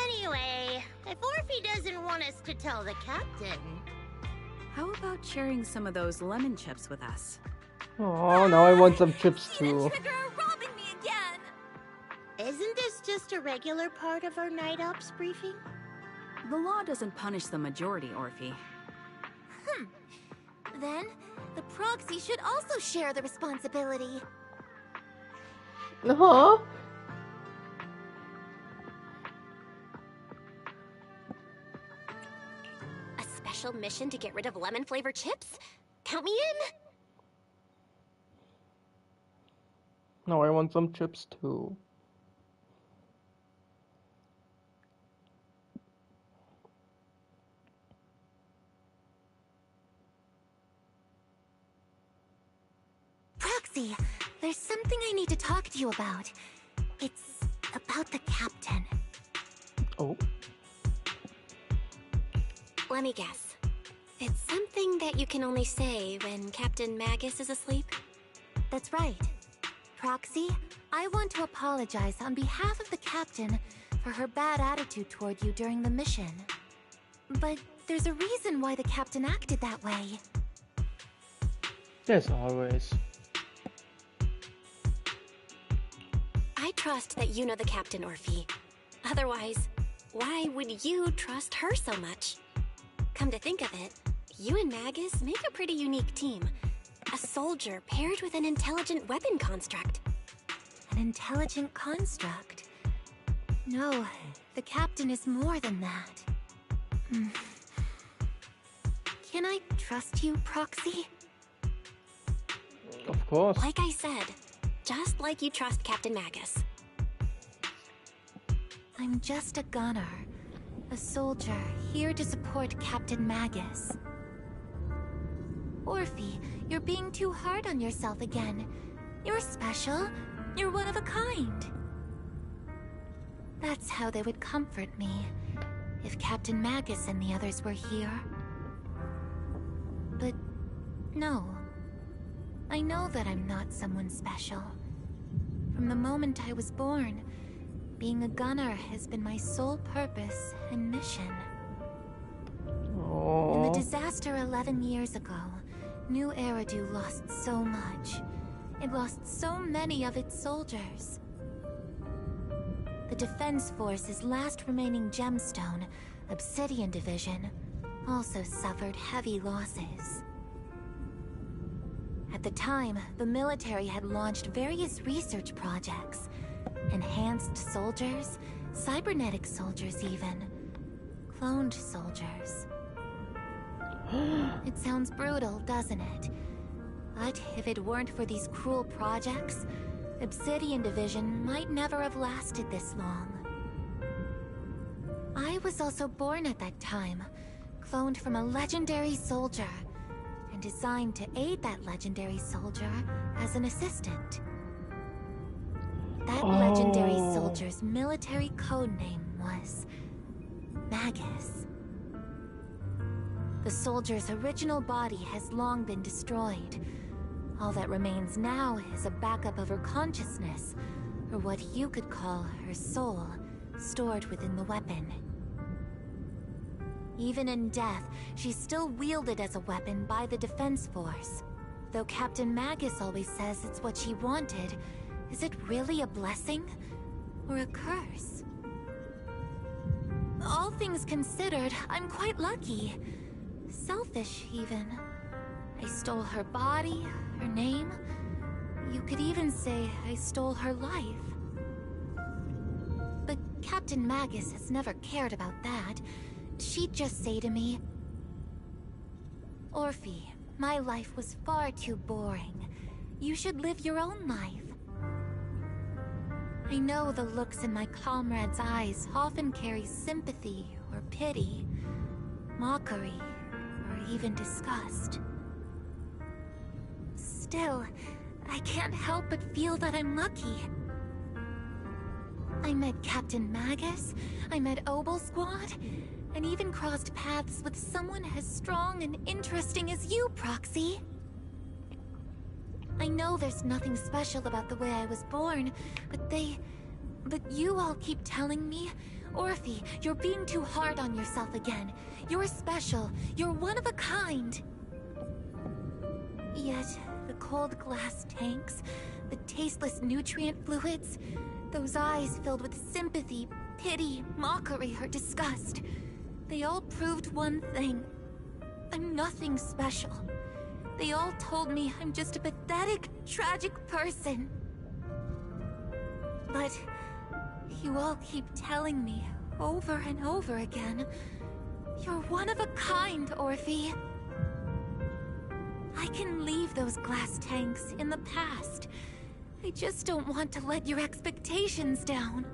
Anyway, if Orphe doesn't want us to tell the captain... How about sharing some of those lemon chips with us? Oh, now I want some chips too. Robbing me again! Isn't this just a regular part of our night ops briefing? The law doesn't punish the majority, Orphe. Then, the proxy should also share the responsibility. Huh? A special mission to get rid of lemon-flavored chips? Count me in! Now I want some chips too. Proxy, there's something I need to talk to you about. It's about the captain. Oh? Let me guess. It's something that you can only say when Captain Magus is asleep? That's right. Proxy, I want to apologize on behalf of the captain for her bad attitude toward you during the mission. But there's a reason why the captain acted that way. There's always. I trust that you know the captain, Orphe. Otherwise, why would you trust her so much? Come to think of it, you and Magus make a pretty unique team. A soldier paired with an intelligent weapon construct. An intelligent construct? No, the captain is more than that. Can I trust you, Proxy? Of course. Like I said, just like you trust Captain Magus. I'm just a gunner. A soldier here to support Captain Magus. Orphe, you're being too hard on yourself again. You're special. You're one of a kind. That's how they would comfort me, if Captain Magus and the others were here. But No. I know that I'm not someone special. From the moment I was born, being a gunner has been my sole purpose and mission. In the disaster 11 years ago, New Eridu lost so much. It lost so many of its soldiers. The Defense Force's last remaining gemstone, Obsidian Division, also suffered heavy losses. At the time, the military had launched various research projects. Enhanced soldiers, cybernetic soldiers even. Cloned soldiers. It sounds brutal, doesn't it? But if it weren't for these cruel projects, Obsidian Division might never have lasted this long. I was also born at that time, cloned from a legendary soldier, and designed to aid that legendary soldier as an assistant. That legendary soldier's military codename was Magus. The soldier's original body has long been destroyed. All that remains now is a backup of her consciousness, or what you could call her soul, stored within the weapon. Even in death, she's still wielded as a weapon by the Defense Force. Though Captain Magus always says it's what she wanted, is it really a blessing or a curse? All things considered, I'm quite lucky. Selfish, even. I stole her body, her name. You could even say I stole her life. But Captain Magus has never cared about that. She'd just say to me, "Orphe, my life was far too boring. You should live your own life." I know the looks in my comrades' eyes often carry sympathy or pity, mockery, or even disgust. Still, I can't help but feel that I'm lucky. I met Captain Magus, I met Obel Squad, and even crossed paths with someone as strong and interesting as you, Proxy. I know there's nothing special about the way I was born, but you all keep telling me, "Orphe, you're being too hard on yourself again. You're special. You're one of a kind." Yet, the cold glass tanks, the tasteless nutrient fluids, those eyes filled with sympathy, pity, mockery, or disgust, they all proved one thing. I'm nothing special. They all told me I'm just a pathetic, tragic person. But you all keep telling me, over and over again, "You're one of a kind, Orphe." I can leave those glass tanks in the past. I just don't want to let your expectations down.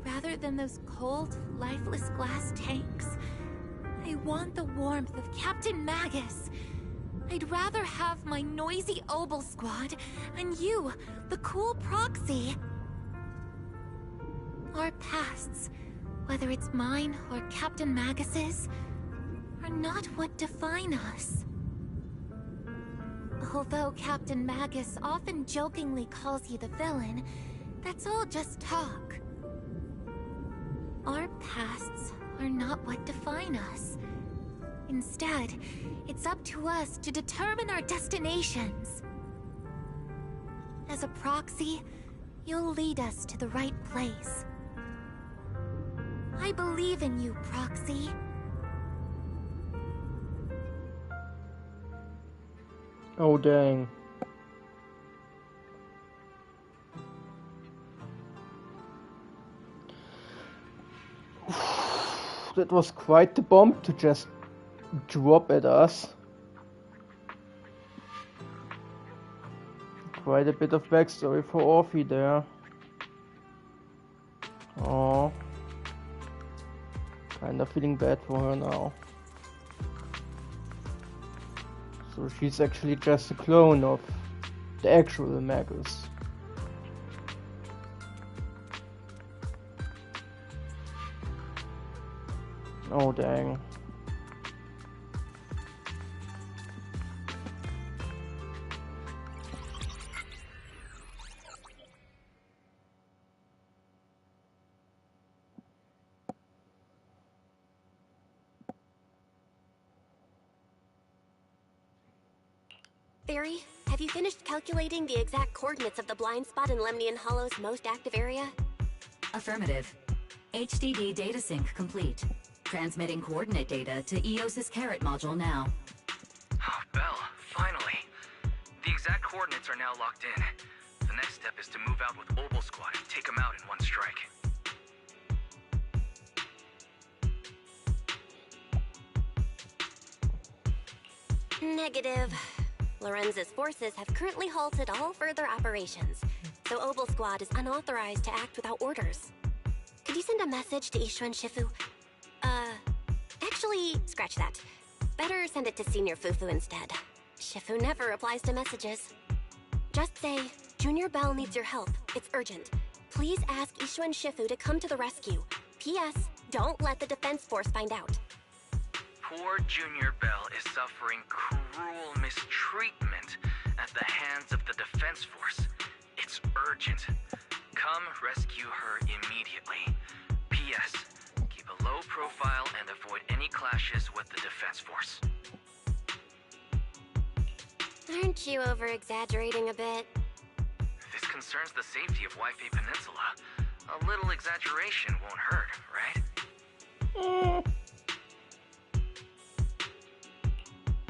Rather than those cold, lifeless glass tanks, I want the warmth of Captain Magus. I'd rather have my noisy Obel Squad and you, the cool Proxy. Our pasts, whether it's mine or Captain Magus's, are not what define us. Although Captain Magus often jokingly calls you the villain, that's all just talk. Our pasts are not what define us. Instead, it's up to us to determine our destinations. As a Proxy, you'll lead us to the right place. I believe in you, Proxy. Oh, dang. That was quite the bomb to just drop at us. Quite a bit of backstory for Orphe there. Oh, kinda feeling bad for her now. So she's actually just a clone of the actual Magus. Oh, dang. Barry, have you finished calculating the exact coordinates of the blind spot in Lemnian Hollow's most active area? Affirmative. HDD data sync complete. Transmitting coordinate data to EOS's Carrot module now. Oh, Belle, finally. The exact coordinates are now locked in. The next step is to move out with Obel Squad and take them out in one strike. Negative. Lorenz's forces have currently halted all further operations, so Obel Squad is unauthorized to act without orders. Could you send a message to Ishu and Shifu? Actually, scratch that. Better send it to Senior Fufu instead. Shifu never replies to messages. Just say, Junior Bell needs your help. It's urgent. Please ask Ishu and Shifu to come to the rescue. P.S. Don't let the defense force find out. Poor Junior Bell is suffering cruel mistreatment at the hands of the defense force. It's urgent. Come rescue her immediately. P.S. Keep a low profile and avoid any clashes with the defense force. Aren't you over-exaggerating a bit? This concerns the safety of Wi-Fi Peninsula. A little exaggeration won't hurt, right?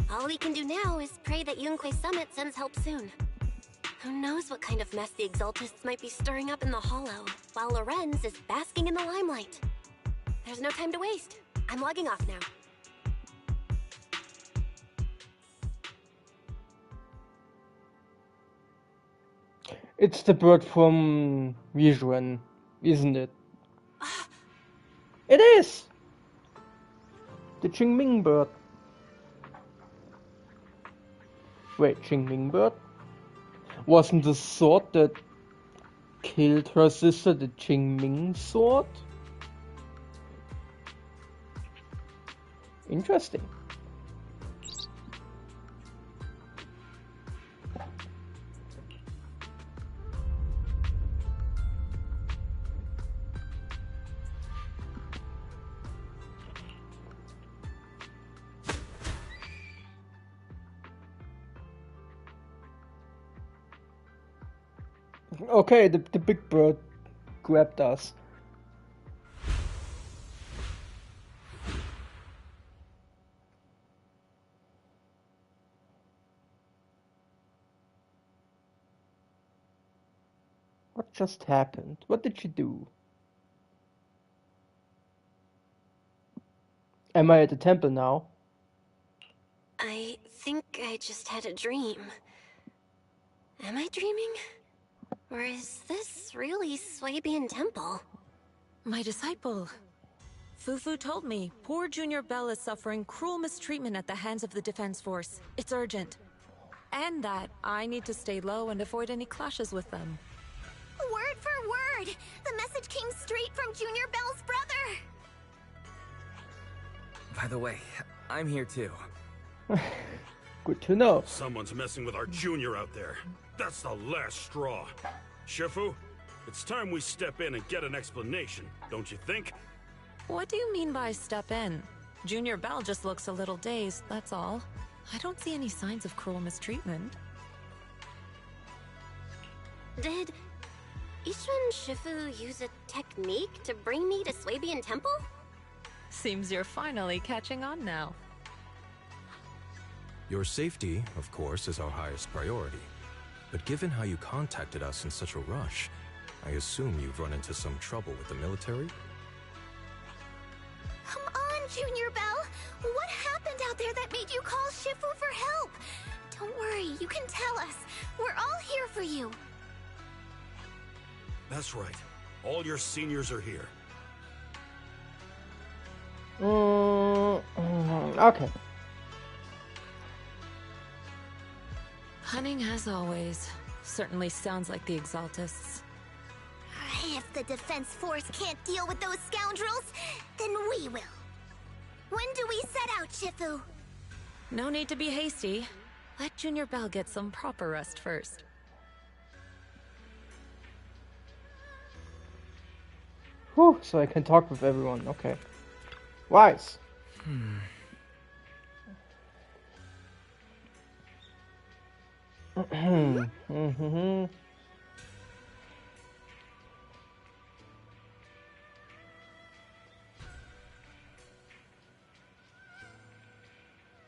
All we can do now is pray that Yunque Summit sends help soon. Who knows what kind of mess the Exaltists might be stirring up in the Hollow, while Lorenz is basking in the limelight. There's no time to waste. I'm logging off now. It's the bird from Vijuan, isn't it? It is! The Qingming bird. Wait, Qingming bird? Wasn't the sword that killed her sister the Qingming sword? Interesting. Okay, the big bird grabbed us. What just happened? What did she do? Am I at the temple now? I think I just had a dream. Am I dreaming? Or is this really Swabian Temple? My disciple. Fufu told me poor Junior Bell is suffering cruel mistreatment at the hands of the defense force. It's urgent. And that I need to stay low and avoid any clashes with them. Word for word! The message came straight from Junior Bell's brother! By the way, I'm here too. Good to know. Someone's messing with our junior out there. That's the last straw. Shifu, it's time we step in and get an explanation, don't you think? What do you mean by step in? Junior Bell just looks a little dazed, that's all. I don't see any signs of cruel mistreatment. Did Ishu and Shifu use a technique to bring me to Swabian Temple? Seems you're finally catching on now. Your safety, of course, is our highest priority. But given how you contacted us in such a rush, I assume you've run into some trouble with the military? Come on, Junior Bell! What happened out there that made you call Shifu for help? Don't worry, you can tell us. We're all here for you. That's right. All your seniors are here. Okay. Cunning as always. Certainly sounds like the Exaltists. If the defense force can't deal with those scoundrels, then we will. When do we set out, Shifu? No need to be hasty. Let Junior Bell get some proper rest first. Whew, so I can talk with everyone, okay. Wise.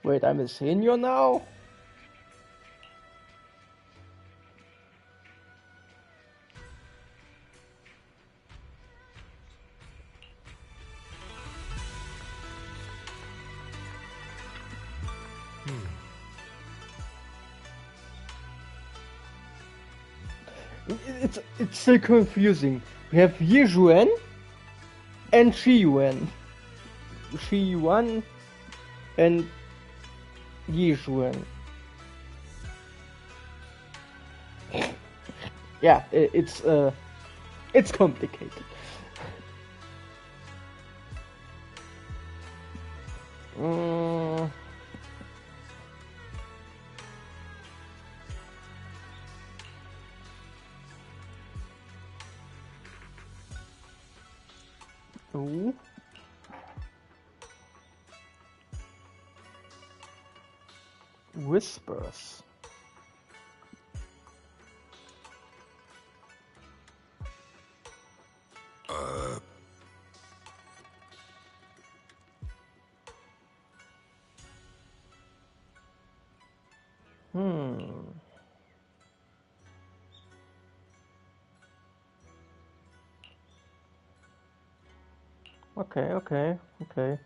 Wait, I'm a senior now? It's so confusing. We have Yizhuan and Shiyuan. Shiyuan and Yizhuan. Yeah, it's complicated. Ooh. Whispers. Okay.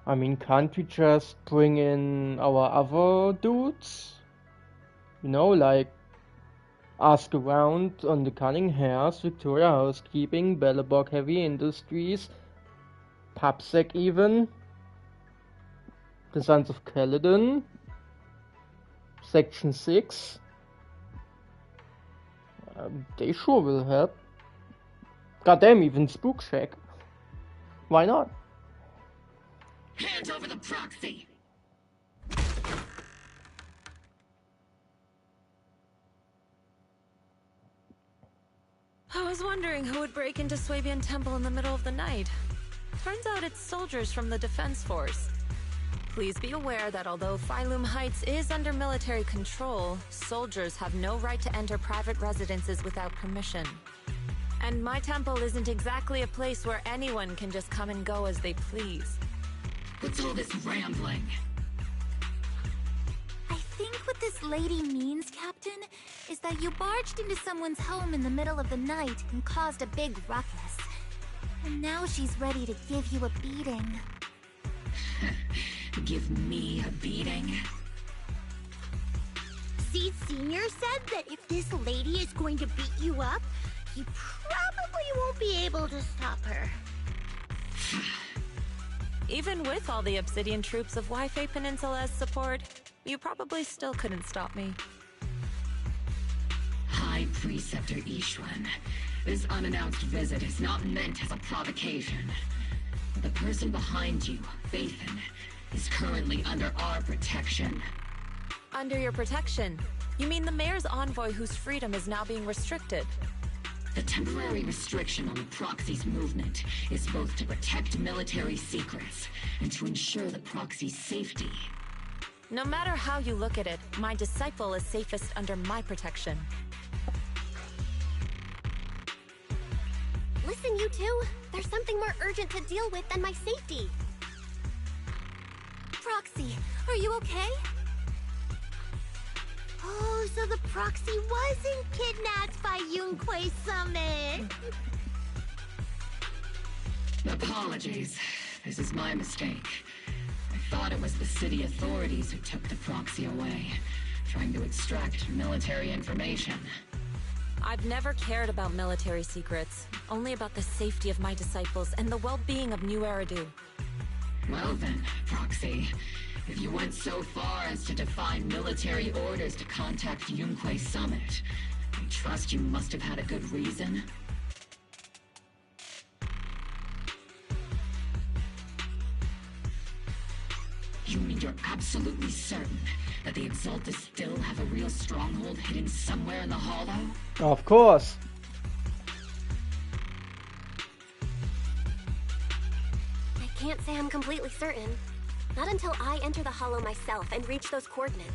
I mean, can't we just bring in our other dudes? You know, like ask around on the Cunning Hares, Victoria Housekeeping, Bellabog Heavy Industries, Papsec even, the Sons of Caledon, Section 6. They sure will help. Goddamn, even Spook Shack. Why not? Hand over the proxy! I was wondering who would break into Swabian Temple in the middle of the night. Turns out it's soldiers from the Defense Force. Please be aware that although Phylum Heights is under military control, soldiers have no right to enter private residences without permission. And my temple isn't exactly a place where anyone can just come and go as they please. What's all this rambling? I think what this lady means, Captain, is that you barged into someone's home in the middle of the night and caused a big ruckus. And now she's ready to give you a beating. Give me a beating? Seed Senior said that if this lady is going to beat you up, you probably won't be able to stop her. Even with all the Obsidian troops of Wi-Fi Peninsula as support, you probably still couldn't stop me. High Preceptor Ishwan, this unannounced visit is not meant as a provocation. The person behind you, Phaethon, is currently under our protection. Under your protection? You mean the mayor's envoy whose freedom is now being restricted? The temporary restriction on the Proxy's movement is both to protect military secrets and to ensure the Proxy's safety. No matter how you look at it, my disciple is safest under my protection. Listen, you two. There's something more urgent to deal with than my safety. Proxy, are you okay? Oh, so the Proxy wasn't kidnapped by Yunque's summit. Apologies. This is my mistake. I thought it was the city authorities who took the Proxy away, trying to extract military information. I've never cared about military secrets, only about the safety of my disciples and the well-being of New Eridu. Well then, Proxy, if you You went so far as to defy military orders to contact Yunquei Summit. I trust you must have had a good reason. You mean you're absolutely certain that the Exaltus still have a real stronghold hidden somewhere in the Hollow? Of course. I can't say I'm completely certain. Not until I enter the Hollow myself and reach those coordinates.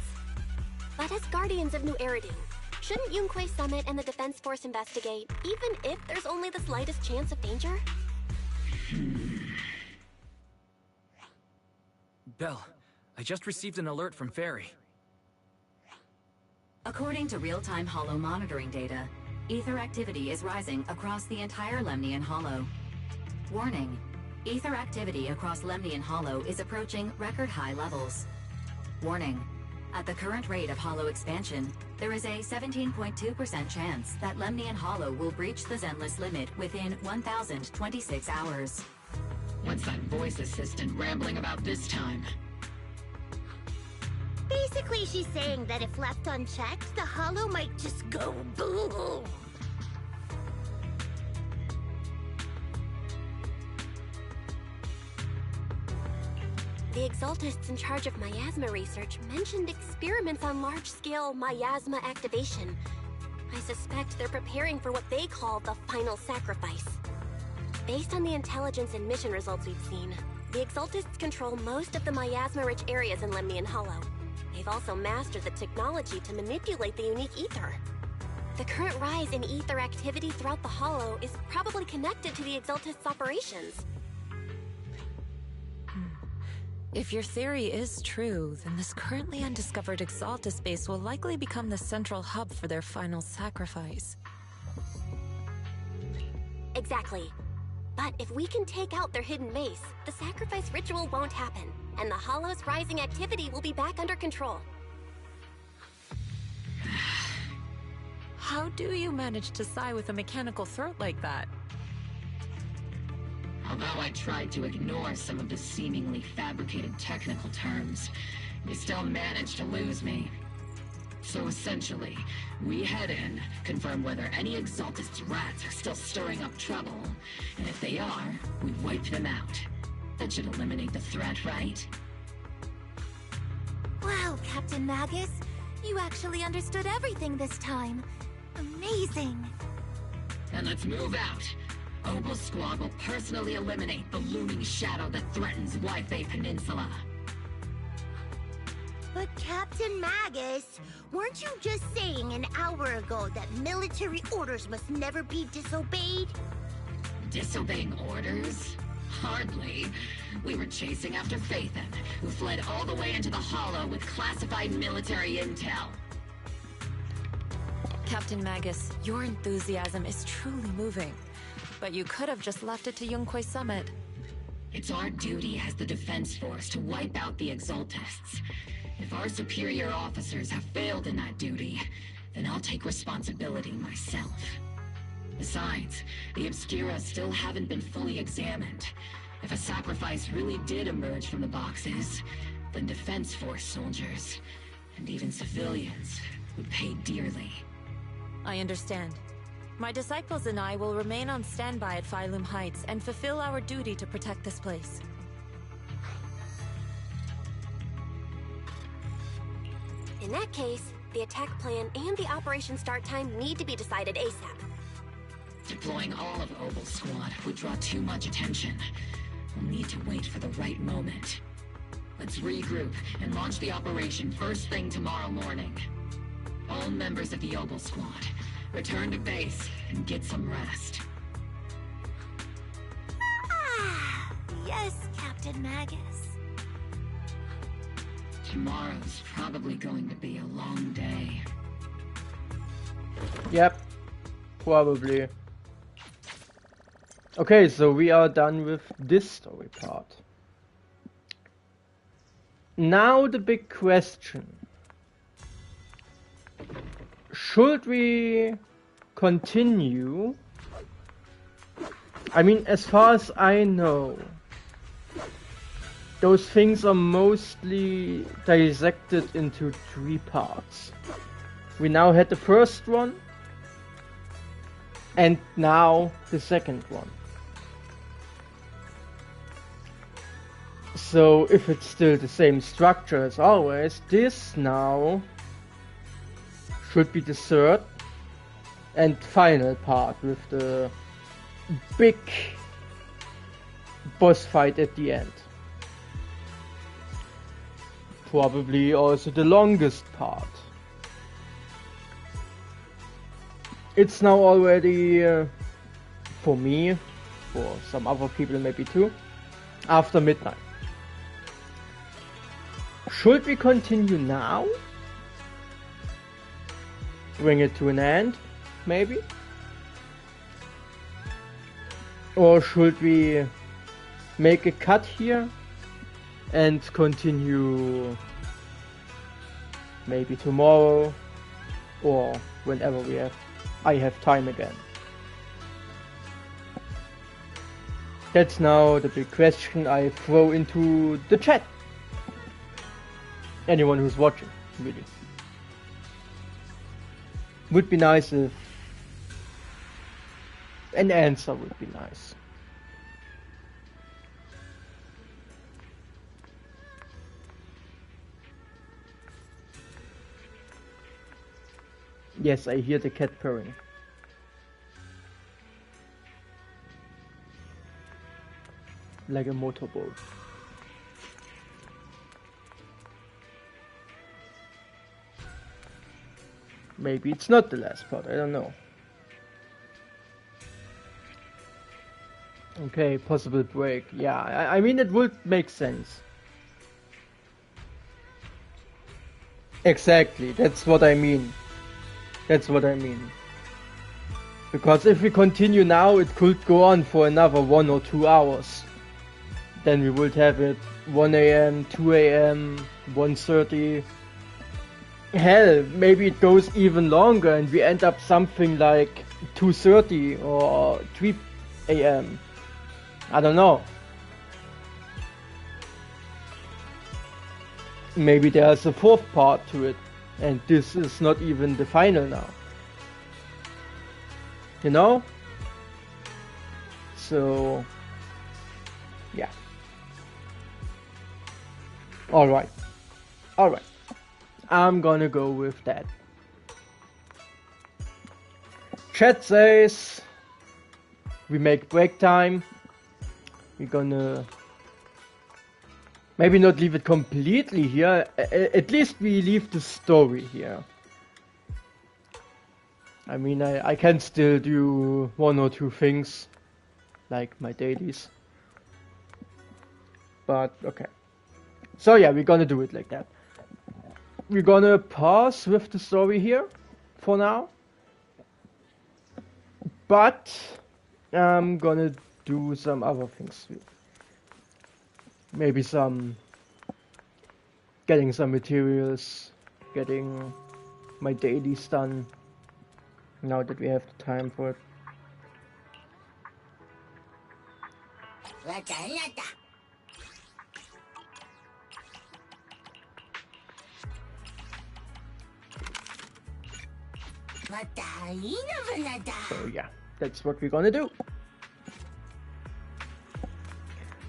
But as Guardians of New Eridan, shouldn't Yunquei Summit and the Defense Force investigate, even if there's only the slightest chance of danger? Belle, I just received an alert from Fairy. According to real-time Hollow monitoring data, ether activity is rising across the entire Lemnian Hollow. Warning: ether activity across Lemnian Hollow is approaching record-high levels. Warning: at the current rate of Hollow expansion, there is a 17.2% chance that Lemnian Hollow will breach the Zenless limit within 1,026 hours. What's that voice assistant rambling about this time? Basically, she's saying that if left unchecked, the Hollow might just go boom. The Exaltists in charge of miasma research mentioned experiments on large-scale miasma activation. I suspect they're preparing for what they call the final sacrifice. Based on the intelligence and mission results we've seen, the Exaltists control most of the miasma-rich areas in Lemnian Hollow. They've also mastered the technology to manipulate the unique ether. The current rise in ether activity throughout the Hollow is probably connected to the Exaltists' operations. If your theory is true, then this currently undiscovered Exaltus base will likely become the central hub for their final sacrifice. Exactly. But if we can take out their hidden base, the sacrifice ritual won't happen, and the Hollow's rising activity will be back under control. How do you manage to sigh with a mechanical throat like that? Although I tried to ignore some of the seemingly fabricated technical terms, you still managed to lose me. So essentially, we head in, confirm whether any Exaltist rats are still stirring up trouble, and if they are, we wipe them out. That should eliminate the threat, right? Wow, Captain Magus. You actually understood everything this time. Amazing. And let's move out. Obel Squad will personally eliminate the looming shadow that threatens Wi-Fi Peninsula. But Captain Magus, weren't you just saying an hour ago that military orders must never be disobeyed? Disobeying orders? Hardly. We were chasing after Phaethon, who fled all the way into the Hollow with classified military intel. Captain Magus, your enthusiasm is truly moving. But you could have just left it to Yunquei Summit. It's our duty as the Defense Force to wipe out the Exaltists. If our superior officers have failed in that duty, then I'll take responsibility myself. Besides, the Obscura still haven't been fully examined. If a sacrifice really did emerge from the boxes, then Defense Force soldiers, and even civilians, would pay dearly. I understand. My disciples and I will remain on standby at Phylum Heights and fulfill our duty to protect this place. In that case, the attack plan and the operation start time need to be decided ASAP. Deploying all of Obel Squad would draw too much attention. We'll need to wait for the right moment. Let's regroup and launch the operation first thing tomorrow morning. All members of the Obel Squad, return to base and get some rest. Ah, yes, Captain Magus. Tomorrow's probably going to be a long day. Yep, probably. Okay, so we are done with this story part. Now the big question. Should we continue? I mean, as far as I know, those things are mostly dissected into 3 parts. We now had the first one, and now the second one. So if it's still the same structure as always, this now should be the third and final part with the big boss fight at the end. Probably also the longest part. It's now already, for me, for some other people maybe too, after midnight. Should we continue now? Bring it to an end, maybe? Or should we make a cut here and continue maybe tomorrow or whenever I have time again? That's now the big question I throw into the chat. Anyone who's watching, really. Would be nice if an answer would be nice. Yes, I hear the cat purring. Like a motorboat. Maybe it's not the last part, I don't know. Okay, possible break. Yeah, I mean it would make sense. Exactly, that's what I mean. That's what I mean. Because if we continue now, it could go on for another 1 or 2 hours. Then we would have it 1 AM, 2 AM, 1:30. Hell, maybe it goes even longer and we end up something like 2:30 or 3 AM. I don't know. Maybe there's a 4th part to it and this is not even the final now. You know? So, yeah. Alright. Alright. I'm gonna go with that. Chat says we make break time. We're gonna maybe not leave it completely here. At least we leave the story here. I mean, I can still do 1 or 2 things, like my dailies. But okay. So yeah, we're gonna do it like that. We're gonna pause with the story here for now. But I'm gonna do some other things. Maybe getting some materials, getting my dailies done. Now that we have the time for it. So yeah, that's what we're gonna do.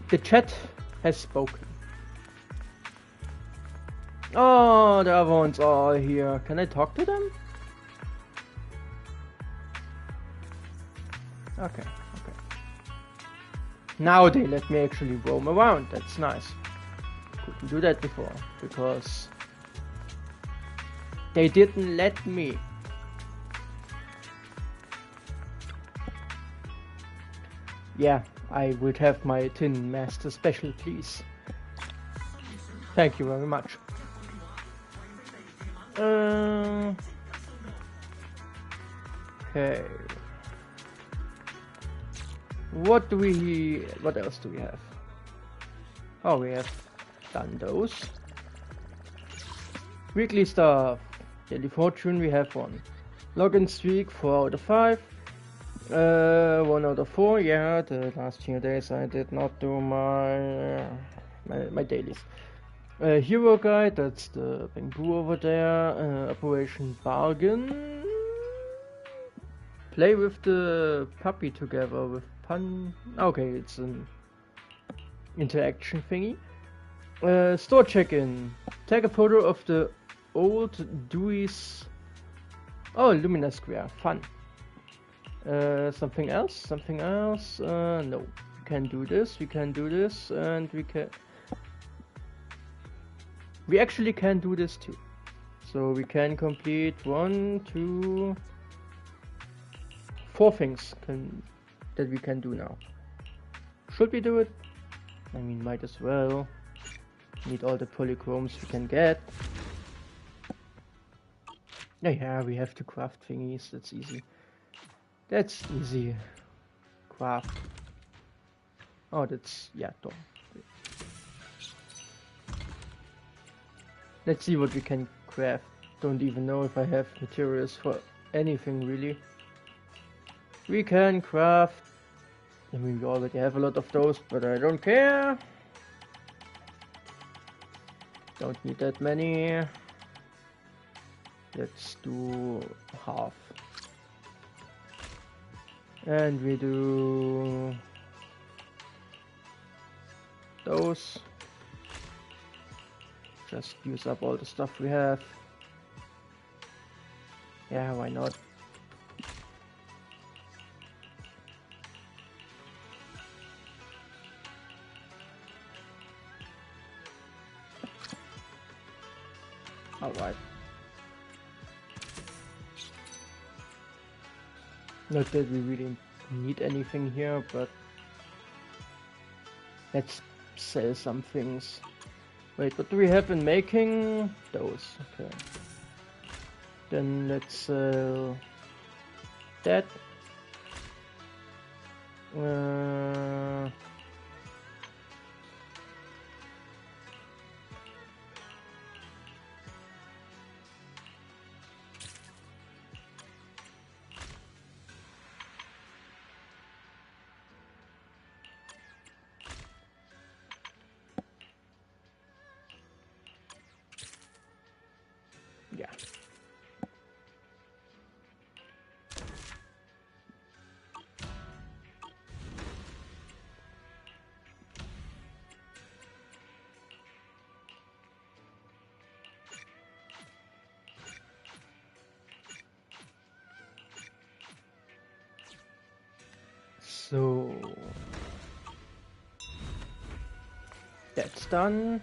The chat has spoken. Oh, the other ones are all here. Can I talk to them? Okay, okay. Now they let me actually roam around. That's nice. Couldn't do that before because they didn't let me. Yeah, I would have my Tin Master special, please. Thank you very much. Okay. What else do we have? Oh, we have done those. Weekly stuff. Daily fortune, we have 1. Login streak, 4 out of 5. 1 out of 4, yeah, the last few days I did not do my my dailies. Hero Guide, that's the bamboo over there. Operation Bargain. Play with the puppy together with Pun. Okay, it's an interaction thingy. Store check-in. Take a photo of the old Dewey's. Oh, Lumina Square. Fun. Something else? Something else? No. We can do this. We can do this, and we can. We actually can do this too. So we can complete 1, 2, 4 things that we can do now. Should we do it? I mean, might as well. Need all the polychromes we can get. Yeah, we have to craft thingies. That's easy. That's easy. Craft. Oh, that's... yeah, done. Let's see what we can craft. Don't even know if I have materials for anything really. We can craft... I mean, we already have a lot of those, but I don't care. Don't need that many. Let's do half. And we do those. Just use up all the stuff we have. Yeah, why not? Alright. Not that we really need anything here, but let's sell some things. Wait, what do we have in making? Those, okay. Then let's sell that. Yeah. So that's done.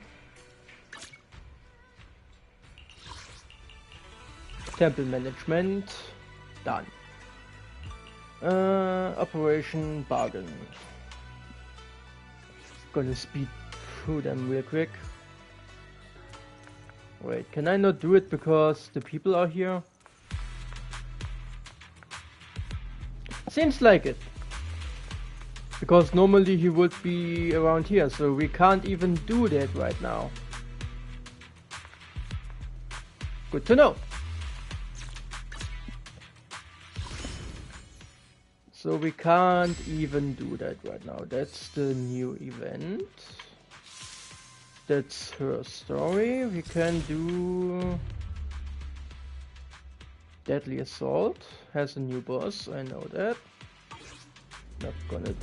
Temple management done. Operation Bargain. Gonna speed through them real quick. Wait, can I not do it because the people are here? Seems like it. Because normally he would be around here, so we can't even do that right now. Good to know. So we can't even do that right now. That's the new event. That's her story. We can do... Deadly Assault has a new boss, I know that. Not gonna...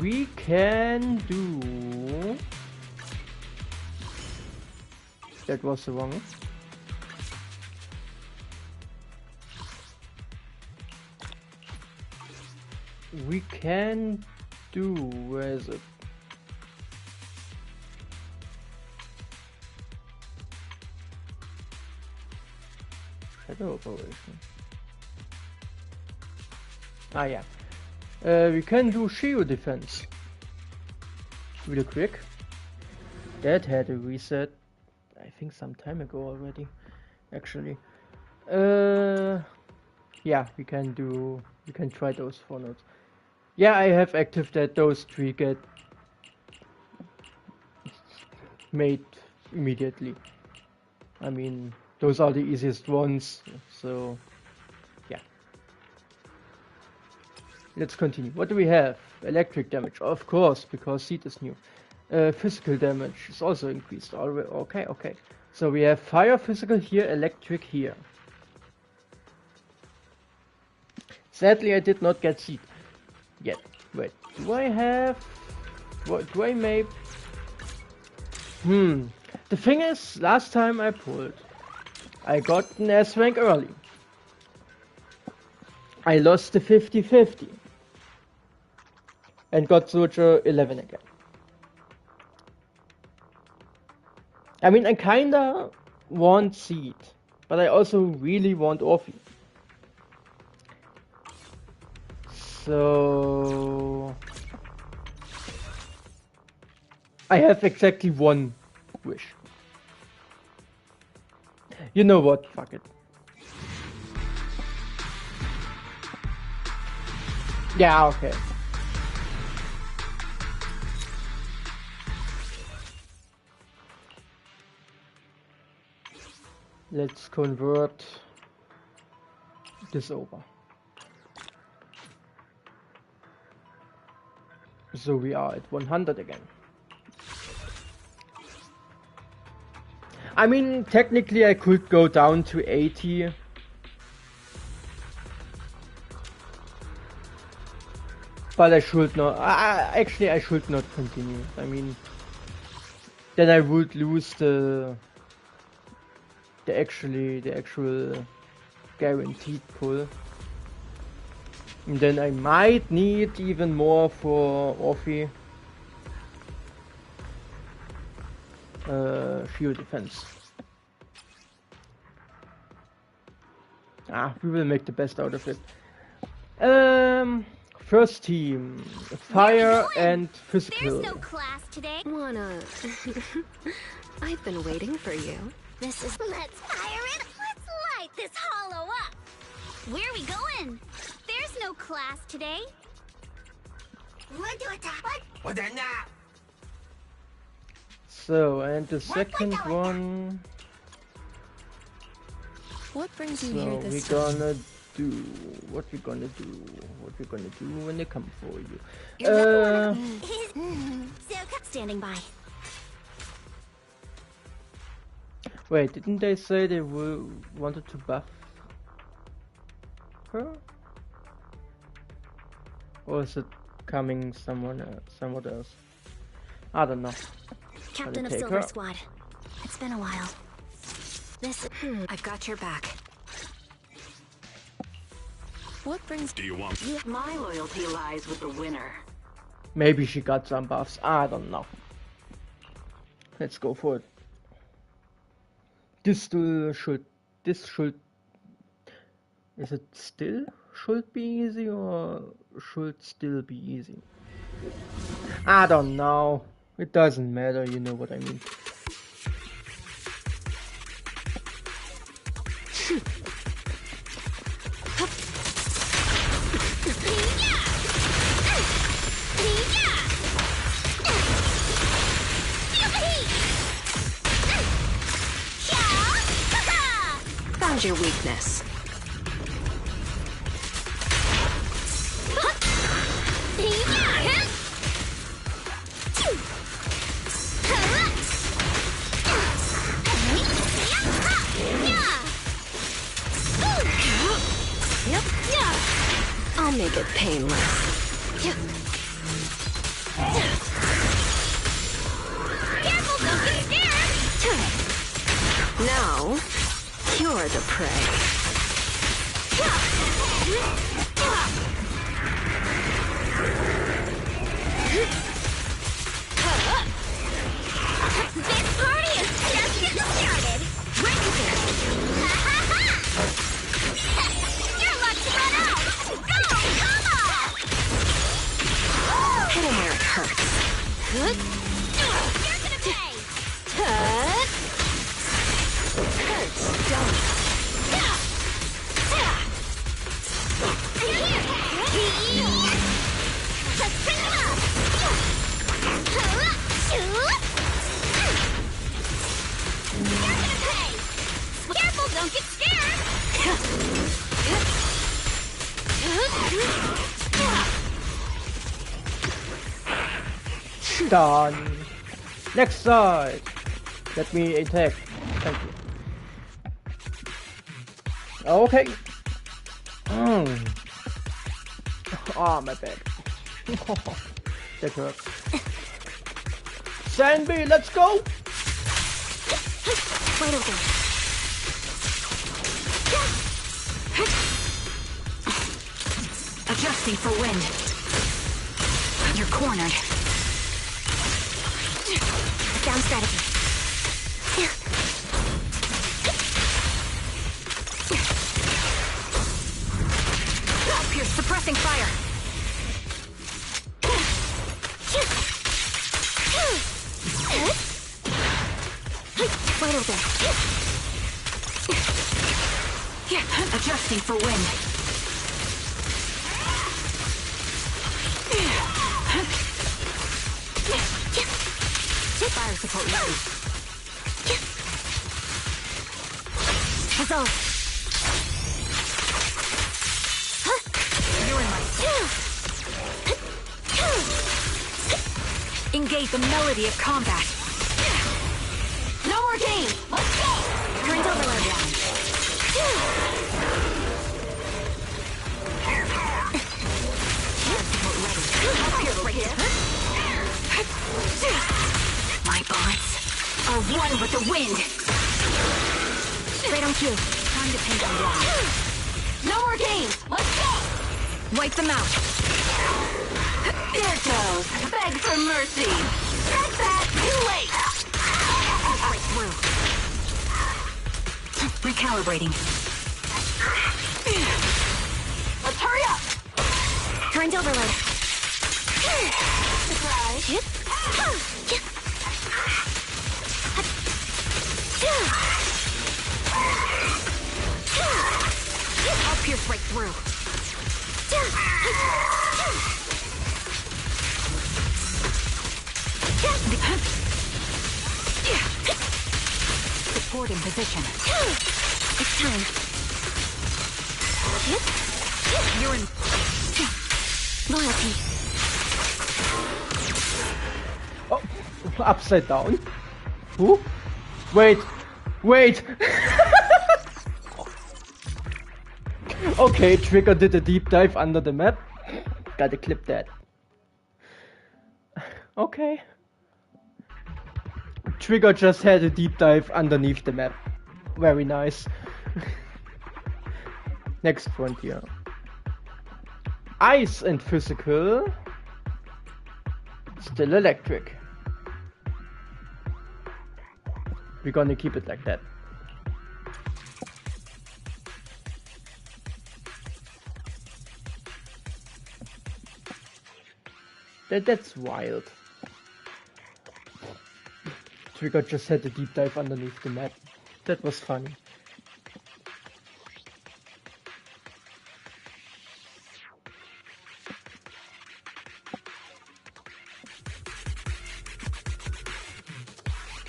We can do... That was the wrong. We can do... Where is it? Shadow Operation. Ah, yeah. We can do Shio Defense. Real quick. That had a reset, I think some time ago already, actually. Yeah, we can try those 4 nodes. Yeah, I have active that those 3 get made immediately. I mean, those are the easiest ones, so yeah. let's continue. What do we have? Electric damage, of course, because Seed is new. Physical damage is also increased. Okay, okay. So we have fire, physical here, electric here. Sadly, I did not get Seed yet. Wait, do I have... What do I make? The thing is, last time I pulled, I got an S rank early. I lost the 50-50 and got Soldier 11 again. I mean, I kinda want Seed, but I also really want Orphe. So I have exactly one wish. You know what? Fuck it. Yeah, okay. Let's convert this over. So we are at 100 again. I mean, technically I could go down to 80. But I should not. Actually, I should not continue. I mean, then I would lose the actual guaranteed pull. And then I might need even more for Orphe. Shield defense. We will make the best out of it. First team, fire and physical. There's no class today. I've been waiting for you. This is. Let's fire it. Let's light this hollow up. Where are we going? There's no class today. Want to attack? What? They're not. So, and the second one. What brings you here this time? What we gonna do when they come for you? Standing by. Wait, didn't they say they wanted to buff her? Or is it coming somewhat else? I don't know. Captain of Silver Squad. It's been a while. I've got your back. What brings... Do you want... My loyalty lies with the winner. Maybe she got some buffs. I don't know. Let's go for it. This should... Is it still should be easy or should still be easy? I don't know. It doesn't matter, you know what I mean. Found your weakness. I'll make it painless. Careful, don't get scared! Now, you're the prey. This party is just getting started! Your luck's run out! Go, come on! Hit him where it hurts. You're gonna pay! Hurts, don't it? Let's bring him up! You're gonna pay! Careful, don't get scared! Done. Next side. Let me attack. Thank you. Okay. Oh, my bad. That hurts. Sanby, let's go! Wide open. Adjusting for wind. You're cornered. Down strategy. Up here, suppressing fire. Wide open. Adjusting for wind. Fire support ready. Resolve. You're in my Engage the melody of combat. No more game. Let's go. Current overload down. My bullets are one with the wind. Right on cue. Time to pin them down. No more games. Let's go. Wipe them out. There it goes. Beg for mercy. Take that. Too late. Right through. Recalibrating. Let's hurry up. Current overload. Surprise. I'll pierce right through. Support in position. It's time. You're in. Loyalty. Oh, upside down. Who? Wait. Wait. Okay, Trigger did a deep dive under the map. Gotta clip that. Okay. Trigger just had a deep dive underneath the map. Very nice. Next frontier. Ice and physical. Still electric. We're gonna keep it like that. That's wild. Trigger just had a deep dive underneath the map. That was funny.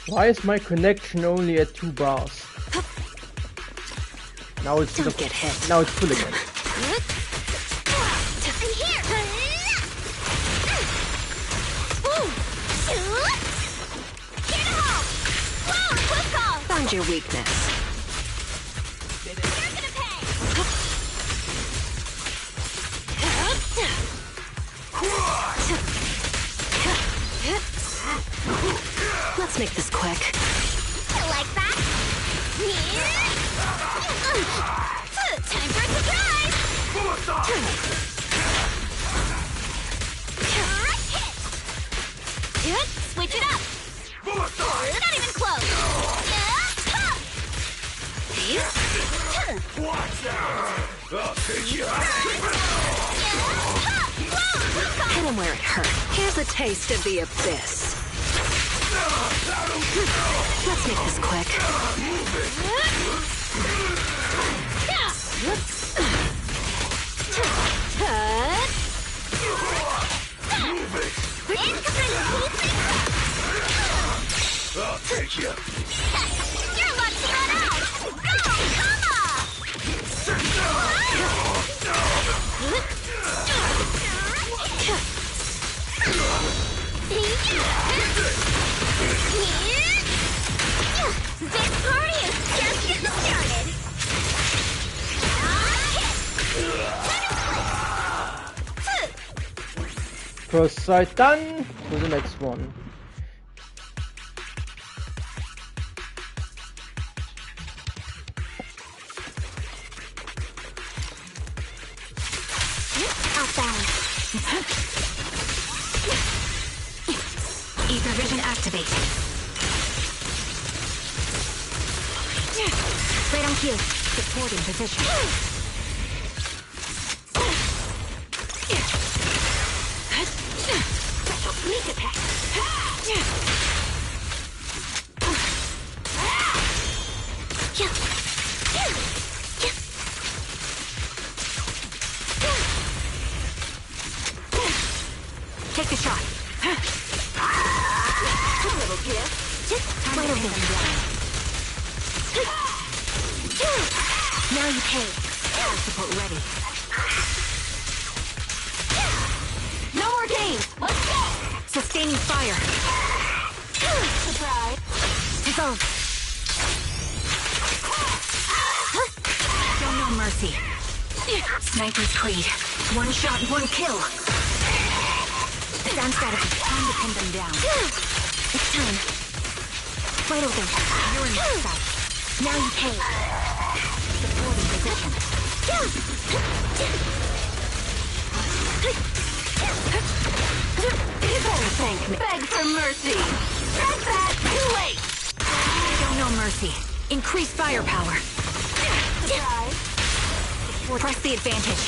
Why is my connection only at 2 bars? Now it's Don't get hit. Now it's full again. Find your weakness. Let's make this quick. Like that? Time for a surprise! Switch it up! Not even close! Watch out! I'll take you out! Hit him where it hurts. Here's a taste of the abyss. Let's make this quick. I'll take you. You're about to run out! Go, come on! This party is just getting started. First side done. To the next one. Ether vision activate. Right on cue. Supporting position. Sneak attack. Take the shot. Little gift. Just Right over them down. now you pay. Air support ready. No more games. Let's go. Sustaining fire. Surprise. Dissolve. Show no mercy. Sniper's Creed. One shot, one kill. Sound strategy. Time to pin them down. It's time. Right over. You're in my sight. Now you pay. Supporting position. You better thank me. Beg for mercy. That's that. Too late. Show no mercy. Increase firepower. Surprise. Press the advantage.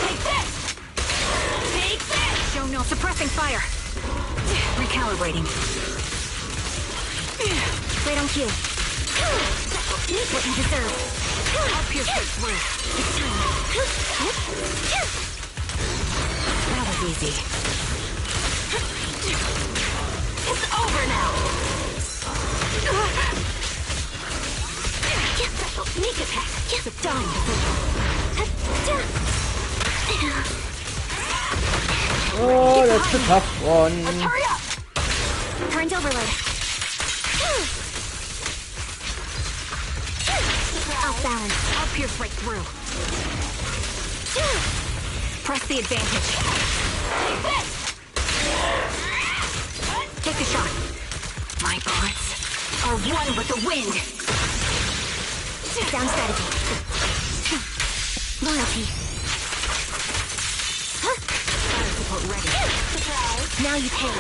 Take this. Take this. Show no suppressing fire. Recalibrating. Right on cue. What you deserve. I'll pierce right through. It's time. That was easy. It's over now. Sneak attack. Done. Oh, that's a tough one. Hurry up. Current overload. Off balance. I'll pierce right through. Press the advantage. Take the shot. My bullets are one with the wind. Down strategy. Loyalty. Fire support ready. Surprise. Now you pay.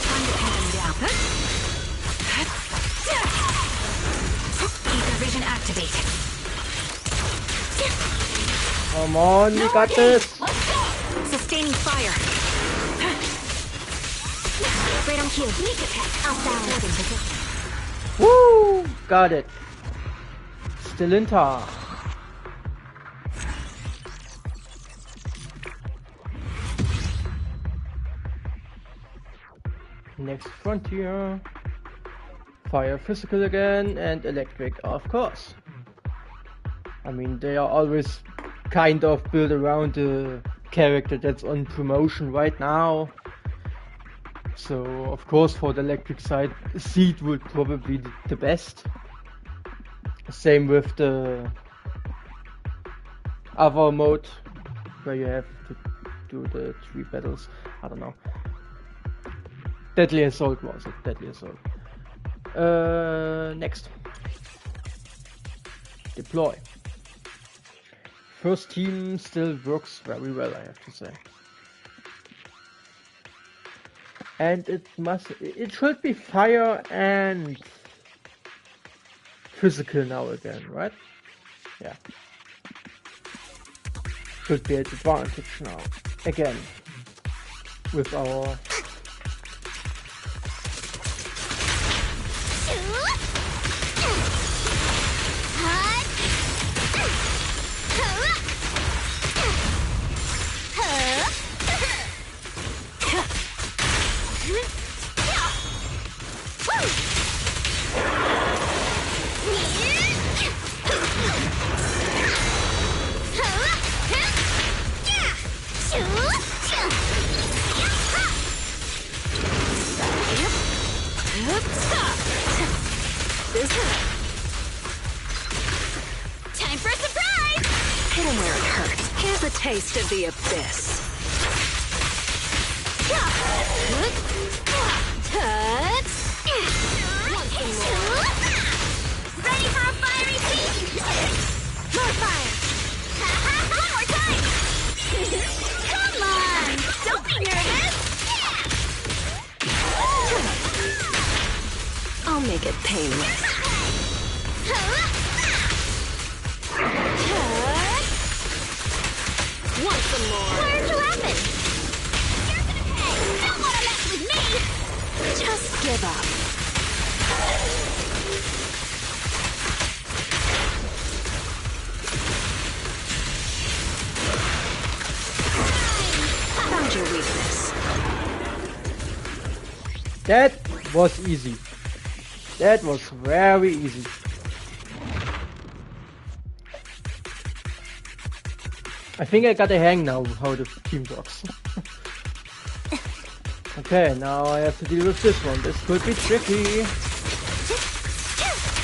Time to pin them down. Ether vision activate. Come on, we got this. Sustaining fire. Right on cue. Off balance. Woo! Got it. Still in time. Next frontier. Fire physical again and electric, of course. I mean, they are always kind of built around the character that's on promotion right now. So, of course, for the electric side, Seed would probably be the best. Same with the other mode, where you have to do the 3 battles. I don't know. Deadly Assault was it? Deadly Assault. Next. Deploy. First team still works very well, I have to say. And it should be fire and physical now again, right? Yeah. Should be an advantage now. Again. With our Time for a surprise! Hit him where it hurts. Here's a taste of the abyss. Ready for a fiery feast? More fire! One more time! Come on! Don't be nervous! I'll make it painless. Want some more? Learn to laughing! You're gonna pay! Don't wanna mess with me! Just give up. Found your weakness. That was easy. That was very easy. I think I got a hang now how the team works. Okay, now I have to deal with this one. This could be tricky.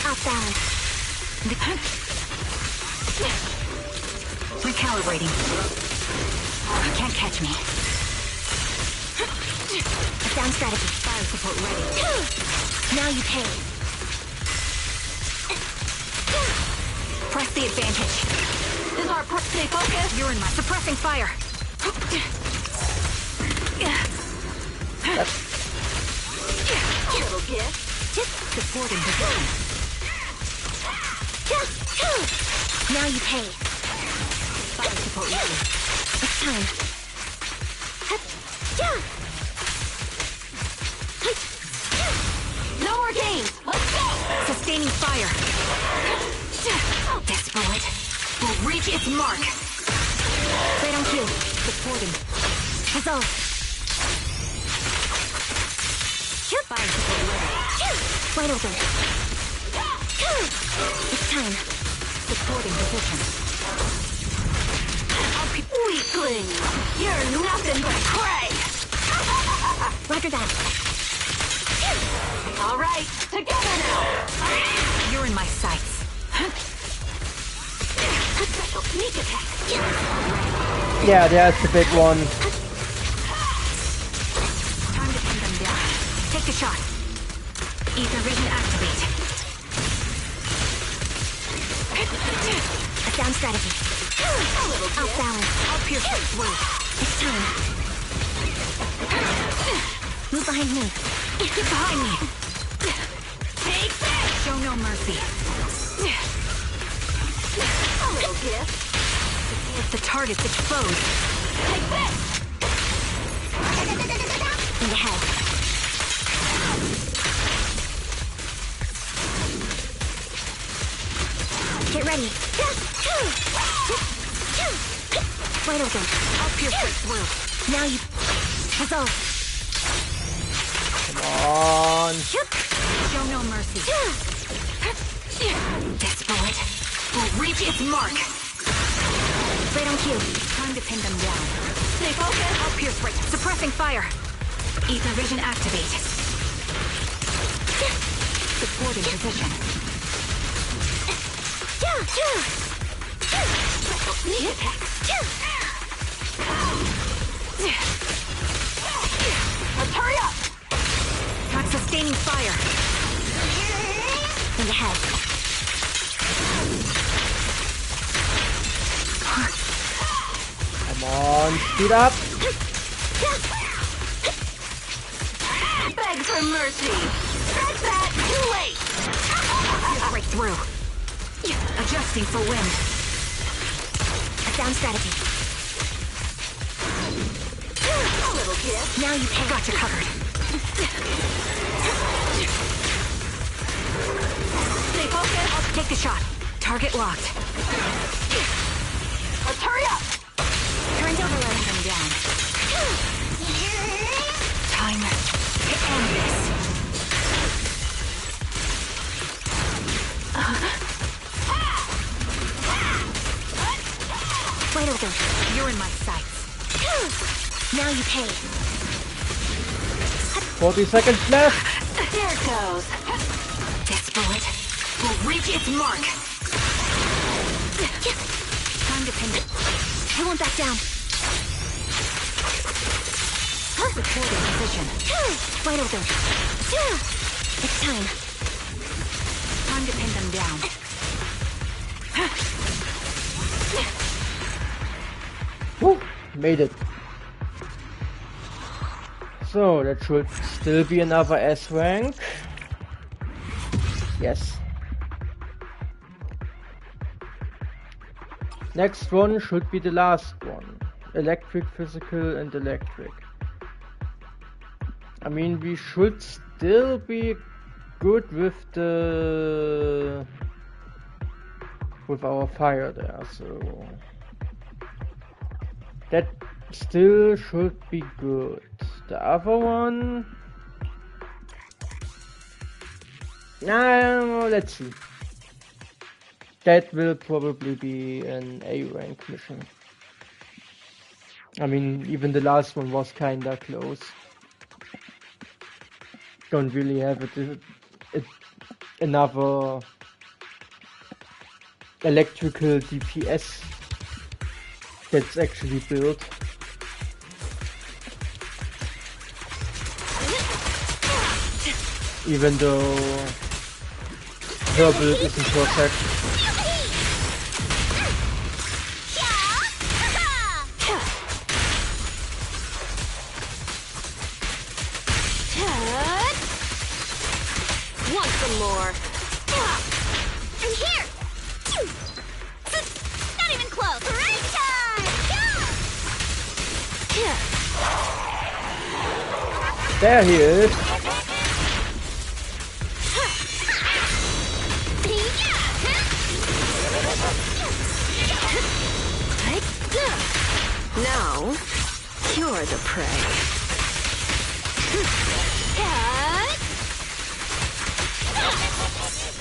Off balance. Recalibrating. You can't catch me. Down strategy. Fire support ready. Now you pay. Press the advantage. Is our stay focused? You're in my suppressing fire. Little gift. Supporting position. Now you pay. Fire support ready. It's time. No more games. Let's go. Sustaining fire. This bullet will reach its mark. Right on cue. Supporting. Resolve. Fire support ready. Wide open. It's time. Supporting position. Weakling! You're nothing but prey! Roger that. All right, together now! You're in my sights. Special sneak attack. Yeah, that's the big one. Time to pin them down. Take the shot. Ether vision activate. A down strategy. Off balance. I'll pierce it through. It's time. Move behind me. Get behind me. Take that! Show no mercy. A little gift. The target's exposed. Take this! In the head. Get ready. Wide open. I'll pierce it through. Now you... Resolve. Come on. Show no mercy. This bullet will reach its mark. Right on cue. Time to pin them down. Stay focused. I'll pierce right. Suppressing fire. Ether vision activate. Supporting position. Sneak attack. Let's hurry up! Not sustaining fire. In the head. Come on, speed up. Beg for mercy. That's that. Too late. Break through. Adjusting for wind. A down strategy. A little gift. Now you pay. Got you covered. Stay focused. I'll take the shot. Target locked. Let's hurry up. Current overload. Them down. Time to end this. Wide open. You're in my sights. Now you pay. 40 seconds left. There it goes. This bullet will reach its mark. Time to pin it. I won't back down. Supporting position. Wide open. It's time. Time to pin them down. Woo! Made it. So, that should still be another S rank. Yes. Next one should be the last one. Electric, physical, and electric. I mean, we should still be good with our fire there, so that still should be good. The other one, let's see. That will probably be an A rank mission. I mean, even the last one was kinda close. Don't really have another electrical DPS that's actually built. Even though her build isn't perfect. Want some more? I'm here! Not even close! Right time! There he is! Now, you're the prey.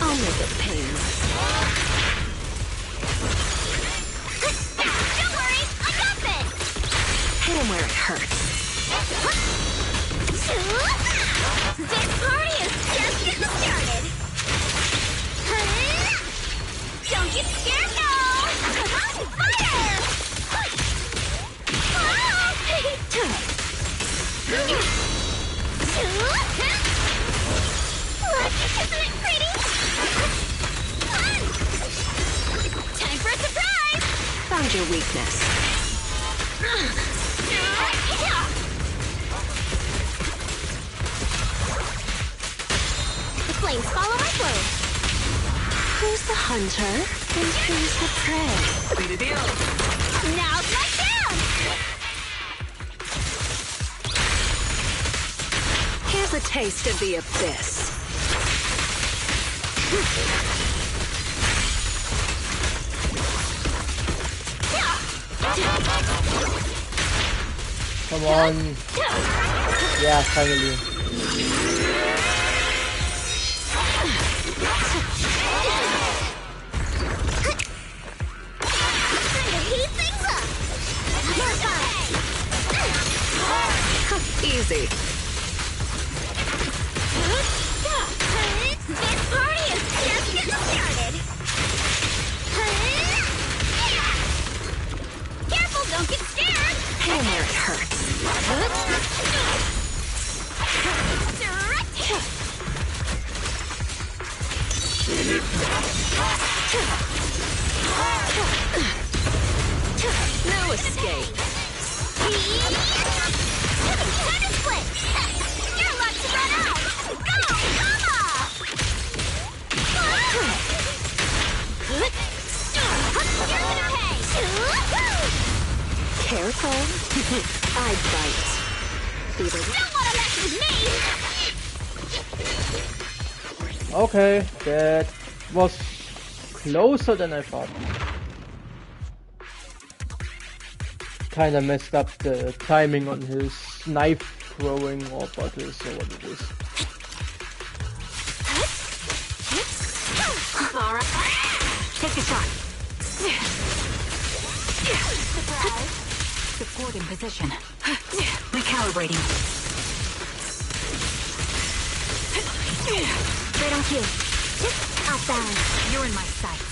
I'll make it painless. Don't worry, I got this! Hit him where it hurts. This party is just getting started! Don't get scared now! Fire! Look, isn't it pretty? Fun! Time for a surprise! Found your weakness. The flames follow my flow. Who's the hunter and who's the prey? Sweet a deal. Now's my chance! Here's a taste of the abyss. Come on. Yeah, finally. Heat things up! Easy. This party is just getting started! Careful, don't get scared! Hit him where it hurts. No escape. Time to split! You're luck to run out! Go, Mama! You're gonna pay! Careful. I bite. Either Don't wanna mess with me! Okay, that was closer than I thought. Kinda messed up the timing on his knife throwing or bottles or what it is. Alright. Take a shot. Surprise! Support in position. Recalibrating. Right on cue. Off balance. You're in my sights.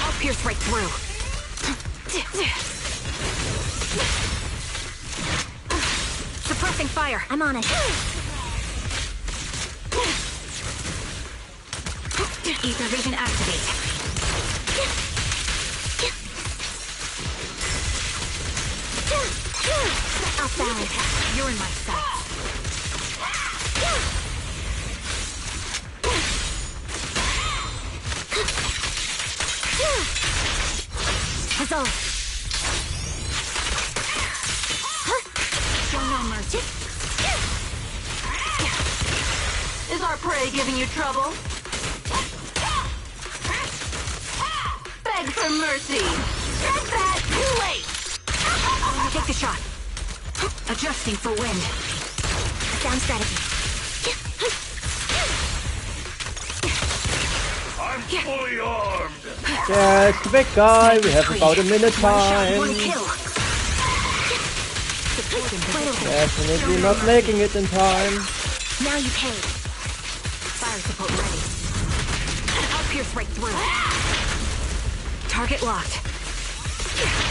I'll pierce right through. Suppressing fire. I'm on it. Ether vision activate. Off balance. You're in my sights. Huzzle. Show no mercy. Is our prey giving you trouble? Beg for mercy. Take that. Too late. Take the shot. Adjusting for wind. Sound strategy. I'm fully armed. Yes, the big guy. We have about a minute time. One kill. Definitely not making it in time. Now you pay. Fire support ready. I'll pierce right through. Target locked.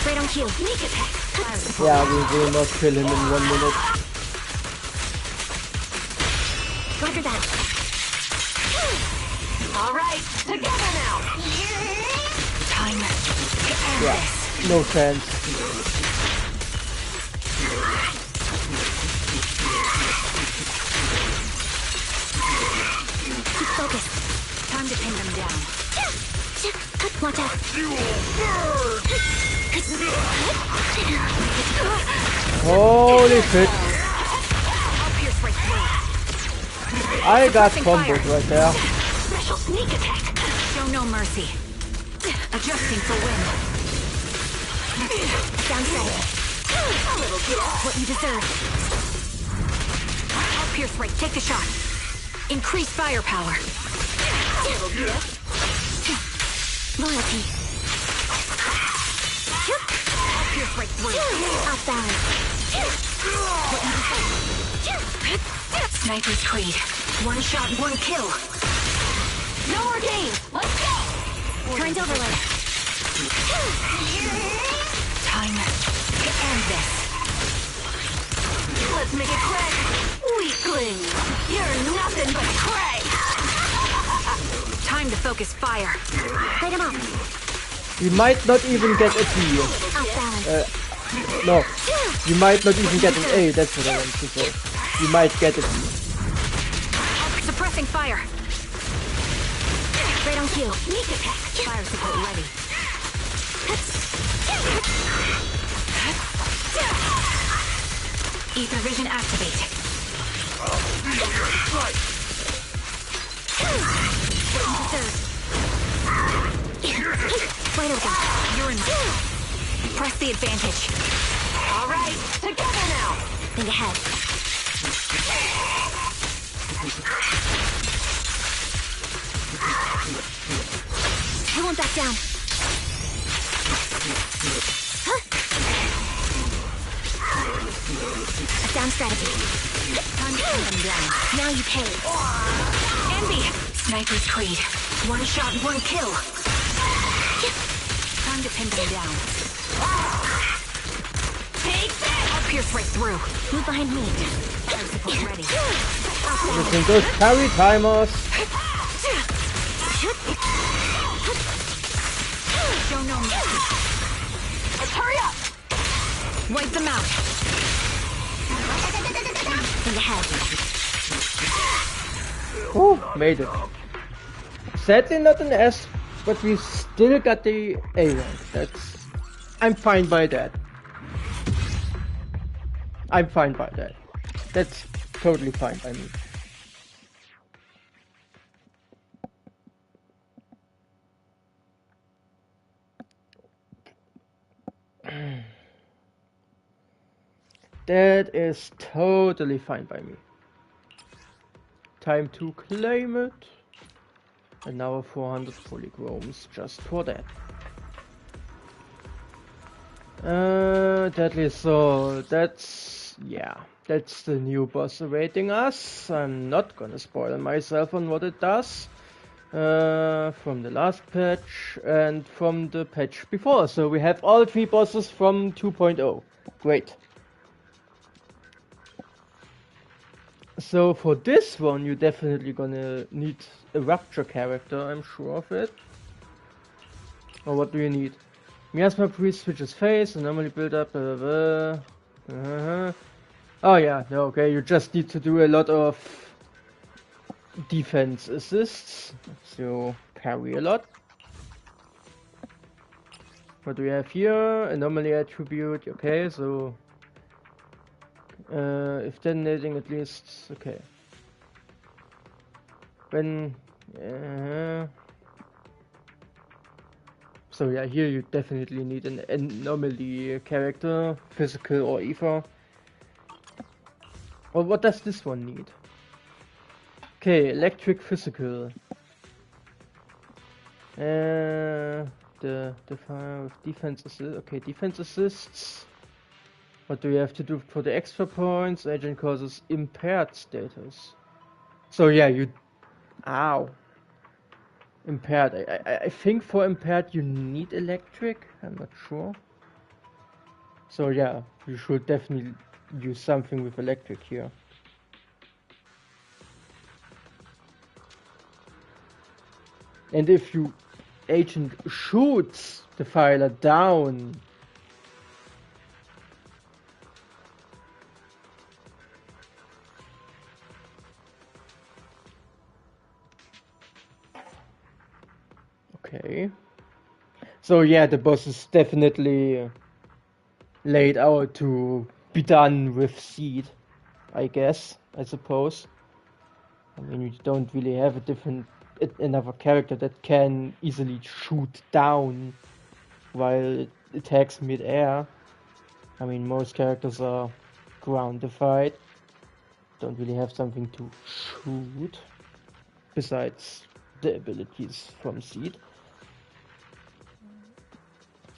Right on cue. Sneak attack. Fire support. Yeah, we will not kill him in 1 minute. Roger that. All right, together now. Time to end Yeah, this. no chance. Keep focused. Time to pin them down. Watch out. You will burn. Holy shit. I'll pierce right through. I got comboed right there. Special sneak attack. Show no mercy. Adjusting for wind. Sound strategy. A little bit. What you deserve. I'll pierce right. Take the shot. Increase firepower. Loyalty. I'll pierce right through. Off balance. Sniper's Creed. One shot, one kill. No more games. Let's go. Current overlay. Time to end this. Let's make it quick. Weakling. You're nothing but prey. Time to focus fire. Light him up. We might not even get a D. Off balance. No, you might not even get an A, that's what I want to say. You might get a D. Suppressing fire. Right on cue. Sneak attack. Fire support ready. Ether vision activate. Right over. You're in my... Press the advantage. All right, together now. Think ahead. I won't back down. A sound strategy. Time to pin them down. Now you pay. Envy. Sniper's Creed. One shot, one kill. Time to pin them down. Take that! I'll pierce right through. Move behind me. Fire support ready. Using those parry timers. Show no mercy. Let's hurry up! Wipe them out. Think ahead. Whew, made it. Sadly not an S, but we still got the A rank. I'm fine by that. I'm fine by that. That's totally fine by me. That is totally fine by me. Time to claim it. And now 400 polychromes just for that. Deadly Soul, that's the new boss awaiting us. I'm not gonna spoil myself on what it does. From the last patch and from the patch before. So we have all 3 bosses from 2.0. Great. So for this one, you're definitely gonna need a Rapture character, I'm sure of it. Or what do you need? Miasma Priest switches face, anomaly build up, blah, blah, blah. Oh yeah, no, okay, you just need to do a lot of defense assists, so parry a lot. What do we have here? Anomaly attribute, okay, so if detonating at least, okay. When, so yeah, here you definitely need an anomaly character, physical or ether. Or what does this one need? Okay, electric physical. The fire with defense assist. Okay, defense assists. What do we have to do for the extra points? Agent causes impaired status. So yeah, you. Ow. Impaired. I think for impaired you need electric. I'm not sure. So yeah, you should definitely use something with electric here. And if you agent shoots the filer down, okay. So yeah, the boss is definitely laid out to be done with Seed, I guess, I suppose. I mean, you don't really have another character that can easily shoot down while it attacks mid-air. I mean, most characters are groundified, don't really have something to shoot besides the abilities from Seed.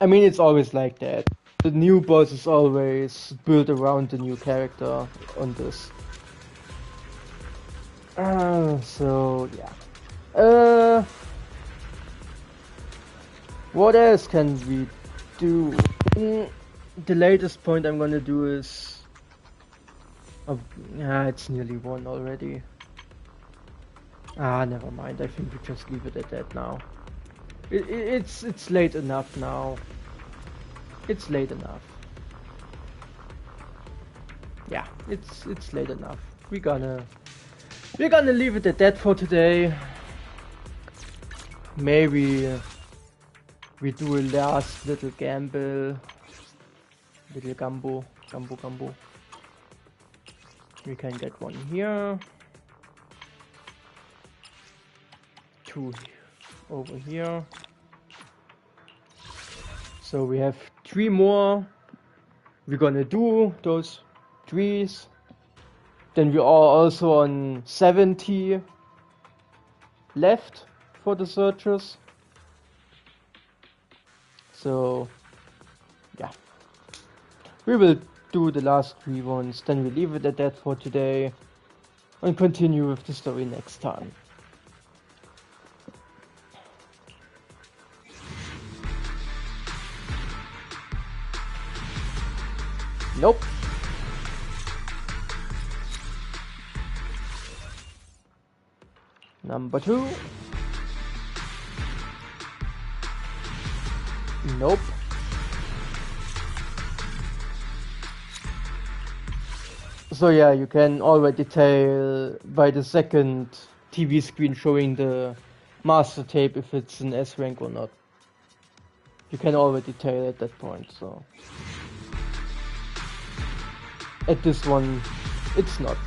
I mean, it's always like that. The new boss is always built around the new character on this. So yeah. What else can we do? The latest point I'm gonna do is... it's nearly 1 already. Never mind. I think we just leave it at that now. It's late enough now. It's late enough. Yeah, it's late enough. We're gonna leave it at that for today. Maybe we do a last little gamble. Little gambo. We can get 1 here. 2 over here. So we have 3 more. We're gonna do those 3s. Then we are also on 70 left for the searches. So yeah, we will do the last 3 ones, then we leave it at that for today and continue with the story next time. Nope. Number 2. Nope. So yeah, you can already tell by the second TV screen showing the master tape if it's an S rank or not. You can already tell at that point, so... At this one, it's not.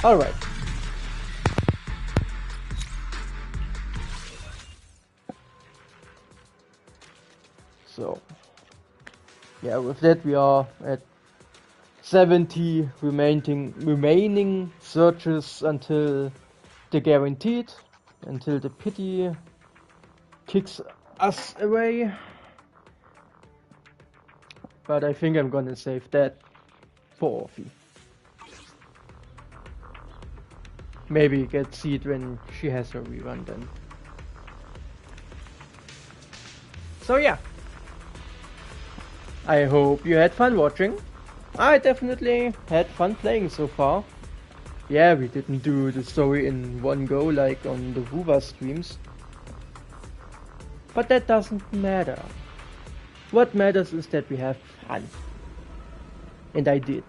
Alright. So, yeah, with that we are at 70 remaining searches until the guaranteed until the pity kicks us away. But I think I'm gonna save that for Orphe. Maybe get see it when she has her rerun then. So yeah. I hope you had fun watching. I definitely had fun playing so far. Yeah, we didn't do the story in one go like on the Wuva streams. But that doesn't matter. What matters is that we have fun. And I did.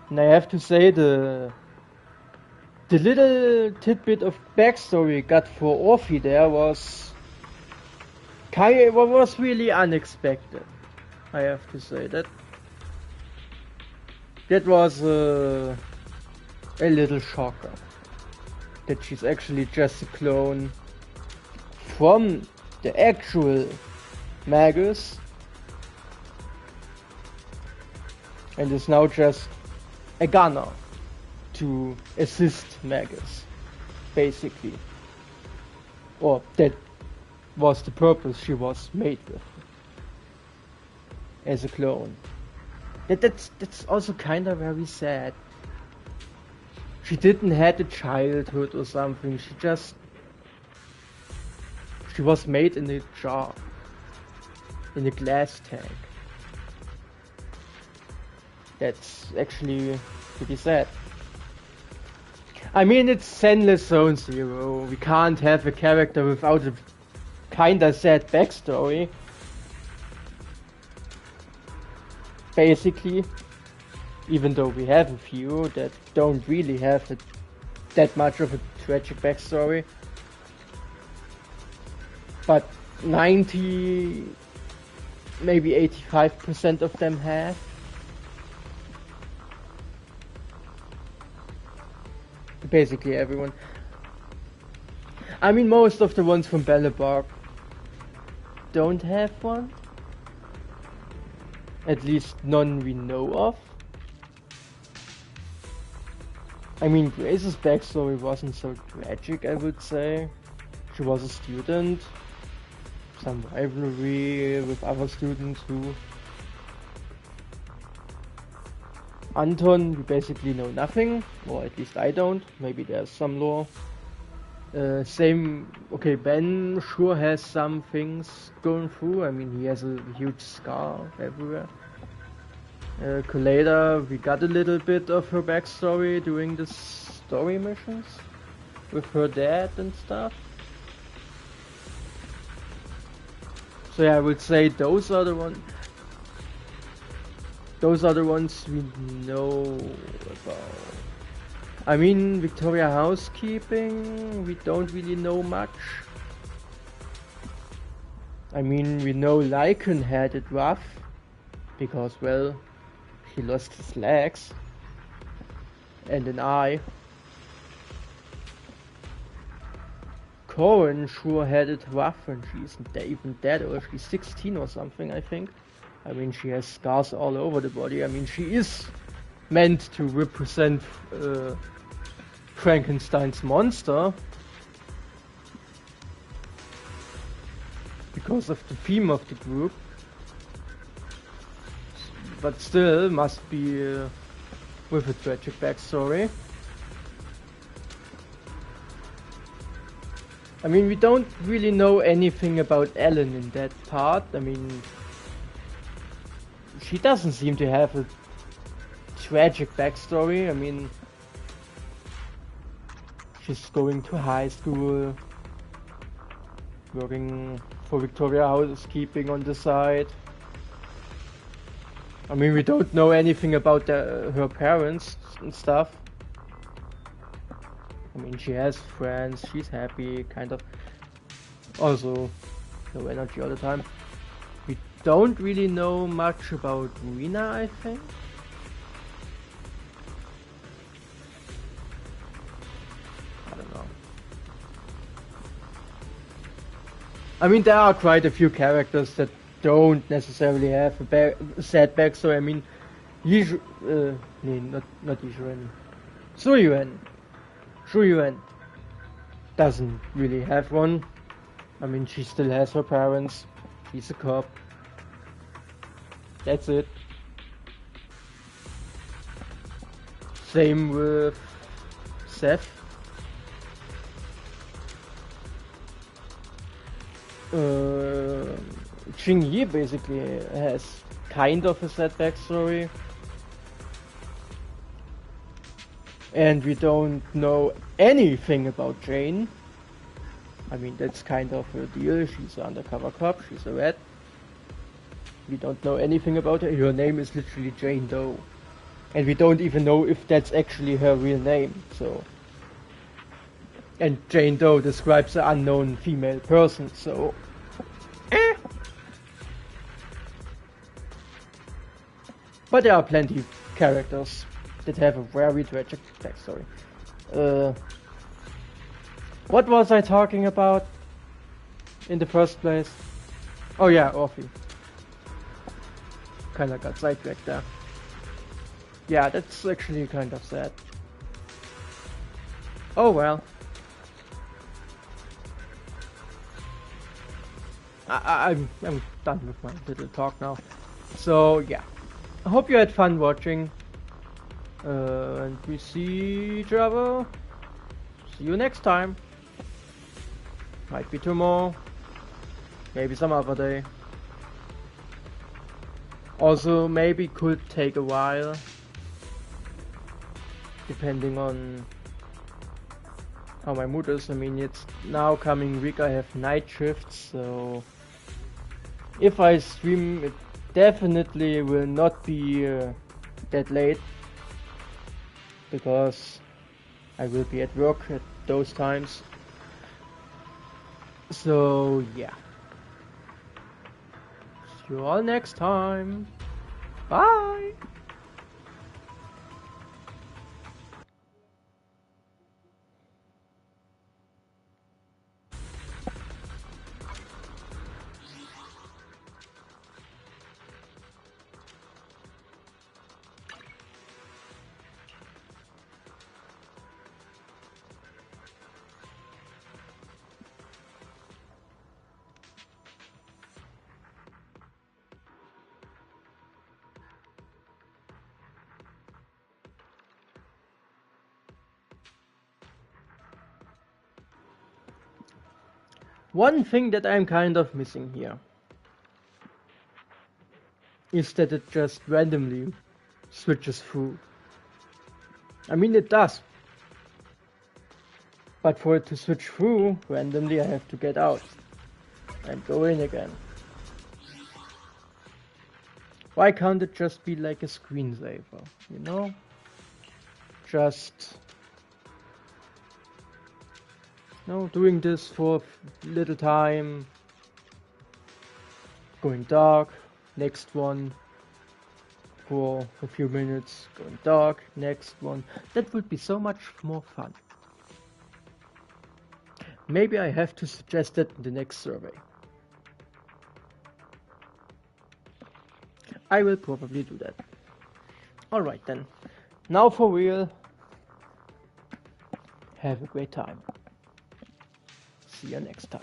And I have to say the little tidbit of backstory we got for Orphe there was really unexpected. I have to say that was a little shocker. That she's actually just a clone from the actual Magus and is now just a gunner to assist Magus, basically. Or that was the purpose she was made with, as a clone. That's also kinda very sad. She didn't have a childhood or something, she was made in a jar, in a glass tank. That's actually pretty sad. I mean, it's Zenless Zone Zero. We can't have a character without a kinda sad backstory. Basically, even though we have a few that don't really have that much of a tragic backstory. But 90, maybe 85% of them have. Basically everyone. I mean, most of the ones from Bellebark don't have one. At least none we know of. I mean, Grace's backstory wasn't so tragic, I would say. She was a student. Some rivalry with other students who... Anton, we basically know nothing, or at least I don't. Maybe there's some lore. Okay, Ben sure has some things going through. I mean, he has a huge scar everywhere. Colada, we got a little bit of her backstory doing the story missions with her dad and stuff. So yeah, I would say those are the ones we know about. I mean, Victoria Housekeeping, we don't really know much. I mean, we know Lycan had it rough, because, well, he lost his legs and an eye. Corin sure had it rough, and she's even dead, or she's 16 or something, I think. I mean, she has scars all over the body. I mean, she is meant to represent Frankenstein's monster, because of the theme of the group, but still must be with a tragic backstory. I mean, we don't really know anything about Ellen in that part. I mean, she doesn't seem to have a tragic backstory. I mean, she's going to high school, working for Victoria Housekeeping on the side. I mean, we don't know anything about her parents and stuff. I mean, she has friends, she's happy, kind of. Also, no energy all the time. We don't really know much about Rena, I think. I don't know. I mean, there are quite a few characters that don't necessarily have a sad backstory. I mean, not Yizhuan. Shuyuan. doesn't really have one. I mean, she still has her parents. She's a cop. That's it. Same with Seth. Jing-Yi basically has kind of a sad backstory. And we don't know anything about Jane. I mean, that's kind of her deal. She's an undercover cop, she's a rat. We don't know anything about her. Her name is literally Jane Doe. And we don't even know if that's actually her real name, so... And Jane Doe describes an unknown female person, so... But there are plenty of characters that have a very tragic backstory. What was I talking about in the first place? Oh yeah, Orphe. Kinda got sidetracked there. Yeah, that's actually kind of sad. Oh well. I'm done with my little talk now. So yeah, I hope you had fun watching. And we see each other. See you next time. Might be tomorrow. Maybe some other day. Also, maybe could take a while. Depending on how my mood is. I mean, it's now coming week, I have night shifts, so if I stream, it definitely will not be that late, because I will be at work at those times. So yeah, see you all next time. Bye. One thing that I'm kind of missing here is that it just randomly switches through. I mean, it does. But for it to switch through randomly, I have to get out and go in again. Why can't it just be like a screensaver, you know? Just... No, doing this for a little time, going dark, next one, for a few minutes, going dark, next one. That would be so much more fun. Maybe I have to suggest that in the next survey. I will probably do that. Alright then, now for real, have a great time. See you next time.